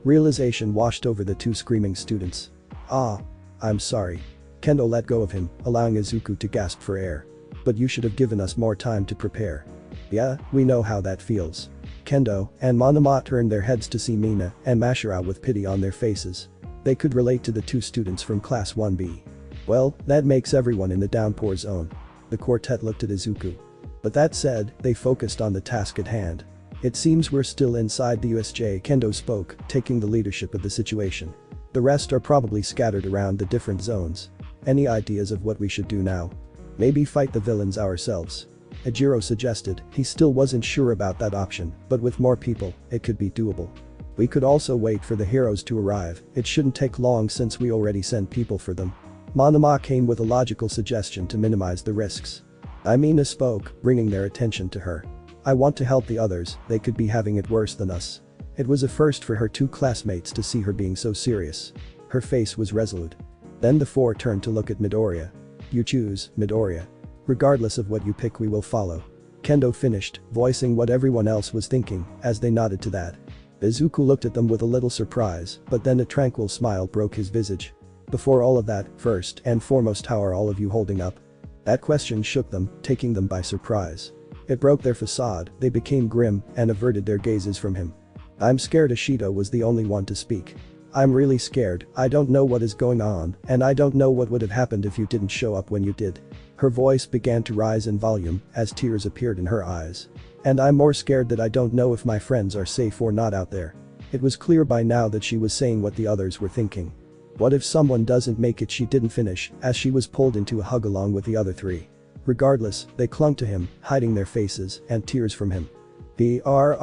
Realization washed over the 2 screaming students. Ah. I'm sorry. Kendo let go of him, allowing Izuku to gasp for air. But you should have given us more time to prepare. Yeah, we know how that feels. Kendo and Monoma turned their heads to see Mina and Mashira with pity on their faces. They could relate to the 2 students from Class 1B. Well, that makes everyone in the downpour zone. The quartet looked at Izuku. But that said, they focused on the task at hand. It seems we're still inside the USJ, Kendo spoke, taking the leadership of the situation. The rest are probably scattered around the different zones. Any ideas of what we should do now? Maybe fight the villains ourselves. Ejiro suggested. He still wasn't sure about that option, but with more people, it could be doable. We could also wait for the heroes to arrive. It shouldn't take long since we already sent people for them. Monoma came with a logical suggestion to minimize the risks. Mina spoke, bringing their attention to her. I want to help the others, they could be having it worse than us. It was a first for her two classmates to see her being so serious. Her face was resolute. Then the four turned to look at Midoriya. You choose, Midoriya. Regardless of what you pick, we will follow. Kendo finished, voicing what everyone else was thinking, as they nodded to that. Izuku looked at them with a little surprise, but then a tranquil smile broke his visage. Before all of that, first and foremost, how are all of you holding up? That question shook them, taking them by surprise. It broke their facade, they became grim and averted their gazes from him. I'm scared. Ashido was the only one to speak. I'm really scared, I don't know what is going on, and I don't know what would have happened if you didn't show up when you did. Her voice began to rise in volume as tears appeared in her eyes. And I'm more scared that I don't know if my friends are safe or not out there. It was clear by now that she was saying what the others were thinking. What if someone doesn't make it? She didn't finish, as she was pulled into a hug along with the other three. Regardless, they clung to him, hiding their faces and tears from him. He's their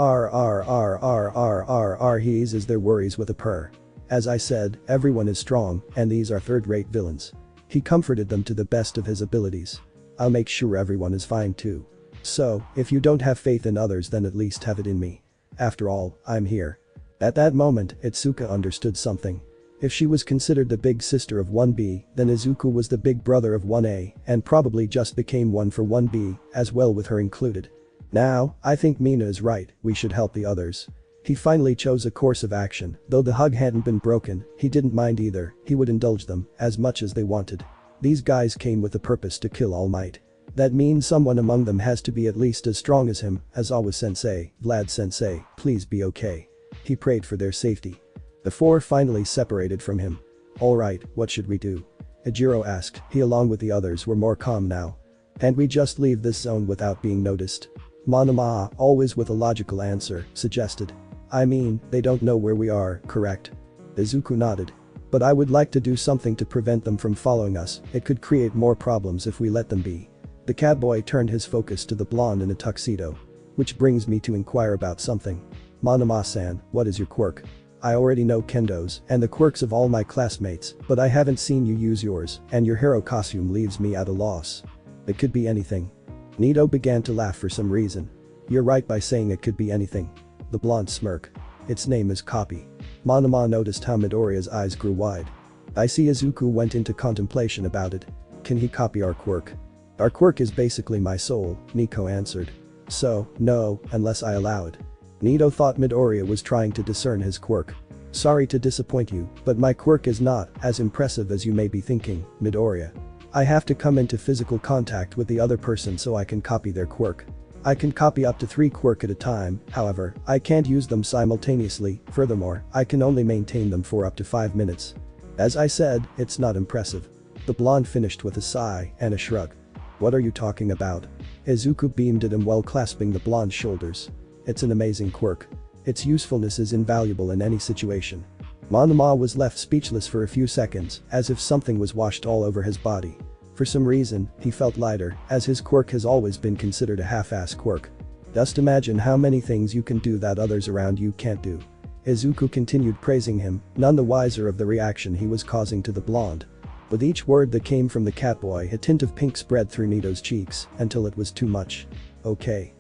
worries with a purr. As I said, everyone is strong, and these are third-rate villains. He comforted them to the best of his abilities. I'll make sure everyone is fine too. So, if you don't have faith in others, then at least have it in me. After all, I'm here. At that moment, Itsuka understood something. If she was considered the big sister of 1B, then Izuku was the big brother of 1A, and probably just became one for 1B, as well with her included. Now, I think Mina is right, we should help the others. He finally chose a course of action, though the hug hadn't been broken, he didn't mind either, he would indulge them, as much as they wanted. These guys came with the purpose to kill All Might. That means someone among them has to be at least as strong as him, as always. Sensei, Vlad Sensei, please be okay. He prayed for their safety. The four finally separated from him. Alright, what should we do? Ejiro asked, he along with the others were more calm now. And we just leave this zone without being noticed? Monoma, always with a logical answer, suggested. I mean, they don't know where we are, correct? Izuku nodded. But I would like to do something to prevent them from following us, it could create more problems if we let them be. The catboy turned his focus to the blonde in a tuxedo. Which brings me to inquire about something. Monoma-san, what is your quirk? I already know Kendo's and the quirks of all my classmates, but I haven't seen you use yours, and your hero costume leaves me at a loss. It could be anything. Nito began to laugh for some reason. You're right by saying it could be anything. The blonde smirk. Its name is Copy. Monoma noticed how Midoriya's eyes grew wide. I see. Izuku went into contemplation about it. Can he copy our quirk? Our quirk is basically my soul, Nico answered. So, no, unless I allow it. Nito thought Midoriya was trying to discern his quirk. Sorry to disappoint you, but my quirk is not as impressive as you may be thinking, Midoriya. I have to come into physical contact with the other person so I can copy their quirk. I can copy up to 3 quirk at a time, however, I can't use them simultaneously, furthermore, I can only maintain them for up to 5 minutes. As I said, it's not impressive. The blonde finished with a sigh and a shrug. What are you talking about? Izuku beamed at him while clasping the blonde's shoulders. It's an amazing quirk. Its usefulness is invaluable in any situation. Monoma was left speechless for a few seconds, as if something was washed all over his body. For some reason, he felt lighter, as his quirk has always been considered a half-ass quirk. Just imagine how many things you can do that others around you can't do. Izuku continued praising him, none the wiser of the reaction he was causing to the blonde. With each word that came from the catboy, a tint of pink spread through Nito's cheeks, until it was too much. Okay.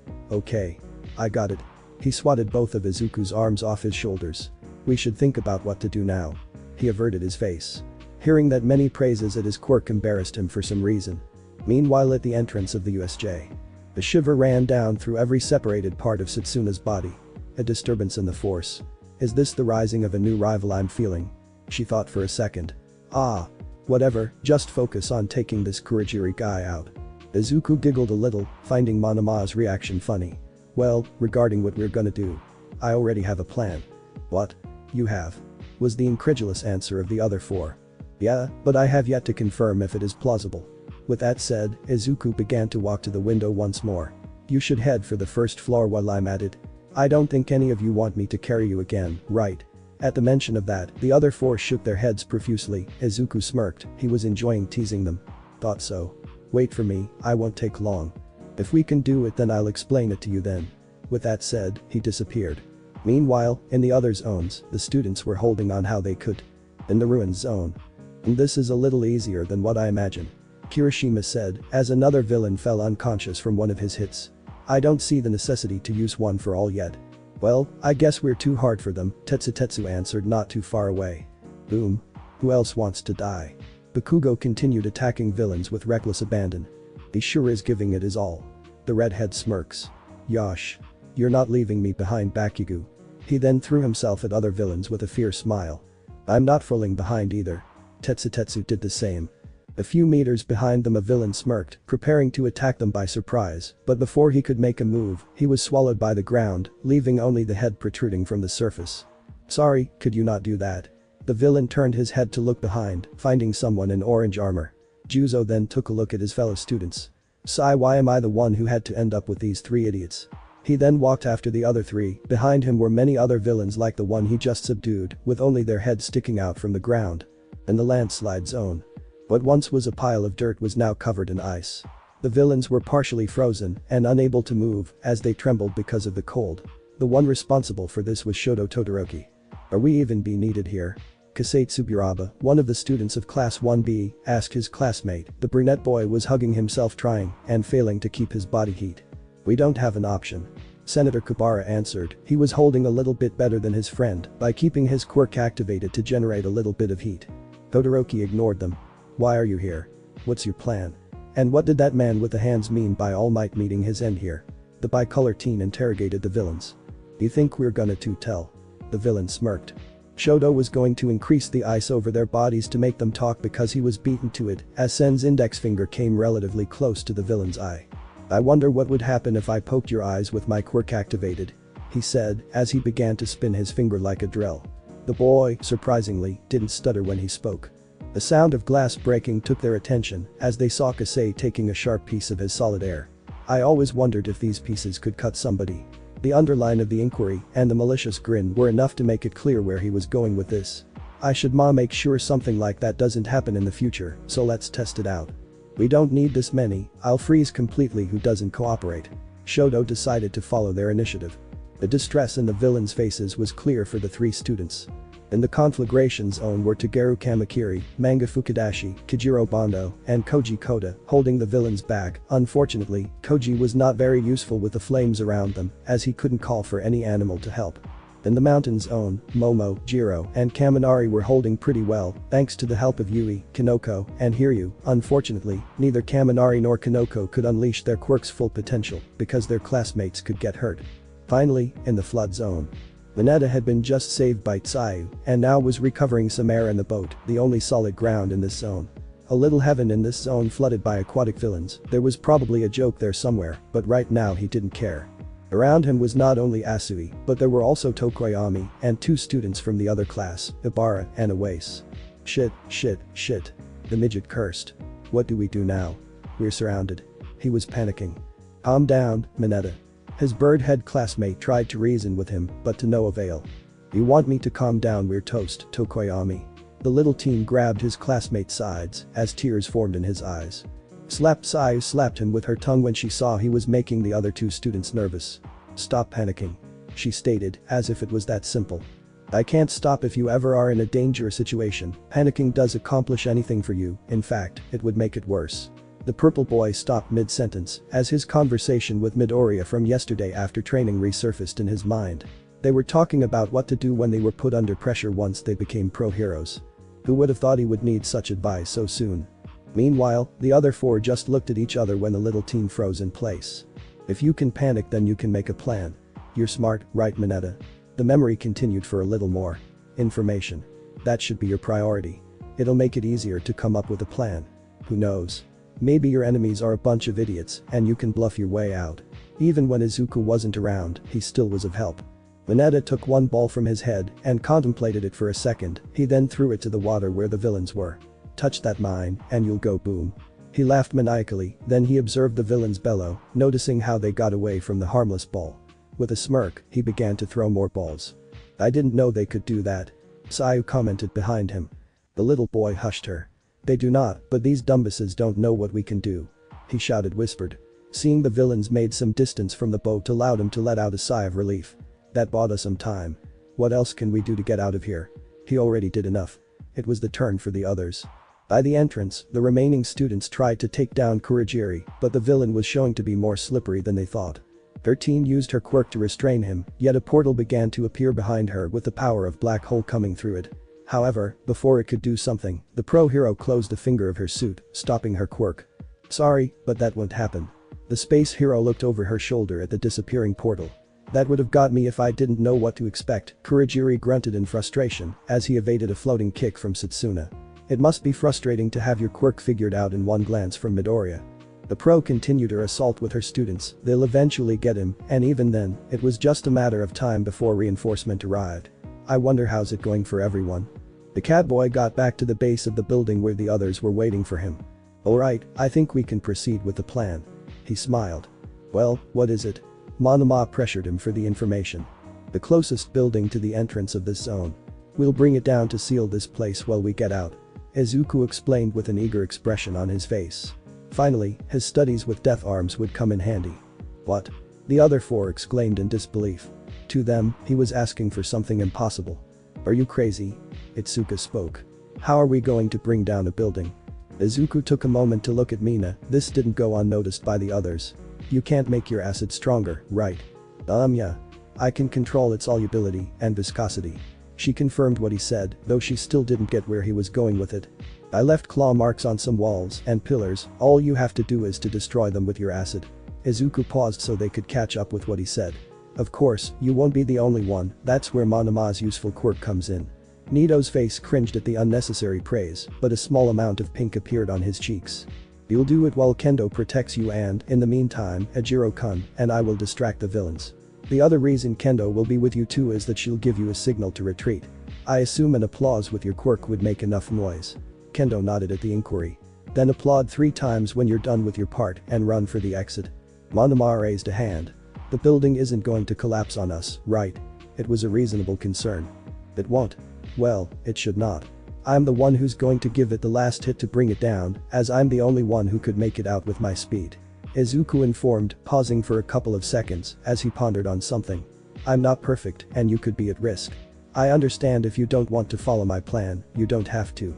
I got it. He swatted both of Izuku's arms off his shoulders. We should think about what to do now. He averted his face. Hearing that many praises at his quirk embarrassed him for some reason. Meanwhile, at the entrance of the USJ. A shiver ran down through every separated part of Setsuna's body. A disturbance in the force. Is this the rising of a new rival I'm feeling? She thought for a second. Whatever, just focus on taking this Kurogiri guy out. Izuku giggled a little, finding Monoma's reaction funny. Well, regarding what we're gonna do. I already have a plan. What? You have? Was the incredulous answer of the other four. Yeah, but I have yet to confirm if it is plausible. With that said, Izuku began to walk to the window once more. You should head for the first floor while I'm at it. I don't think any of you want me to carry you again, right? At the mention of that, the other four shook their heads profusely. Izuku smirked, he was enjoying teasing them. Thought so. Wait for me, I won't take long. If we can do it, then I'll explain it to you then. With that said, he disappeared. Meanwhile, in the other zones, the students were holding on how they could. In the ruins zone. And this is a little easier than what I imagined. Kirishima said, as another villain fell unconscious from one of his hits. I don't see the necessity to use one for all yet. Well, I guess we're too hard for them, Tetsu answered not too far away. Boom. Who else wants to die? Bakugo continued attacking villains with reckless abandon. He sure is giving it his all. The redhead smirks. Yosh. You're not leaving me behind, Bakugo. He then threw himself at other villains with a fierce smile. I'm not falling behind either. Tetsu did the same. A few meters behind them a villain smirked, preparing to attack them by surprise, but before he could make a move, he was swallowed by the ground, leaving only the head protruding from the surface. Sorry, could you not do that? The villain turned his head to look behind, finding someone in orange armor. Juzo then took a look at his fellow students. Sigh, why am I the one who had to end up with these three idiots? He then walked after the other three. Behind him were many other villains like the one he just subdued, with only their heads sticking out from the ground. In the landslide zone. What once was a pile of dirt was now covered in ice. The villains were partially frozen and unable to move as they trembled because of the cold. The one responsible for this was Shoto Todoroki. Are we even be needed here? Kasei Tsuburaba, one of the students of Class 1B, asked his classmate. The brunette boy was hugging himself trying and failing to keep his body heat. We don't have an option. Senator Kubara answered. He was holding a little bit better than his friend by keeping his quirk activated to generate a little bit of heat. Todoroki ignored them. Why are you here? What's your plan? And what did that man with the hands mean by All Might meeting his end here? The bicolor teen interrogated the villains. You think we're gonna to tell? The villain smirked. Shoto was going to increase the ice over their bodies to make them talk because he was beaten to it as Sen's index finger came relatively close to the villain's eye. I wonder what would happen if I poked your eyes with my quirk activated, he said as he began to spin his finger like a drill. The boy, surprisingly, didn't stutter when he spoke. The sound of glass breaking took their attention as they saw Kasei taking a sharp piece of his solid air. I always wondered if these pieces could cut somebody. The underline of the inquiry and the malicious grin were enough to make it clear where he was going with this. I should make sure something like that doesn't happen in the future, so let's test it out. We don't need this many, I'll freeze completely who doesn't cooperate. Shoto decided to follow their initiative. The distress in the villains' faces was clear for the three students. In the conflagration zone were Tageru Kamakiri, Manga Fukudashi, Kajiro Bondo, and Koji Koda, holding the villains back. Unfortunately, Koji was not very useful with the flames around them, as he couldn't call for any animal to help. In the mountain zone, Momo, Jiro, and Kaminari were holding pretty well, thanks to the help of Yui, Kinoko, and Hiryu. Unfortunately, neither Kaminari nor Kinoko could unleash their quirk's full potential, because their classmates could get hurt. Finally, in the flood zone. Mineta had been just saved by Tsayu and now was recovering some air in the boat, the only solid ground in this zone. A little heaven in this zone flooded by aquatic villains. There was probably a joke there somewhere, but right now he didn't care. Around him was not only Asui, but there were also Tokoyami and two students from the other class, Ibara and Awase. Shit. The midget cursed. What do we do now? We're surrounded. He was panicking. Calm down, Mineta. His bird-head classmate tried to reason with him, but to no avail. You want me to calm down, we're toast, Tokoyami. The little teen grabbed his classmate's sides as tears formed in his eyes. Sayu slapped him with her tongue when she saw he was making the other two students nervous. Stop panicking, she stated, as if it was that simple. I can't stop if you ever are in a dangerous situation. Panicking doesn't accomplish anything for you, in fact, it would make it worse. The purple boy stopped mid-sentence as his conversation with Midoriya from yesterday after training resurfaced in his mind. They were talking about what to do when they were put under pressure once they became pro-heroes. Who would have thought he would need such advice so soon? Meanwhile, the other four just looked at each other when the little teen froze in place. If you can panic, then you can make a plan. You're smart, right, Mineta? The memory continued for a little more. Information. That should be your priority. It'll make it easier to come up with a plan. Who knows? Maybe your enemies are a bunch of idiots and you can bluff your way out. Even when Izuku wasn't around, he still was of help. Mineta took one ball from his head and contemplated it for a second. He then threw it to the water where the villains were. Touch that mine and you'll go boom. He laughed maniacally, then he observed the villains bellow, noticing how they got away from the harmless ball. With a smirk, he began to throw more balls. I didn't know they could do that. Sayu commented behind him. The little boy hushed her. They do not, but these dumbasses don't know what we can do. He shouted, whispered. Seeing the villains made some distance from the boat allowed him to let out a sigh of relief. That bought us some time. What else can we do to get out of here? He already did enough. It was the turn for the others. By the entrance, the remaining students tried to take down Kurogiri, but the villain was showing to be more slippery than they thought. 13 used her quirk to restrain him, yet a portal began to appear behind her with the power of black hole coming through it. However, before it could do something, the pro hero closed a finger of her suit, stopping her quirk. Sorry, but that won't happen. The space hero looked over her shoulder at the disappearing portal. That would have got me if I didn't know what to expect, Kurogiri grunted in frustration as he evaded a floating kick from Setsuna. It must be frustrating to have your quirk figured out in one glance from Midoriya. The pro continued her assault with her students, they'll eventually get him, and even then, it was just a matter of time before reinforcement arrived. I wonder how's it going for everyone. The catboy got back to the base of the building where the others were waiting for him. Alright, I think we can proceed with the plan. He smiled. Well, what is it? Monoma pressured him for the information. The closest building to the entrance of this zone. We'll bring it down to seal this place while we get out. Izuku explained with an eager expression on his face. Finally, his studies with death arms would come in handy. What? The other four exclaimed in disbelief. To them, he was asking for something impossible. Are you crazy? Itsuka spoke. How are we going to bring down a building? Izuku took a moment to look at Mina, this didn't go unnoticed by the others. You can't make your acid stronger, right? Yeah. I can control its solubility and viscosity. She confirmed what he said, though she still didn't get where he was going with it. I left claw marks on some walls and pillars, all you have to do is to destroy them with your acid. Izuku paused so they could catch up with what he said. Of course, you won't be the only one, that's where Monoma's useful quirk comes in. Nito's face cringed at the unnecessary praise, but a small amount of pink appeared on his cheeks. You'll do it while Kendo protects you and, in the meantime, Ejiro-kun and I will distract the villains. The other reason Kendo will be with you too is that she'll give you a signal to retreat. I assume an applause with your quirk would make enough noise. Kendo nodded at the inquiry. Then applaud 3 times when you're done with your part and run for the exit. Monoma raised a hand. The building isn't going to collapse on us, right? It was a reasonable concern. It won't. Well, it should not. I'm the one who's going to give it the last hit to bring it down, as I'm the only one who could make it out with my speed. Izuku informed, pausing for a couple of seconds as he pondered on something. I'm not perfect and you could be at risk. I understand if you don't want to follow my plan, you don't have to.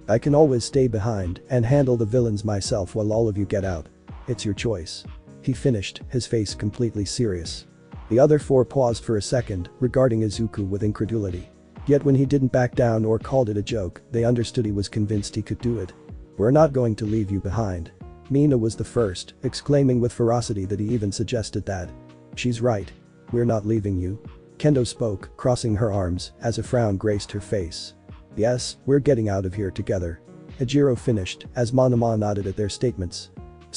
I can always stay behind and handle the villains myself while all of you get out. It's your choice. He finished, his face completely serious. The other 4 paused for a second, regarding Izuku with incredulity. Yet when he didn't back down or called it a joke, they understood he was convinced he could do it. We're not going to leave you behind. Mina was the first, exclaiming with ferocity that he even suggested that. She's right. We're not leaving you. Kendo spoke, crossing her arms, as a frown graced her face. Yes, we're getting out of here together. Ejiro finished, as Monoma nodded at their statements.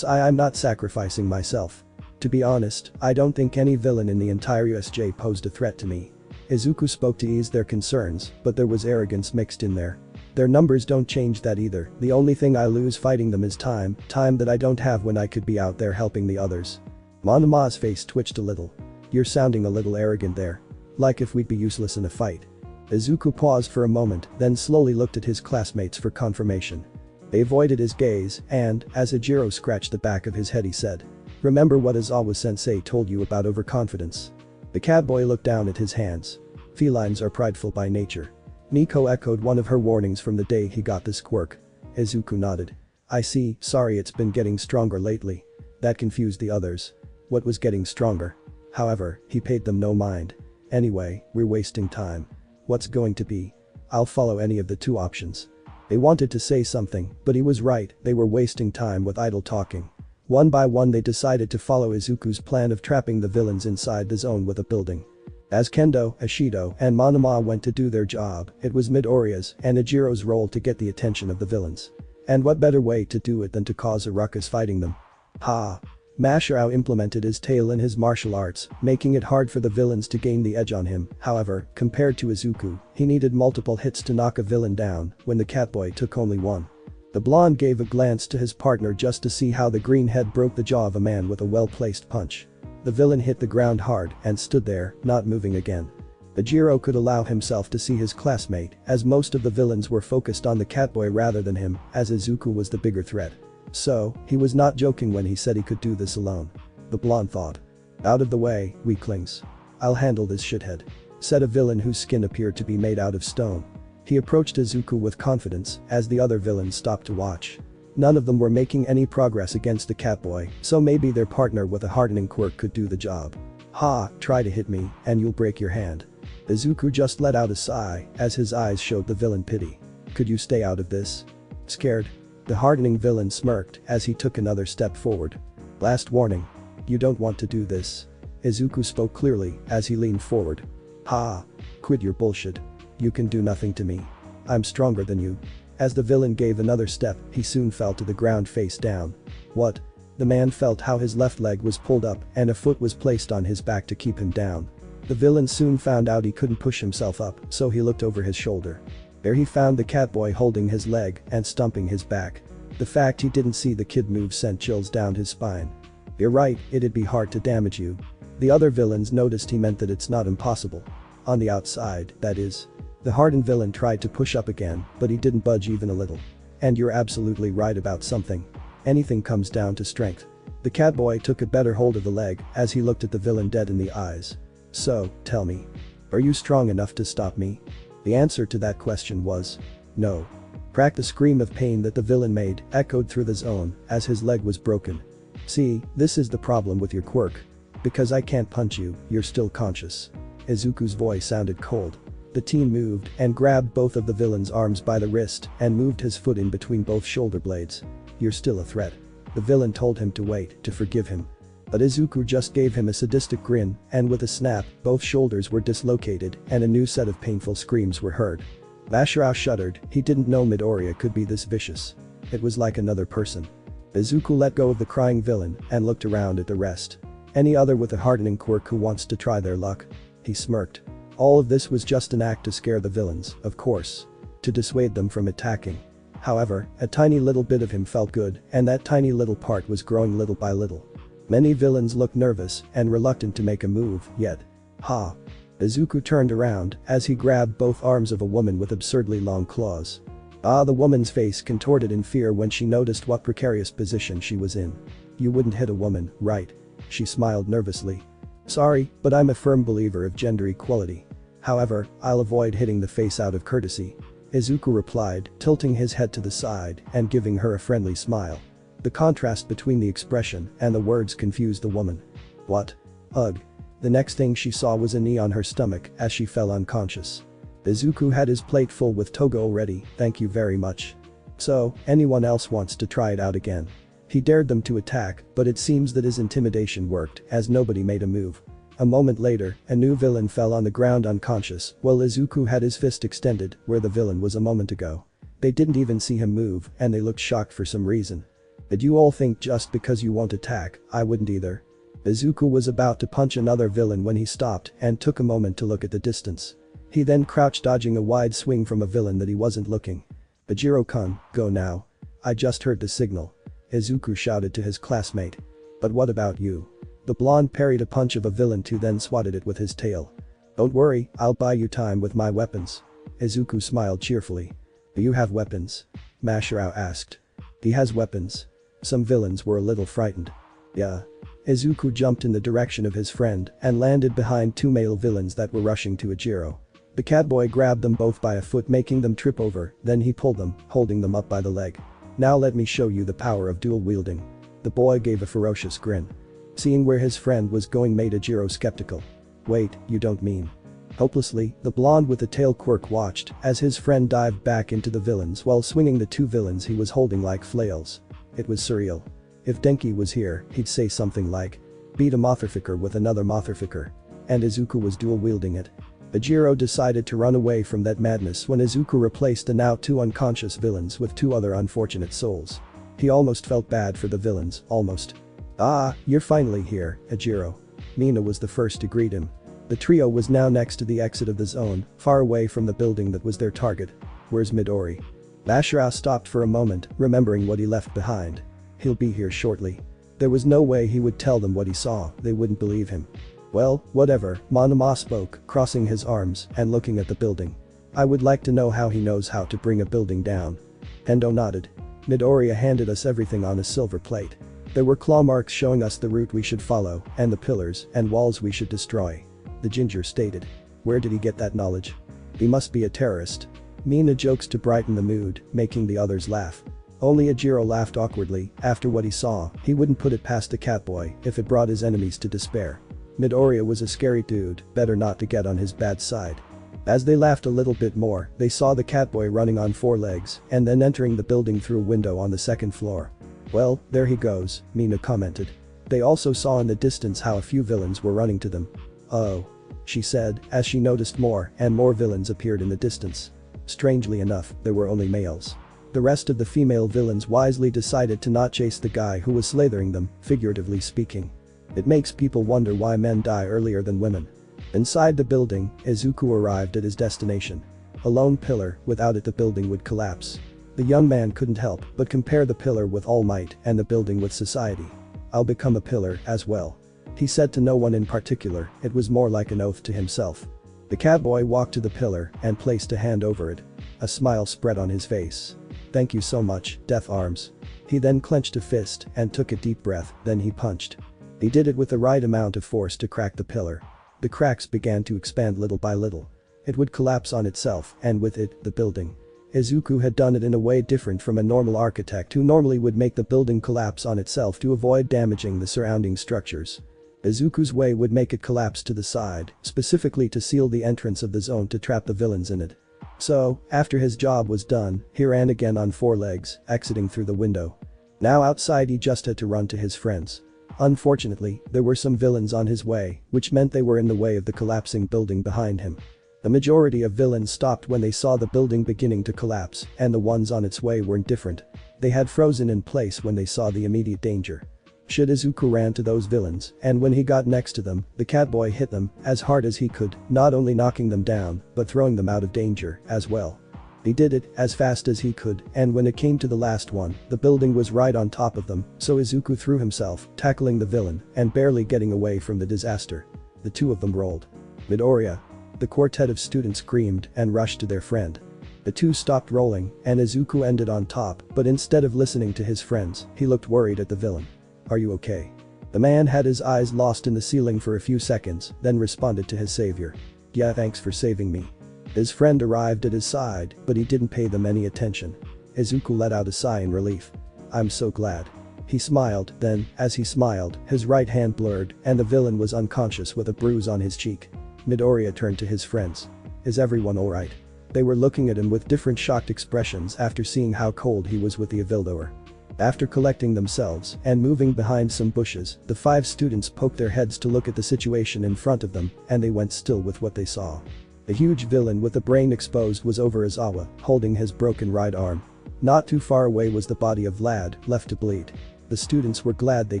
I'm not sacrificing myself. To be honest, I don't think any villain in the entire USJ posed a threat to me. Izuku spoke to ease their concerns, but there was arrogance mixed in there. Their numbers don't change that either, the only thing I lose fighting them is time that I don't have when I could be out there helping the others. Monoma's face twitched a little. You're sounding a little arrogant there. Like if we'd be useless in a fight. Izuku paused for a moment, then slowly looked at his classmates for confirmation. They avoided his gaze and, as Ejiro scratched the back of his head he said. Remember what Izawa-sensei told you about overconfidence. The catboy looked down at his hands. Felines are prideful by nature. Nico echoed one of her warnings from the day he got this quirk. Izuku nodded. I see, sorry it's been getting stronger lately. That confused the others. What was getting stronger? However, he paid them no mind. Anyway, we're wasting time. What's going to be? I'll follow any of the 2 options. They wanted to say something, but he was right, they were wasting time with idle talking. One by one they decided to follow Izuku's plan of trapping the villains inside the zone with a building. As Kendo, Ashido, and Monoma went to do their job, it was Midoriya's and Ejiro's role to get the attention of the villains. And what better way to do it than to cause a ruckus fighting them? Ha! Mashirao implemented his tail in his martial arts, making it hard for the villains to gain the edge on him. However, compared to Izuku, he needed multiple hits to knock a villain down, when the catboy took only 1. The blonde gave a glance to his partner just to see how the green head broke the jaw of a man with a well-placed punch. The villain hit the ground hard and stood there, not moving again. Ejiro could allow himself to see his classmate, as most of the villains were focused on the catboy rather than him, as Izuku was the bigger threat. So, he was not joking when he said he could do this alone. The blonde thought. Out of the way, weaklings. I'll handle this shithead. Said a villain whose skin appeared to be made out of stone. He approached Izuku with confidence as the other villains stopped to watch. None of them were making any progress against the Catboy, so maybe their partner with a hardening quirk could do the job. Ha, try to hit me, and you'll break your hand. Izuku just let out a sigh as his eyes showed the villain pity. Could you stay out of this? Scared? The hardening villain smirked as he took another step forward. Last warning. You don't want to do this. Izuku spoke clearly as he leaned forward. Ha. Quit your bullshit. You can do nothing to me. I'm stronger than you. As the villain gave another step, he soon fell to the ground face down. What? The man felt how his left leg was pulled up and a foot was placed on his back to keep him down. The villain soon found out he couldn't push himself up, so he looked over his shoulder. There he found the Catboy holding his leg and stomping his back. The fact he didn't see the kid move sent chills down his spine. You're right, it'd be hard to damage you. The other villains noticed he meant that it's not impossible. On the outside, that is. The hardened villain tried to push up again, but he didn't budge even a little. And you're absolutely right about something. Anything comes down to strength. The Catboy took a better hold of the leg as he looked at the villain dead in the eyes. So, tell me. Are you strong enough to stop me? The answer to that question was no. Crack. The scream of pain that the villain made echoed through the zone as his leg was broken. See, this is the problem with your quirk. Because I can't punch you, you're still conscious. Izuku's voice sounded cold. The team moved and grabbed both of the villain's arms by the wrist and moved his foot in between both shoulder blades. You're still a threat. The villain told him to wait, to forgive him. But Izuku just gave him a sadistic grin, and with a snap, both shoulders were dislocated and a new set of painful screams were heard. Bashirao shuddered, he didn't know Midoriya could be this vicious. It was like another person. Izuku let go of the crying villain and looked around at the rest. Any other with a hardening quirk who wants to try their luck? He smirked. All of this was just an act to scare the villains, of course. To dissuade them from attacking. However, a tiny little bit of him felt good, and that tiny little part was growing little by little. Many villains looked nervous and reluctant to make a move, yet. Ha. Izuku turned around as he grabbed both arms of a woman with absurdly long claws. The woman's face contorted in fear when she noticed what precarious position she was in. You wouldn't hit a woman, right? She smiled nervously. Sorry, but I'm a firm believer of gender equality. However, I'll avoid hitting the face out of courtesy. Izuku replied, tilting his head to the side and giving her a friendly smile. The contrast between the expression and the words confused the woman. What? Ugh. The next thing she saw was a knee on her stomach as she fell unconscious. Izuku had his plate full with toga already, thank you very much. So, anyone else wants to try it out again? He dared them to attack, but it seems that his intimidation worked as nobody made a move. A moment later, a new villain fell on the ground unconscious while Izuku had his fist extended where the villain was a moment ago. They didn't even see him move and they looked shocked for some reason. Did you all think just because you won't attack, I wouldn't either? Izuku was about to punch another villain when he stopped and took a moment to look at the distance. He then crouched dodging a wide swing from a villain that he wasn't looking. Bajiro-kun, go now. I just heard the signal. Izuku shouted to his classmate. But what about you? The blonde parried a punch of a villain who then swatted it with his tail. Don't worry, I'll buy you time with my weapons. Izuku smiled cheerfully. Do you have weapons? Mashirao asked. He has weapons. Some villains were a little frightened. Yeah. Izuku jumped in the direction of his friend and landed behind two male villains that were rushing to Ijiro. The Catboy grabbed them both by a foot making them trip over, then he pulled them, holding them up by the leg. Now let me show you the power of dual wielding. The boy gave a ferocious grin. Seeing where his friend was going made Ijiro skeptical. Wait, you don't mean. Hopelessly, the blonde with the tail quirk watched as his friend dived back into the villains while swinging the two villains he was holding like flails. It was surreal. If Denki was here, he'd say something like, beat a Motherfucker with another Motherfucker. And Izuku was dual wielding it. Ijiro decided to run away from that madness when Izuku replaced the now two unconscious villains with two other unfortunate souls. He almost felt bad for the villains, almost. Ah, you're finally here, Ijiro. Mina was the first to greet him. The trio was now next to the exit of the zone, far away from the building that was their target. Where's Midori? Bashirao stopped for a moment, remembering what he left behind. He'll be here shortly. There was no way he would tell them what he saw, they wouldn't believe him. Well, whatever, Monoma spoke, crossing his arms and looking at the building. I would like to know how he knows how to bring a building down. Hendo nodded. Midoriya handed us everything on a silver plate. There were claw marks showing us the route we should follow and the pillars and walls we should destroy. The ginger stated. Where did he get that knowledge? He must be a terrorist. Mina jokes to brighten the mood, making the others laugh. Only Ejiro laughed awkwardly. After what he saw, he wouldn't put it past the catboy if it brought his enemies to despair. Midoriya was a scary dude, better not to get on his bad side. As they laughed a little bit more, they saw the catboy running on 4 legs and then entering the building through a window on the 2nd floor. "Well, there he goes," Mina commented. They also saw in the distance how a few villains were running to them. "Oh," she said, as she noticed more and more villains appeared in the distance. Strangely enough, there were only males. The rest of the female villains wisely decided to not chase the guy who was slathering them, figuratively speaking. It makes people wonder why men die earlier than women. Inside the building, Izuku arrived at his destination. A lone pillar, without it the building would collapse. The young man couldn't help but compare the pillar with All Might and the building with society. "I'll become a pillar as well," he said to no one in particular, it was more like an oath to himself. The catboy walked to the pillar and placed a hand over it. A smile spread on his face. "Thank you so much, Death Arms." He then clenched a fist and took a deep breath, then he punched. He did it with the right amount of force to crack the pillar. The cracks began to expand little by little. It would collapse on itself and with it, the building. Izuku had done it in a way different from a normal architect who normally would make the building collapse on itself to avoid damaging the surrounding structures. Izuku's way would make it collapse to the side, specifically to seal the entrance of the zone to trap the villains in it. So, after his job was done, he ran again on 4 legs, exiting through the window. Now outside he just had to run to his friends. Unfortunately, there were some villains on his way, which meant they were in the way of the collapsing building behind him. The majority of villains stopped when they saw the building beginning to collapse, and the ones on its way weren't different. They had frozen in place when they saw the immediate danger. Izuku ran to those villains, and when he got next to them, the catboy hit them as hard as he could, not only knocking them down, but throwing them out of danger as well. He did it as fast as he could, and when it came to the last one, the building was right on top of them, so Izuku threw himself, tackling the villain, and barely getting away from the disaster. The 2 of them rolled. "Midoriya!" The quartet of students screamed and rushed to their friend. The 2 stopped rolling, and Izuku ended on top, but instead of listening to his friends, he looked worried at the villain. "Are you okay?" The man had his eyes lost in the ceiling for a few seconds, then responded to his savior. "Yeah, thanks for saving me." His friend arrived at his side, but he didn't pay them any attention. Izuku let out a sigh in relief. "I'm so glad." He smiled, then, as he smiled, his right hand blurred, and the villain was unconscious with a bruise on his cheek. Midoriya turned to his friends. "Is everyone alright?" They were looking at him with different shocked expressions after seeing how cold he was with the Avildoer. After collecting themselves and moving behind some bushes, the 5 students poked their heads to look at the situation in front of them, and they went still with what they saw. The huge villain with the brain exposed was over Izawa, holding his broken right arm. Not too far away was the body of Vlad, left to bleed. The students were glad they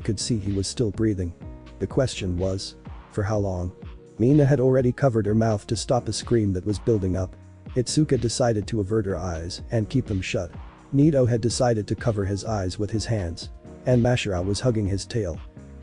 could see he was still breathing. The question was, for how long? Mina had already covered her mouth to stop a scream that was building up. Itsuka decided to avert her eyes and keep them shut. Nito had decided to cover his eyes with his hands. And Mashira was hugging his tail.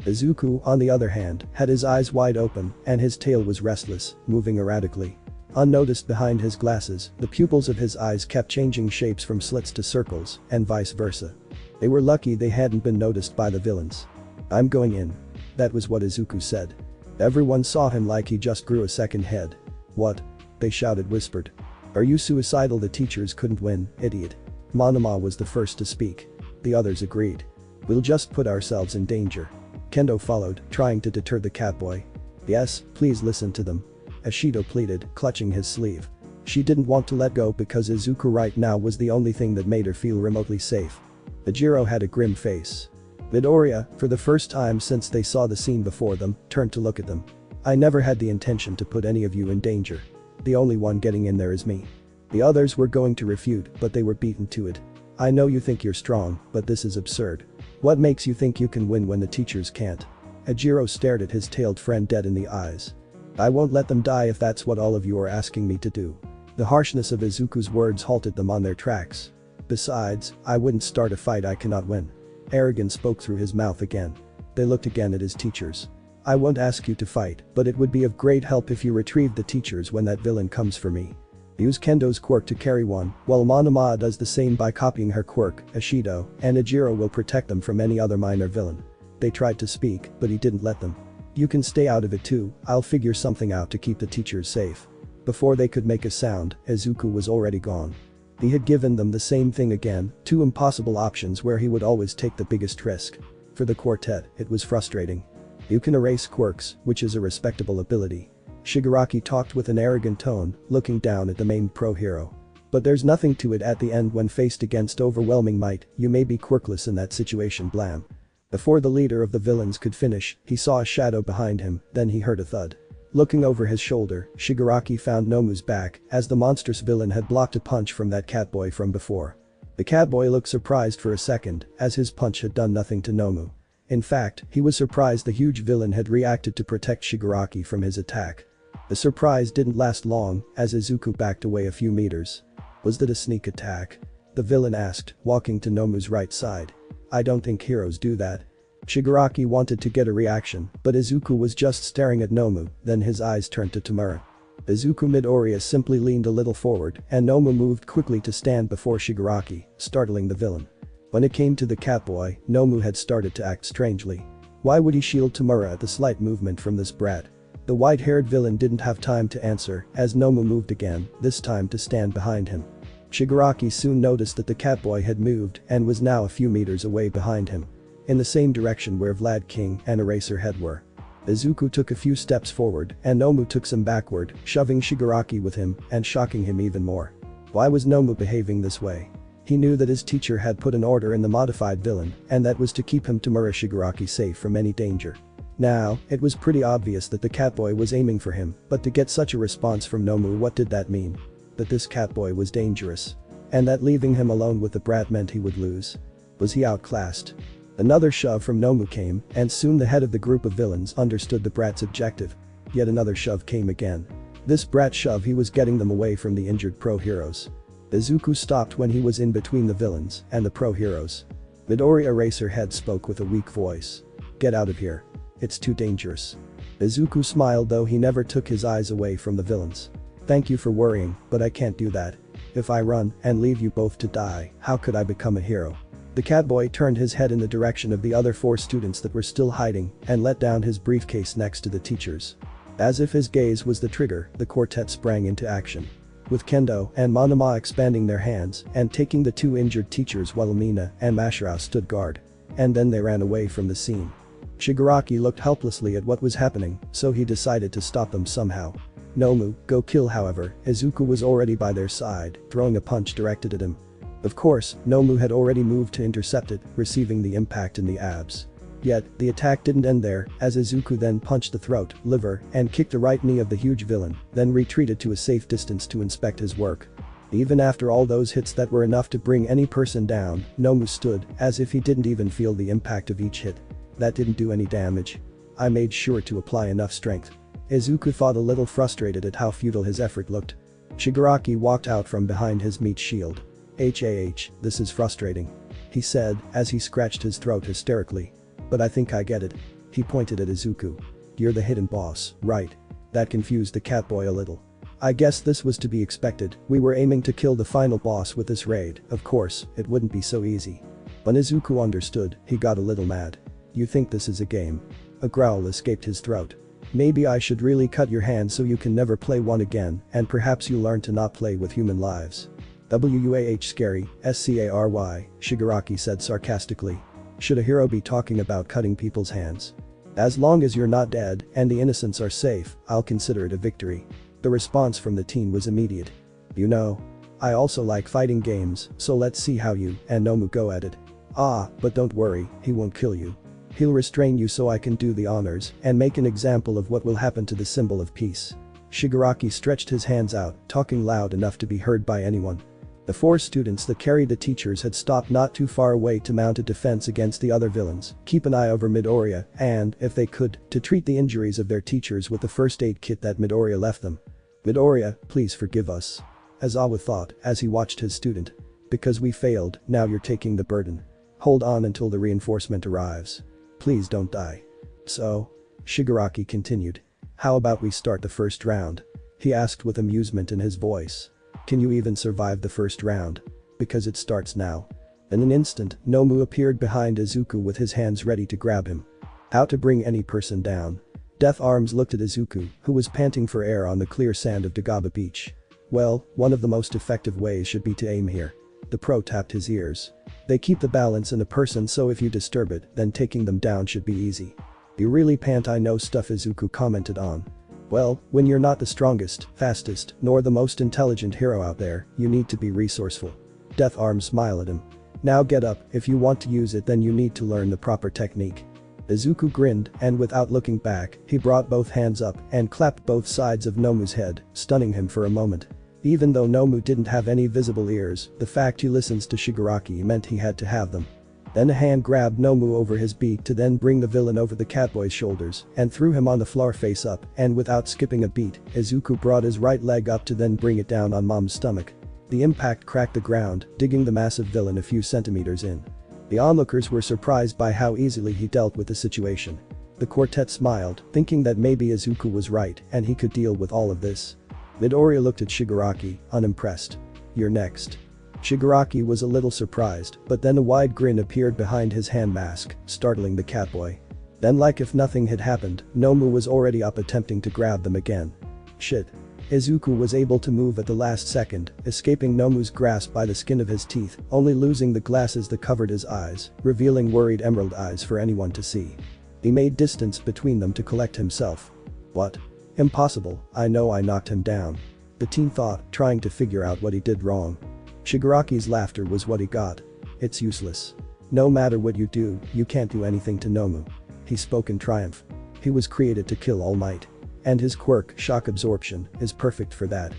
Izuku, on the other hand, had his eyes wide open and his tail was restless, moving erratically. Unnoticed behind his glasses, the pupils of his eyes kept changing shapes from slits to circles, and vice versa. They were lucky they hadn't been noticed by the villains. "I'm going in." That was what Izuku said. Everyone saw him like he just grew a second head. "What?" they shouted whispered. "Are you suicidal? The teachers couldn't win, idiot." Monoma was the first to speak. The others agreed. "We'll just put ourselves in danger." Kendo followed, trying to deter the catboy. "Yes, please listen to them," Ashido pleaded, clutching his sleeve. She didn't want to let go because Izuku right now was the only thing that made her feel remotely safe. Ejiro had a grim face. Midoriya, for the first time since they saw the scene before them, turned to look at them. "I never had the intention to put any of you in danger. The only one getting in there is me." The others were going to refute, but they were beaten to it. "I know you think you're strong, but this is absurd. What makes you think you can win when the teachers can't?" Ejiro stared at his tailed friend dead in the eyes. "I won't let them die if that's what all of you are asking me to do." The harshness of Izuku's words halted them on their tracks. "Besides, I wouldn't start a fight I cannot win." Arrogance spoke through his mouth again. They looked again at his teachers. "I won't ask you to fight, but it would be of great help if you retrieved the teachers when that villain comes for me. Use Kendo's quirk to carry one, while Monoma does the same by copying her quirk, Ashido, and Ejiro will protect them from any other minor villain." They tried to speak, but he didn't let them. "You can stay out of it too, I'll figure something out to keep the teachers safe." Before they could make a sound, Izuku was already gone. He had given them the same thing again, two impossible options where he would always take the biggest risk. For the quartet, it was frustrating. You can erase quirks, which is a respectable ability. Shigaraki talked with an arrogant tone, looking down at the main pro hero. But there's nothing to it at the end when faced against overwhelming might, you may be quirkless in that situation, blam. Before the leader of the villains could finish, he saw a shadow behind him, then he heard a thud. Looking over his shoulder, Shigaraki found Nomu's back, as the monstrous villain had blocked a punch from that catboy from before. The catboy looked surprised for a second, as his punch had done nothing to Nomu. In fact, he was surprised the huge villain had reacted to protect Shigaraki from his attack. The surprise didn't last long, as Izuku backed away a few meters. Was that a sneak attack? The villain asked, walking to Nomu's right side. I don't think heroes do that. Shigaraki wanted to get a reaction, but Izuku was just staring at Nomu, then his eyes turned to Tamura. Izuku Midoriya simply leaned a little forward, and Nomu moved quickly to stand before Shigaraki, startling the villain. When it came to the catboy, Nomu had started to act strangely. Why would he shield Tamura at the slight movement from this brat? The white-haired villain didn't have time to answer, as Nomu moved again, this time to stand behind him. Shigaraki soon noticed that the catboy had moved and was now a few meters away behind him. In the same direction where Vlad King and Eraserhead were. Izuku took a few steps forward and Nomu took some backward, shoving Shigaraki with him and shocking him even more. Why was Nomu behaving this way? He knew that his teacher had put an order in the modified villain and that was to keep him Tamura Shigaraki safe from any danger. Now, it was pretty obvious that the catboy was aiming for him, but to get such a response from Nomu, what did that mean? That this catboy was dangerous. And that leaving him alone with the brat meant he would lose. Was he outclassed? Another shove from Nomu came, and soon the head of the group of villains understood the brat's objective. Yet another shove came again. This brat shove, he was getting them away from the injured pro heroes. Izuku stopped when he was in between the villains and the pro heroes. Midori Eraserhead spoke with a weak voice. Get out of here. It's too dangerous. Izuku smiled, though he never took his eyes away from the villains. Thank you for worrying, but I can't do that. If I run and leave you both to die, how could I become a hero? The catboy turned his head in the direction of the other 4 students that were still hiding and let down his briefcase next to the teachers. As if his gaze was the trigger, the quartet sprang into action. With Kendo and Monoma expanding their hands and taking the 2 injured teachers while Amina and Mashirao stood guard. And then they ran away from the scene. Shigaraki looked helplessly at what was happening, so he decided to stop them somehow. Nomu, go kill. However, Izuku was already by their side, throwing a punch directed at him. Of course, Nomu had already moved to intercept it, receiving the impact in the abs. Yet, the attack didn't end there, as Izuku then punched the throat, liver, and kicked the right knee of the huge villain, then retreated to a safe distance to inspect his work. Even after all those hits that were enough to bring any person down, Nomu stood, as if he didn't even feel the impact of each hit. That didn't do any damage. I made sure to apply enough strength. Izuku thought, a little frustrated at how futile his effort looked. Shigaraki walked out from behind his meat shield. This is frustrating. He said, as he scratched his throat hysterically. But I think I get it. He pointed at Izuku. You're the hidden boss, right? That confused the catboy a little. I guess this was to be expected. We were aiming to kill the final boss with this raid. Of course, it wouldn't be so easy. When Izuku understood, he got a little mad. You think this is a game? A growl escaped his throat. Maybe I should really cut your hand so you can never play one again, and perhaps you learn to not play with human lives. Scary, SCARY, Shigaraki said sarcastically. Should a hero be talking about cutting people's hands? As long as you're not dead and the innocents are safe, I'll consider it a victory. The response from the team was immediate. You know, I also like fighting games, so let's see how you and Nomu go at it. But don't worry, he won't kill you. He'll restrain you so I can do the honors and make an example of what will happen to the symbol of peace. Shigaraki stretched his hands out, talking loud enough to be heard by anyone. The 4 students that carried the teachers had stopped not too far away to mount a defense against the other villains, keep an eye over Midoriya, and, if they could, to treat the injuries of their teachers with the first aid kit that Midoriya left them. Midoriya, please forgive us. Aizawa thought as he watched his student. Because we failed, now you're taking the burden. Hold on until the reinforcement arrives. Please don't die. So? Shigaraki continued. How about we start the first round? He asked with amusement in his voice. Can you even survive the first round? Because it starts now. In an instant, Nomu appeared behind Izuku with his hands ready to grab him. How to bring any person down. Death Arms looked at Izuku, who was panting for air on the clear sand of Dagaba Beach. Well, one of the most effective ways should be to aim here. The pro tapped his ears. They keep the balance in a person, so if you disturb it, then taking them down should be easy. You really pant, I know stuff, Izuku commented on. Well, when you're not the strongest, fastest, nor the most intelligent hero out there, you need to be resourceful. Death Arms smiled at him. Now get up, if you want to use it then you need to learn the proper technique. Izuku grinned, and without looking back, he brought both hands up and clapped both sides of Nomu's head, stunning him for a moment. Even though Nomu didn't have any visible ears, the fact he listens to Shigaraki meant he had to have them. Then a hand grabbed Nomu over his beak to then bring the villain over the catboy's shoulders and threw him on the floor face up, and without skipping a beat, Izuku brought his right leg up to then bring it down on Mom's stomach. The impact cracked the ground, digging the massive villain a few centimeters in. The onlookers were surprised by how easily he dealt with the situation. The quartet smiled, thinking that maybe Izuku was right and he could deal with all of this. Midoriya looked at Shigaraki, unimpressed. "You're next." Shigaraki was a little surprised, but then a wide grin appeared behind his hand mask, startling the catboy. Then, like if nothing had happened, Nomu was already up attempting to grab them again. Shit. Izuku was able to move at the last second, escaping Nomu's grasp by the skin of his teeth, only losing the glasses that covered his eyes, revealing worried emerald eyes for anyone to see. He made distance between them to collect himself. "What? Impossible, I know I knocked him down." The teen thought, trying to figure out what he did wrong. Shigaraki's laughter was what he got. "It's useless. No matter what you do, you can't do anything to Nomu." He spoke in triumph. He was created to kill All Might. And his quirk, shock absorption, is perfect for that.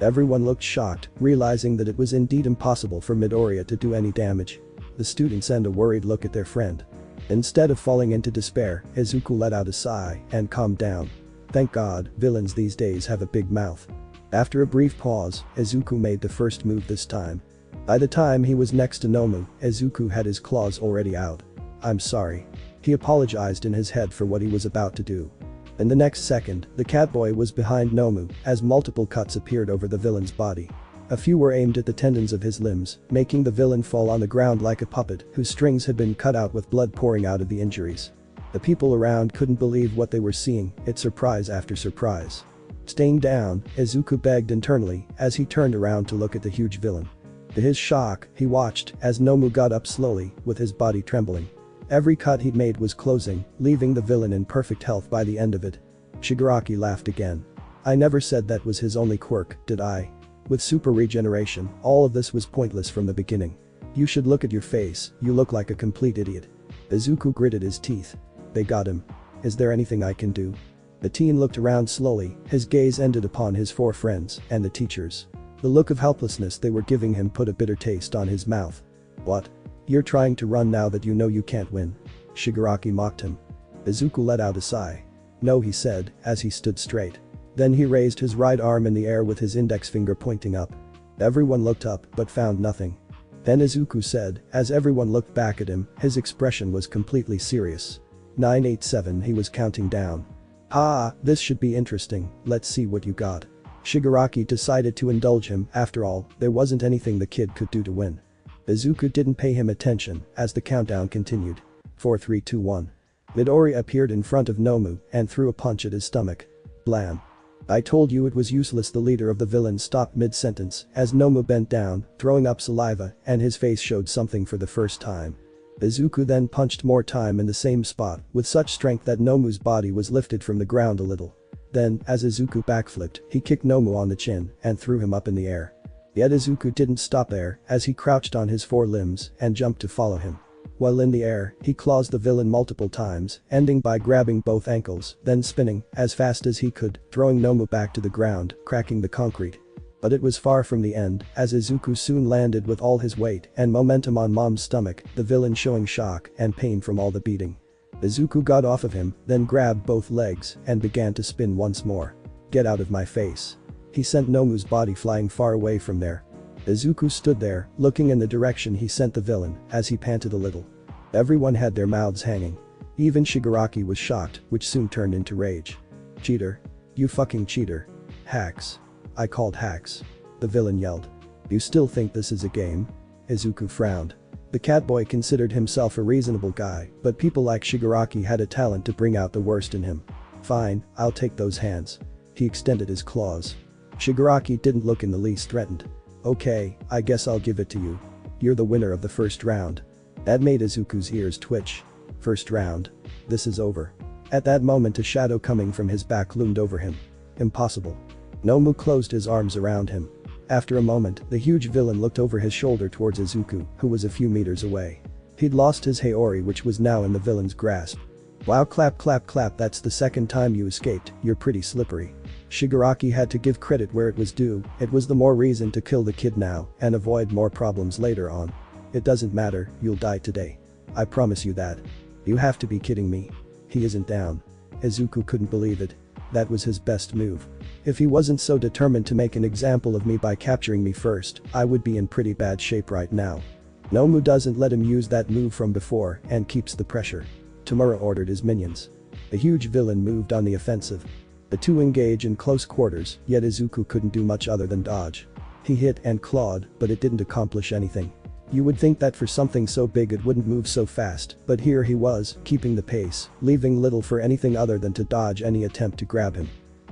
Everyone looked shocked, realizing that it was indeed impossible for Midoriya to do any damage. The students sent a worried look at their friend. Instead of falling into despair, Izuku let out a sigh and calmed down. Thank God, villains these days have a big mouth. After a brief pause, Izuku made the first move this time. By the time he was next to Nomu, Izuku had his claws already out. "I'm sorry." He apologized in his head for what he was about to do. In the next second, the catboy was behind Nomu as multiple cuts appeared over the villain's body. A few were aimed at the tendons of his limbs, making the villain fall on the ground like a puppet whose strings had been cut out with blood pouring out of the injuries. The people around couldn't believe what they were seeing, it's surprise after surprise. Staying down, Izuku begged internally as he turned around to look at the huge villain. To his shock, he watched as Nomu got up slowly, with his body trembling. Every cut he'd made was closing, leaving the villain in perfect health by the end of it. Shigaraki laughed again. "I never said that was his only quirk, did I? With super regeneration, all of this was pointless from the beginning. You should look at your face, you look like a complete idiot." Izuku gritted his teeth. "They got him. Is there anything I can do?" The teen looked around slowly, his gaze ended upon his four friends and the teachers. The look of helplessness they were giving him put a bitter taste on his mouth. "What? You're trying to run now that you know you can't win?" Shigaraki mocked him. Izuku let out a sigh. "No," he said, as he stood straight. Then he raised his right arm in the air with his index finger pointing up. Everyone looked up but found nothing. Then Izuku said, as everyone looked back at him, his expression was completely serious. 987, he was counting down. "Ah, this should be interesting, let's see what you got." Shigaraki decided to indulge him, after all, there wasn't anything the kid could do to win. Izuku didn't pay him attention as the countdown continued. 4 3 2 1. Midoriya appeared in front of Nomu and threw a punch at his stomach. Blam. "I told you it was useless." The leader of the villains stopped mid-sentence as Nomu bent down, throwing up saliva, and his face showed something for the first time. Izuku then punched more time in the same spot with such strength that Nomu's body was lifted from the ground a little. Then, as Izuku backflipped, he kicked Nomu on the chin and threw him up in the air. Yet Izuku didn't stop there as he crouched on his four limbs and jumped to follow him. While in the air, he claws the villain multiple times, ending by grabbing both ankles, then spinning as fast as he could, throwing Nomu back to the ground, cracking the concrete. But it was far from the end as Izuku soon landed with all his weight and momentum on Mom's stomach, the villain showing shock and pain from all the beating. Izuku got off of him, then grabbed both legs and began to spin once more. "Get out of my face." He sent Nomu's body flying far away from there. Izuku stood there, looking in the direction he sent the villain, as he panted a little. Everyone had their mouths hanging. Even Shigaraki was shocked, which soon turned into rage. "Cheater. You fucking cheater. Hacks. I called hacks." The villain yelled. "You still think this is a game?" Izuku frowned. The catboy considered himself a reasonable guy, but people like Shigaraki had a talent to bring out the worst in him. Fine, I'll take those hands. He extended his claws. Shigaraki didn't look in the least threatened. Okay, I guess I'll give it to you. You're the winner of the first round. That made Izuku's ears twitch. First round. This is over. At that moment a shadow coming from his back loomed over him. Impossible. Nomu closed his arms around him. After a moment, the huge villain looked over his shoulder towards Izuku, who was a few meters away. He'd lost his Haori, which was now in the villain's grasp. Wow, clap clap clap, that's the second time you escaped, you're pretty slippery. Shigaraki had to give credit where it was due, it was the more reason to kill the kid now and avoid more problems later on. It doesn't matter, you'll die today. I promise you that. You have to be kidding me. He isn't down. Izuku couldn't believe it. That was his best move. If he wasn't so determined to make an example of me by capturing me first, I would be in pretty bad shape right now. Nomu doesn't let him use that move from before and keeps the pressure. Tamura ordered his minions. The huge villain moved on the offensive. The two engage in close quarters, yet Izuku couldn't do much other than dodge. He hit and clawed, but it didn't accomplish anything. You would think that for something so big it wouldn't move so fast, but here he was, keeping the pace, leaving little for anything other than to dodge any attempt to grab him.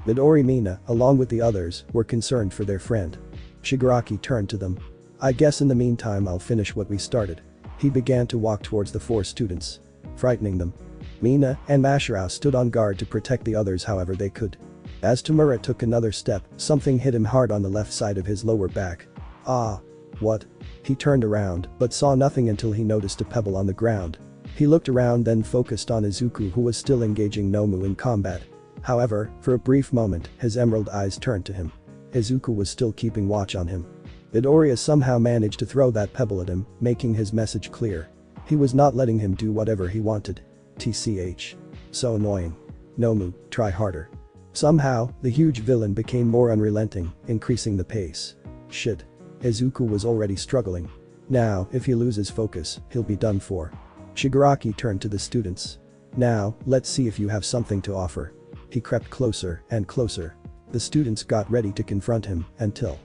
Midori Mina, along with the others, were concerned for their friend. Shigaraki turned to them. I guess in the meantime I'll finish what we started. He began to walk towards the four students, frightening them. Mina and Mashirao stood on guard to protect the others however they could. As Tamura took another step, something hit him hard on the left side of his lower back. Ah. What? He turned around, but saw nothing until he noticed a pebble on the ground. He looked around then focused on Izuku who was still engaging Nomu in combat. However, for a brief moment, his emerald eyes turned to him. Izuku was still keeping watch on him. Midoriya somehow managed to throw that pebble at him, making his message clear. He was not letting him do whatever he wanted. TCH. So annoying. Nomu, try harder. Somehow, the huge villain became more unrelenting, increasing the pace. Shit. Izuku was already struggling. Now, if he loses focus, he'll be done for. Shigaraki turned to the students. Now, let's see if you have something to offer. He crept closer and closer. The students got ready to confront him until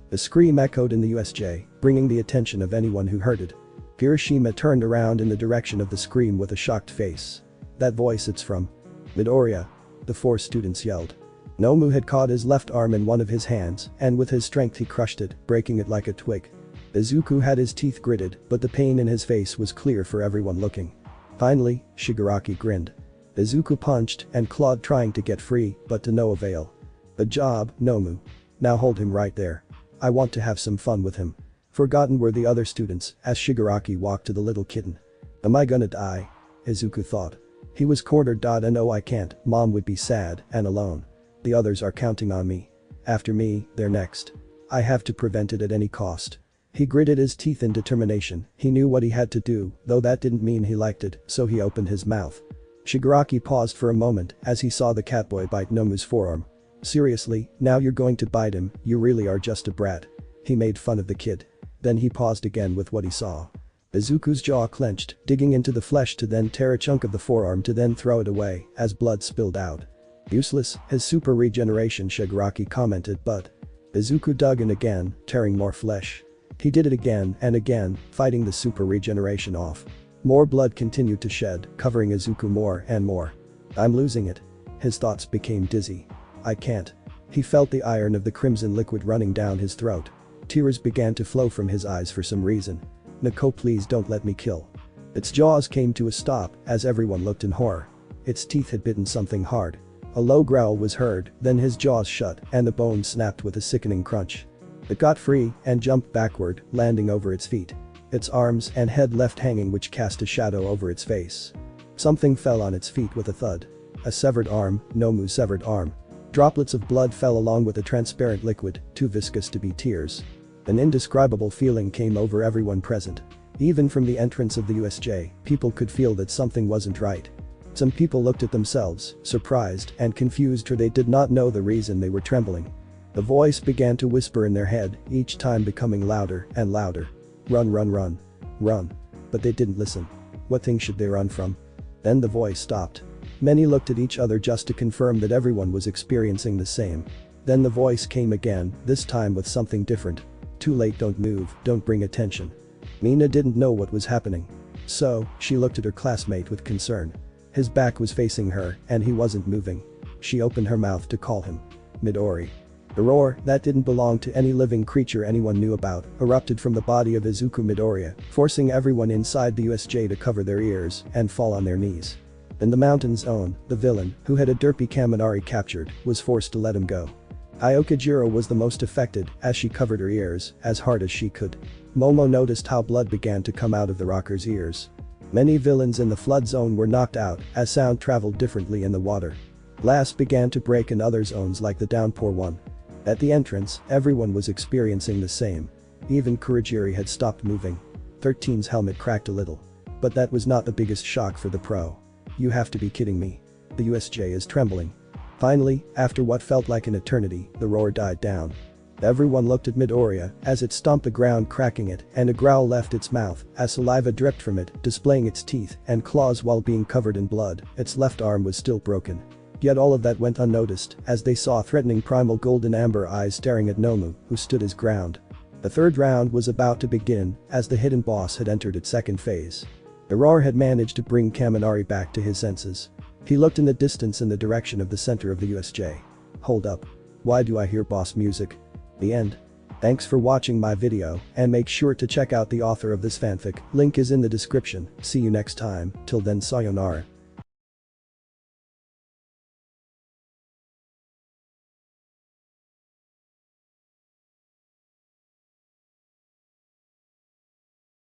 the scream echoed in the USJ, bringing the attention of anyone who heard it. Kirishima turned around in the direction of the scream with a shocked face. That voice, it's from Midoriya. The four students yelled. Nomu had caught his left arm in one of his hands, and with his strength he crushed it, breaking it like a twig. Izuku had his teeth gritted, but the pain in his face was clear for everyone looking. Finally, Shigaraki grinned. Izuku punched and clawed trying to get free, but to no avail. Good job, Nomu. Now hold him right there. I want to have some fun with him. Forgotten were the other students as Shigaraki walked to the little kitten. Am I gonna die? Izuku thought. He was cornered. No, I can't, Mom would be sad and alone. The others are counting on me. After me, they're next. I have to prevent it at any cost. He gritted his teeth in determination. He knew what he had to do, though that didn't mean he liked it, so he opened his mouth. Shigaraki paused for a moment as he saw the catboy bite Nomu's forearm. Seriously, now you're going to bite him, you really are just a brat. He made fun of the kid. Then he paused again with what he saw. Izuku's jaw clenched, digging into the flesh to then tear a chunk of the forearm to then throw it away as blood spilled out. Useless, his super regeneration, Shigaraki commented, but Izuku dug in again, tearing more flesh. He did it again and again, fighting the super regeneration off. More blood continued to shed, covering Izuku more and more. I'm losing it. His thoughts became dizzy. I can't. He felt the iron of the crimson liquid running down his throat. Tears began to flow from his eyes for some reason. Nico, please don't let me kill. Its jaws came to a stop as everyone looked in horror. Its teeth had bitten something hard. A low growl was heard, then his jaws shut and the bone snapped with a sickening crunch. It got free and jumped backward, landing over its feet. Its arms and head left hanging, which cast a shadow over its face. Something fell on its feet with a thud. A severed arm, Nomu's severed arm. Droplets of blood fell along with a transparent liquid, too viscous to be tears. An indescribable feeling came over everyone present. Even from the entrance of the USJ, people could feel that something wasn't right. Some people looked at themselves, surprised and confused, or they did not know the reason they were trembling. The voice began to whisper in their head, each time becoming louder and louder. Run, run, run. Run. But they didn't listen. What thing should they run from? Then the voice stopped. Many looked at each other just to confirm that everyone was experiencing the same. Then the voice came again, this time with something different. Too late, don't move, don't bring attention. Mina didn't know what was happening. So, she looked at her classmate with concern. His back was facing her, and he wasn't moving. She opened her mouth to call him Midori. The roar, that didn't belong to any living creature anyone knew about, erupted from the body of Izuku Midoriya, forcing everyone inside the USJ to cover their ears and fall on their knees. In the mountain's own, the villain, who had a derpy Kaminari captured, was forced to let him go. Aokijiro was the most affected as she covered her ears as hard as she could. Momo noticed how blood began to come out of the rocker's ears. Many villains in the flood zone were knocked out as sound traveled differently in the water. Glass began to break in other zones like the downpour one. At the entrance, everyone was experiencing the same. Even Kurogiri had stopped moving. 13's helmet cracked a little. But that was not the biggest shock for the pro. You have to be kidding me. The USJ is trembling. Finally, after what felt like an eternity, the roar died down. Everyone looked at Midoriya as it stomped the ground, cracking it, and a growl left its mouth as saliva dripped from it, displaying its teeth and claws while being covered in blood. Its left arm was still broken. Yet all of that went unnoticed as they saw threatening primal golden amber eyes staring at Nomu, who stood his ground. The third round was about to begin as the hidden boss had entered its second phase. The roar had managed to bring Kaminari back to his senses. He looked in the distance in the direction of the center of the USJ. Hold up. Why do I hear boss music? The end. Thanks for watching my video and make sure to check out the author of this fanfic, link is in the description. See you next time, till then sayonara.